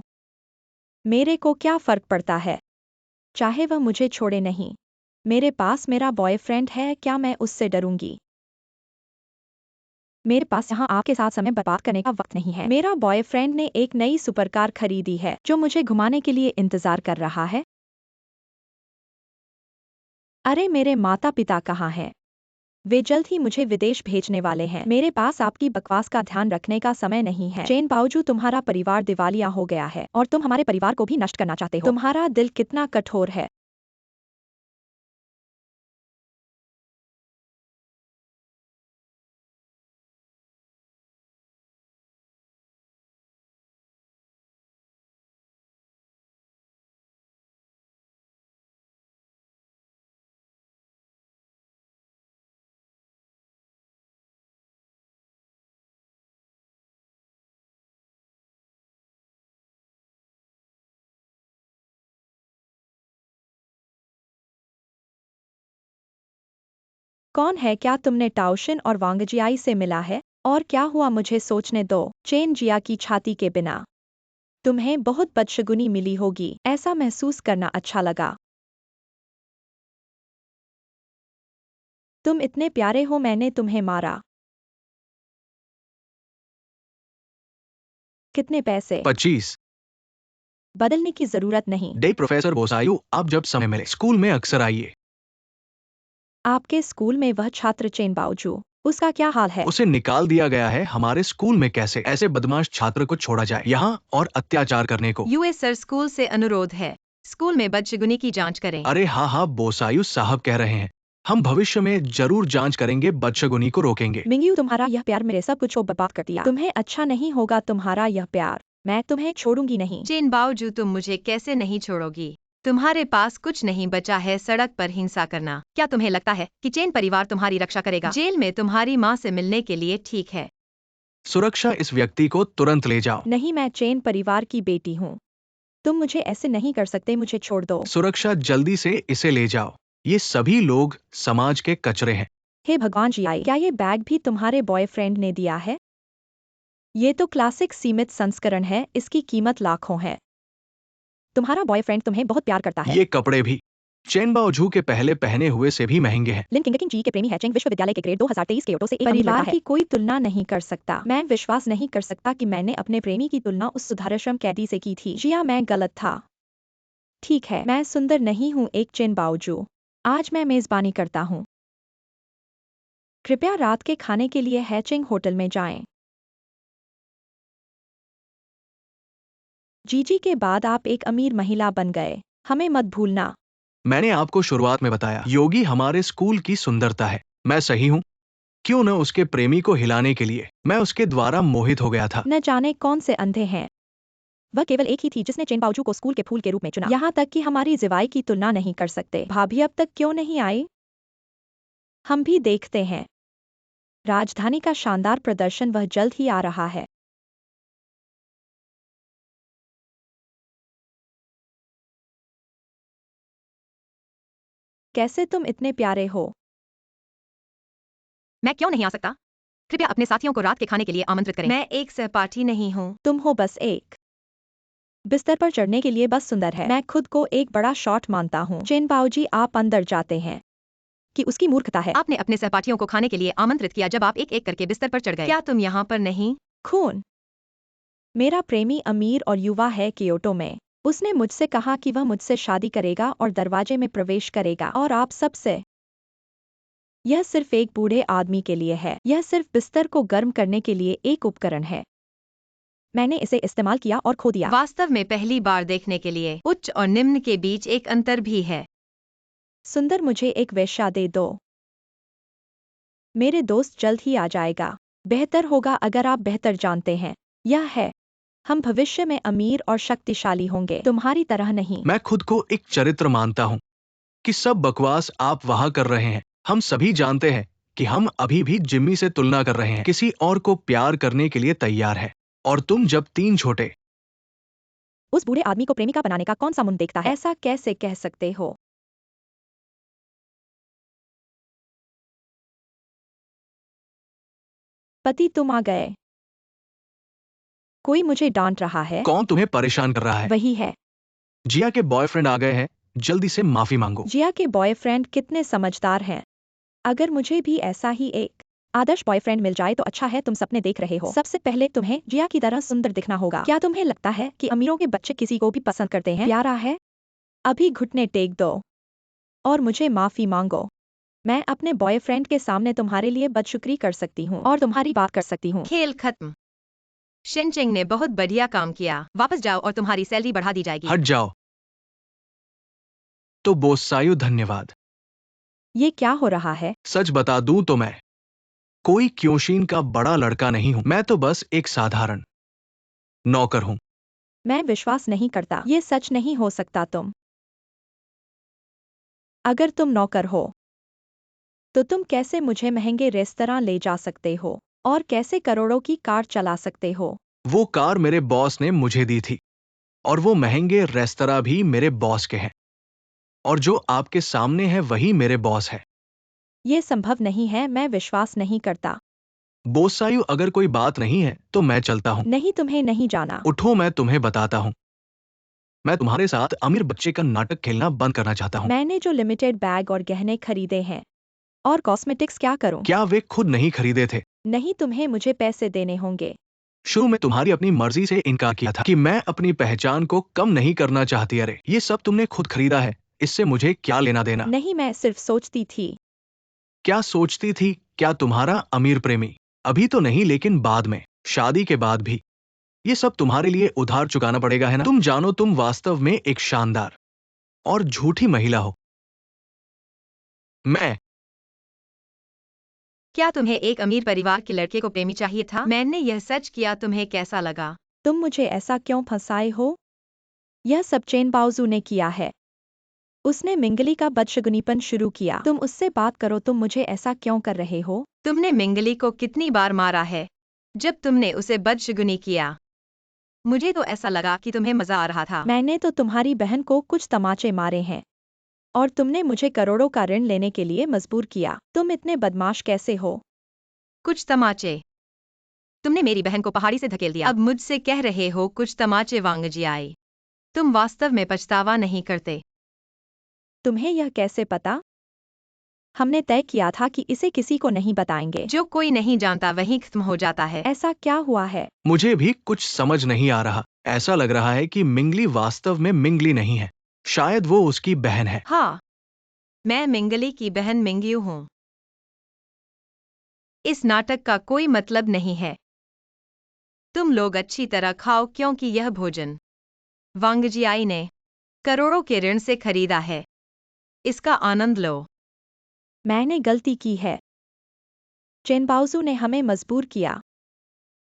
मेरे को क्या फर्क पड़ता है, चाहे वह मुझे छोड़े नहीं। मेरे पास मेरा बॉयफ्रेंड है, क्या मैं उससे डरूंगी? मेरे पास यहाँ आपके साथ समय बर्बाद करने का वक्त नहीं है। मेरा बॉयफ्रेंड ने एक नई सुपरकार खरीदी है जो मुझे घुमाने के लिए इंतजार कर रहा है। अरे मेरे माता पिता कहाँ हैं? वे जल्द ही मुझे विदेश भेजने वाले हैं। मेरे पास आपकी बकवास का ध्यान रखने का समय नहीं है। चेन बावजूद तुम्हारा परिवार दिवालिया हो गया है और तुम हमारे परिवार को भी नष्ट करना चाहते हो। तुम्हारा दिल कितना कठोर है। कौन है? क्या तुमने टाउशन और वांगजियाई से मिला है? और क्या हुआ मुझे सोचने दो। चेन जिया की छाती के बिना। तुम्हें बहुत बदशगुनी मिली होगी, ऐसा महसूस करना अच्छा लगा। तुम इतने प्यारे हो, मैंने तुम्हें मारा। कितने पैसे? 25। बदलने की जरूरत नहीं। डे प्रोफेसर बोसायु, आप जब समय मिले स्कूल में अक्सर आइए। आपके स्कूल में वह छात्र चेन बावजू, उसका क्या हाल है? उसे निकाल दिया गया है। हमारे स्कूल में कैसे ऐसे बदमाश छात्र को छोड़ा जाए यहाँ और अत्याचार करने को? यूएस सर, स्कूल से अनुरोध है, स्कूल में बदशगुनी की जांच करें। अरे हाँ हाँ, बोसायु साहब कह रहे हैं, हम भविष्य में जरूर जांच करेंगे, बदशगुनी को रोकेंगे। मिंगयू, तुम्हारा यह प्यार मेरे सब कुछ को बर्बाद कर दिया। तुम्हें अच्छा नहीं होगा तुम्हारा यह प्यार। मैं तुम्हें छोड़ूंगी नहीं। चेन बावजूद तुम मुझे कैसे नहीं छोड़ोगी? तुम्हारे पास कुछ नहीं बचा है सड़क पर हिंसा करना। क्या तुम्हें लगता है कि चेन परिवार तुम्हारी रक्षा करेगा? जेल में तुम्हारी माँ से मिलने के लिए ठीक है। सुरक्षा, इस व्यक्ति को तुरंत ले जाओ। नहीं, मैं चेन परिवार की बेटी हूँ। तुम मुझे ऐसे नहीं कर सकते, मुझे छोड़ दो। सुरक्षा, जल्दी से इसे ले जाओ। ये सभी लोग समाज के कचरे हैं। हे भगवान जी, आई क्या ये बैग भी तुम्हारे बॉयफ्रेंड ने दिया है? ये तो क्लासिक सीमित संस्करण है, इसकी कीमत लाखों है। तुम्हारा बॉयफ्रेंड तुम्हें बहुत प्यार करता है। ये कपड़े भी चेन बाओजू के पहले पहने हुए से भी महंगे हैं। लिन किंगकिंग जी के प्रेमी है। चेंग विश्वविद्यालय के ग्रेड 2023 के ओटो से एक परिवार की कोई तुलना नहीं कर सकता। मैं विश्वास नहीं कर सकता कि मैंने अपने प्रेमी की तुलना उस सुधाराश्रम कैदी से की थी। जिया, मैं गलत था। ठीक है, मैं सुंदर नहीं हूँ एक चेन बाओजू। आज मैं मेजबानी करता हूँ। कृपया रात के खाने के लिए हैचिंग होटल में जाएं। जीजी के बाद आप एक अमीर महिला बन गए, हमें मत भूलना। मैंने आपको शुरुआत में बताया, योगी हमारे स्कूल की सुंदरता है। मैं सही हूँ? क्यों न उसके प्रेमी को हिलाने के लिए मैं उसके द्वारा मोहित हो गया था। न जाने कौन से अंधे हैं। वह केवल एक ही थी जिसने चेन बाओजू को स्कूल के फूल के रूप में चुना। यहाँ तक कि हमारी जिवाई की तुलना नहीं कर सकते। भाभी अब तक क्यों नहीं आई? हम भी देखते हैं। राजधानी का शानदार प्रदर्शन, वह जल्द ही आ रहा है। कैसे तुम इतने प्यारे हो? मैं क्यों नहीं आ सकता? कृपया अपने साथियों को रात के खाने के लिए आमंत्रित करें। मैं एक सहपाठी नहीं हूँ। तुम हो बस एक बिस्तर पर चढ़ने के लिए बस सुंदर है। मैं खुद को एक बड़ा शॉट मानता हूँ। चेन बाओजी, आप अंदर जाते हैं कि उसकी मूर्खता है। आपने अपने सहपाठियों को खाने के लिए आमंत्रित किया जब आप एक एक करके बिस्तर पर चढ़ गए। क्या तुम यहाँ पर नहीं? खून। मेरा प्रेमी अमीर और युवा है कियोटो में। उसने मुझसे कहा कि वह मुझसे शादी करेगा और दरवाजे में प्रवेश करेगा, और आप सबसे। यह सिर्फ एक बूढ़े आदमी के लिए है। यह सिर्फ बिस्तर को गर्म करने के लिए एक उपकरण है। मैंने इसे इस्तेमाल किया और खो दिया। वास्तव में पहली बार देखने के लिए उच्च और निम्न के बीच एक अंतर भी है। सुंदर, मुझे एक वेश्या दे दो। मेरे दोस्त जल्द ही आ जाएगा। बेहतर होगा अगर आप बेहतर जानते हैं। यह है, हम भविष्य में अमीर और शक्तिशाली होंगे, तुम्हारी तरह नहीं। मैं खुद को एक चरित्र मानता हूँ कि सब बकवास आप वहाँ कर रहे हैं। हम सभी जानते हैं कि हम अभी भी जिम्मी से तुलना कर रहे हैं, किसी और को प्यार करने के लिए तैयार है। और तुम जब 3 छोटे। उस बूढ़े आदमी को प्रेमिका बनाने का कौन सा मुंह देखता है? ऐसा कैसे कह सकते हो? पति, तुम आ गए। कोई मुझे डांट रहा है। कौन तुम्हें परेशान कर रहा है? वही है। जिया के बॉयफ्रेंड आ गए हैं, जल्दी से माफी मांगो। जिया के बॉयफ्रेंड कितने समझदार हैं। अगर मुझे भी ऐसा ही एक आदर्श बॉयफ्रेंड मिल जाए तो अच्छा है। तुम सपने देख रहे हो। सबसे पहले तुम्हें जिया की तरह सुंदर दिखना होगा। क्या तुम्हें लगता है कि अमीरों के बच्चे किसी को भी पसंद करते हैं? प्यारा है। अभी घुटने टेक दो और मुझे माफी मांगो। मैं अपने बॉयफ्रेंड के सामने तुम्हारे लिए बदशुक्री कर सकती हूँ और तुम्हारी बात कर सकती हूँ। खेल खत्म। शिनचेंग ने बहुत बढ़िया काम किया। वापस जाओ और तुम्हारी सैलरी बढ़ा दी जाएगी। हट जाओ। तो बोसायु धन्यवाद। ये क्या हो रहा है? सच बता दूं तो मैं कोई क्योशीन का बड़ा लड़का नहीं हूं। मैं तो बस एक साधारण नौकर हूं। मैं विश्वास नहीं करता। ये सच नहीं हो सकता। अगर तुम नौकर हो तो तुम कैसे मुझे महंगे रेस्तरां ले जा सकते हो और कैसे करोड़ों की कार चला सकते हो? वो कार मेरे बॉस ने मुझे दी थी और वो महंगे रेस्तरां भी मेरे बॉस के हैं और जो आपके सामने है वही मेरे बॉस है। ये संभव नहीं है। मैं विश्वास नहीं करता। बोसायु अगर कोई बात नहीं है तो मैं चलता हूं। नहीं, तुम्हें नहीं जाना। उठो, मैं तुम्हें बताता हूं। मैं तुम्हारे साथ अमीर बच्चे का नाटक खेलना बंद करना चाहता हूं। मैंने जो लिमिटेड बैग और गहने खरीदे हैं और कॉस्मेटिक्स क्या करूं? क्या वे खुद नहीं खरीदे थे? नहीं, तुम्हें मुझे पैसे देने होंगे। शुरू में तुम्हारी अपनी मर्जी से इनकार किया था कि मैं अपनी पहचान को कम नहीं करना चाहती। अरे ये सब तुमने खुद खरीदा है, इससे मुझे क्या लेना देना? नहीं, मैं सिर्फ सोचती थी। क्या सोचती थी? क्या तुम्हारा अमीर प्रेमी? अभी तो नहीं, लेकिन बाद में, शादी के बाद भी ये सब तुम्हारे लिए उधार चुकाना पड़ेगा, है ना? तुम जानो तुम वास्तव में एक शानदार और झूठी महिला हो। मैं क्या तुम्हें एक अमीर परिवार के लड़के को प्रेमी चाहिए था? मैंने यह सच किया। तुम्हें कैसा लगा? तुम मुझे ऐसा क्यों फंसाए हो? यह सब चेन बाओजू ने किया है। उसने मिंगली का बदशगुनीपन शुरू किया। तुम उससे बात करो। तुम मुझे ऐसा क्यों कर रहे हो? तुमने मिंगली को कितनी बार मारा है जब तुमने उसे बदशगुनी किया? मुझे तो ऐसा लगा कि तुम्हें मजा आ रहा था। मैंने तो तुम्हारी बहन को कुछ तमाचे मारे हैं और तुमने मुझे करोड़ों का ऋण लेने के लिए मजबूर किया। तुम इतने बदमाश कैसे हो? कुछ तमाचे? तुमने मेरी बहन को पहाड़ी से धकेल दिया। अब मुझसे कह रहे हो कुछ तमाचे? वांगजियाई, तुम वास्तव में पछतावा नहीं करते। तुम्हें यह कैसे पता? हमने तय किया था कि इसे किसी को नहीं बताएंगे। जो कोई नहीं जानता वही खत्म हो जाता है। ऐसा क्या हुआ है? मुझे भी कुछ समझ नहीं आ रहा। ऐसा लग रहा है कि मिंगली वास्तव में मिंगली नहीं है। शायद वो उसकी बहन है। हाँ, मैं मिंगली की बहन मिंगयू हूँ। इस नाटक का कोई मतलब नहीं है। तुम लोग अच्छी तरह खाओ क्योंकि यह भोजन वांगजियाई ने करोड़ों के ऋण से खरीदा है। इसका आनंद लो। मैंने गलती की है। चेनबाओजू ने हमें मजबूर किया।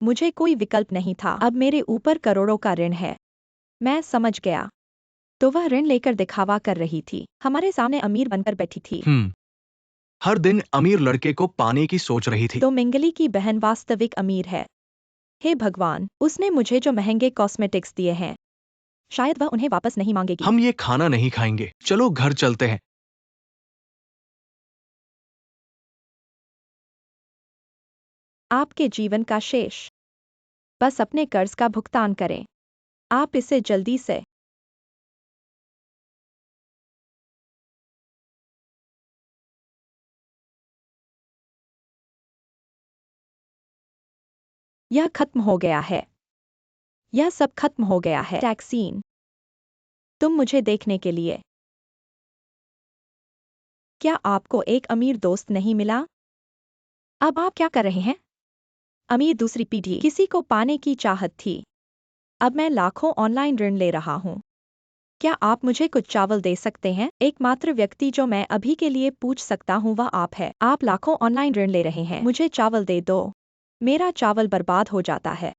मुझे कोई विकल्प नहीं था। अब मेरे ऊपर करोड़ों का ऋण है। मैं समझ गया। तो वह ऋण लेकर दिखावा कर रही थी। हमारे सामने अमीर बनकर बैठी थी। हर दिन अमीर लड़के को पाने की सोच रही थी। तो मिंगली की बहन वास्तविक अमीर है। हे भगवान, उसने मुझे जो महंगे कॉस्मेटिक्स दिए हैं, शायद वह उन्हें वापस नहीं मांगेगी। हम ये खाना नहीं खाएंगे। चलो घर चलते हैं। आपके जीवन का शेष बस अपने कर्ज का भुगतान करें। आप इसे जल्दी से यह खत्म हो गया है। यह सब खत्म हो गया है। टैक्सीन, तुम मुझे देखने के लिए। क्या आपको एक अमीर दोस्त नहीं मिला? अब आप क्या कर रहे हैं? अमीर दूसरी पीढ़ी किसी को पाने की चाहत थी। अब मैं लाखों ऑनलाइन ऋण ले रहा हूँ। क्या आप मुझे कुछ चावल दे सकते हैं? एकमात्र व्यक्ति जो मैं अभी के लिए पूछ सकता हूँ वह आप है। आप लाखों ऑनलाइन ऋण ले रहे हैं। मुझे चावल दे दो। मेरा चावल बर्बाद हो जाता है।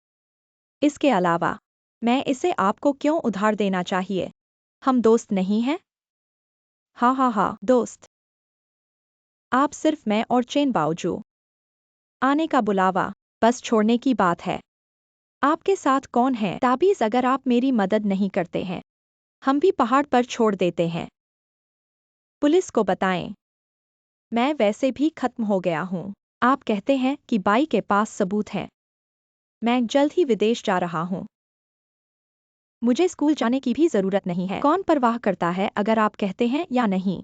इसके अलावा मैं इसे आपको क्यों उधार देना चाहिए? हम दोस्त नहीं हैं? हाँ हाँ हाँ, दोस्त। आप सिर्फ मैं और चेन बाओजू आने का बुलावा बस छोड़ने की बात है। आपके साथ कौन है? ताबीज, अगर आप मेरी मदद नहीं करते हैं हम भी पहाड़ पर छोड़ देते हैं। पुलिस को बताएं। मैं वैसे भी खत्म हो गया हूँ। आप कहते हैं कि बाई के पास सबूत है। मैं जल्द ही विदेश जा रहा हूँ। मुझे स्कूल जाने की भी जरूरत नहीं है। कौन परवाह करता है अगर आप कहते हैं या नहीं।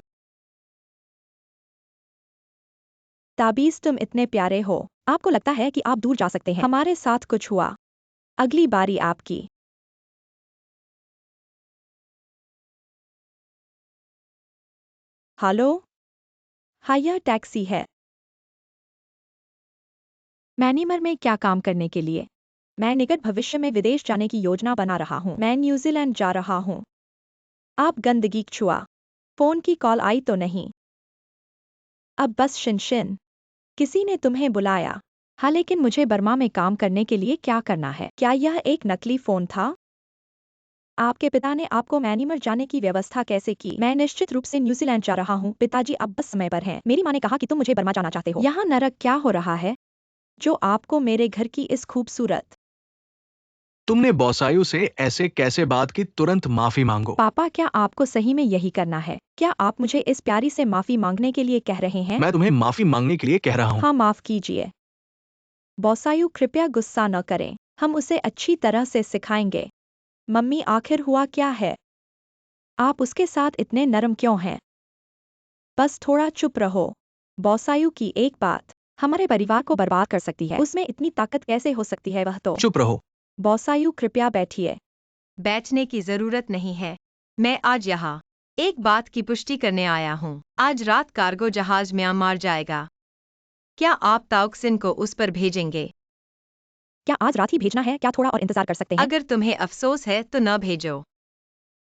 ताबीज तुम इतने प्यारे हो। आपको लगता है कि आप दूर जा सकते हैं। हमारे साथ कुछ हुआ। अगली बारी आपकी। हेलो। हाँ, यह टैक्सी है। मैनीमर में क्या काम करने के लिए? मैं निकट भविष्य में विदेश जाने की योजना बना रहा हूँ। मैं न्यूजीलैंड जा रहा हूँ। आप गंदगी छुआ। फोन की कॉल आई तो नहीं? अब बस शिन। किसी ने तुम्हें बुलाया। हाँ, लेकिन मुझे बर्मा में काम करने के लिए क्या करना है? क्या यह एक नकली फोन था? आपके पिता ने आपको मैनीमर जाने की व्यवस्था कैसे की? मैं निश्चित रूप से न्यूजीलैंड जा रहा हूँ। पिताजी अब बस समय पर हैं। मेरी माँ ने कहा कि तुम मुझे बर्मा जाना चाहते हो। यहाँ नरक क्या हो रहा है जो आपको मेरे घर की इस खूबसूरत। तुमने बॉसायु से ऐसे कैसे बात की? तुरंत माफी मांगो। पापा, क्या आपको सही में यही करना है? क्या आप मुझे इस प्यारी से माफी मांगने के लिए कह रहे हैं? मैं तुम्हें माफी मांगने के लिए कह रहा हूँ। हाँ, माफ कीजिए। बॉसायु, कृपया गुस्सा न करें। हम उसे अच्छी तरह से सिखाएंगे। मम्मी, आखिर हुआ क्या है? आप उसके साथ इतने नरम क्यों हैं? बस थोड़ा चुप रहो। बॉसायु की एक बात हमारे परिवार को बर्बाद कर सकती है। उसमें इतनी ताकत कैसे हो सकती है? वह तो। चुप रहो। बॉसायु, कृपया बैठिए। बैठने की जरूरत नहीं है। मैं आज यहाँ एक बात की पुष्टि करने आया हूँ। आज रात कार्गो जहाज म्यांमार जाएगा। क्या आप ताउक्सिन को उस पर भेजेंगे? क्या आज रात ही भेजना है? क्या थोड़ा और इंतजार कर सकते हैं? अगर तुम्हें अफसोस है तो न भेजो।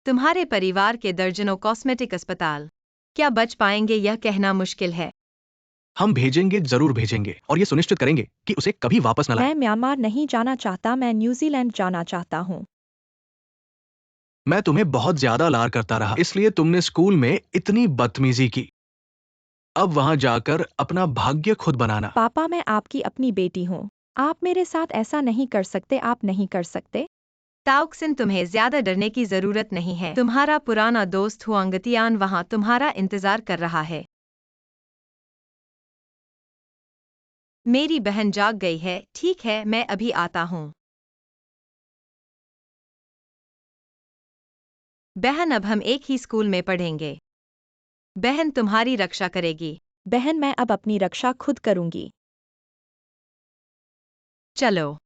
तुम्हारे परिवार के दर्जनों कॉस्मेटिक अस्पताल क्या बच पाएंगे यह कहना मुश्किल है। हम भेजेंगे, जरूर भेजेंगे, और ये सुनिश्चित करेंगे कि उसे कभी वापस न लाए। मैं म्यांमार नहीं जाना चाहता। मैं न्यूजीलैंड जाना चाहता हूँ। मैं तुम्हें बहुत ज्यादा लाड करता रहा, इसलिए तुमने स्कूल में इतनी बदतमीजी की। अब वहां जाकर अपना भाग्य खुद बनाना। पापा, मैं आपकी अपनी बेटी हूँ। आप मेरे साथ ऐसा नहीं कर सकते। आप नहीं कर सकते। ताउक्सिन, तुम्हें ज्यादा डरने की जरूरत नहीं है। तुम्हारा पुराना दोस्त हुआंगतियान वहां तुम्हारा इंतजार कर रहा है। मेरी बहन जाग गई है। ठीक है, मैं अभी आता हूँ। बहन, अब हम एक ही स्कूल में पढ़ेंगे। बहन तुम्हारी रक्षा करेगी। बहन, मैं अब अपनी रक्षा खुद करूंगी। चलो।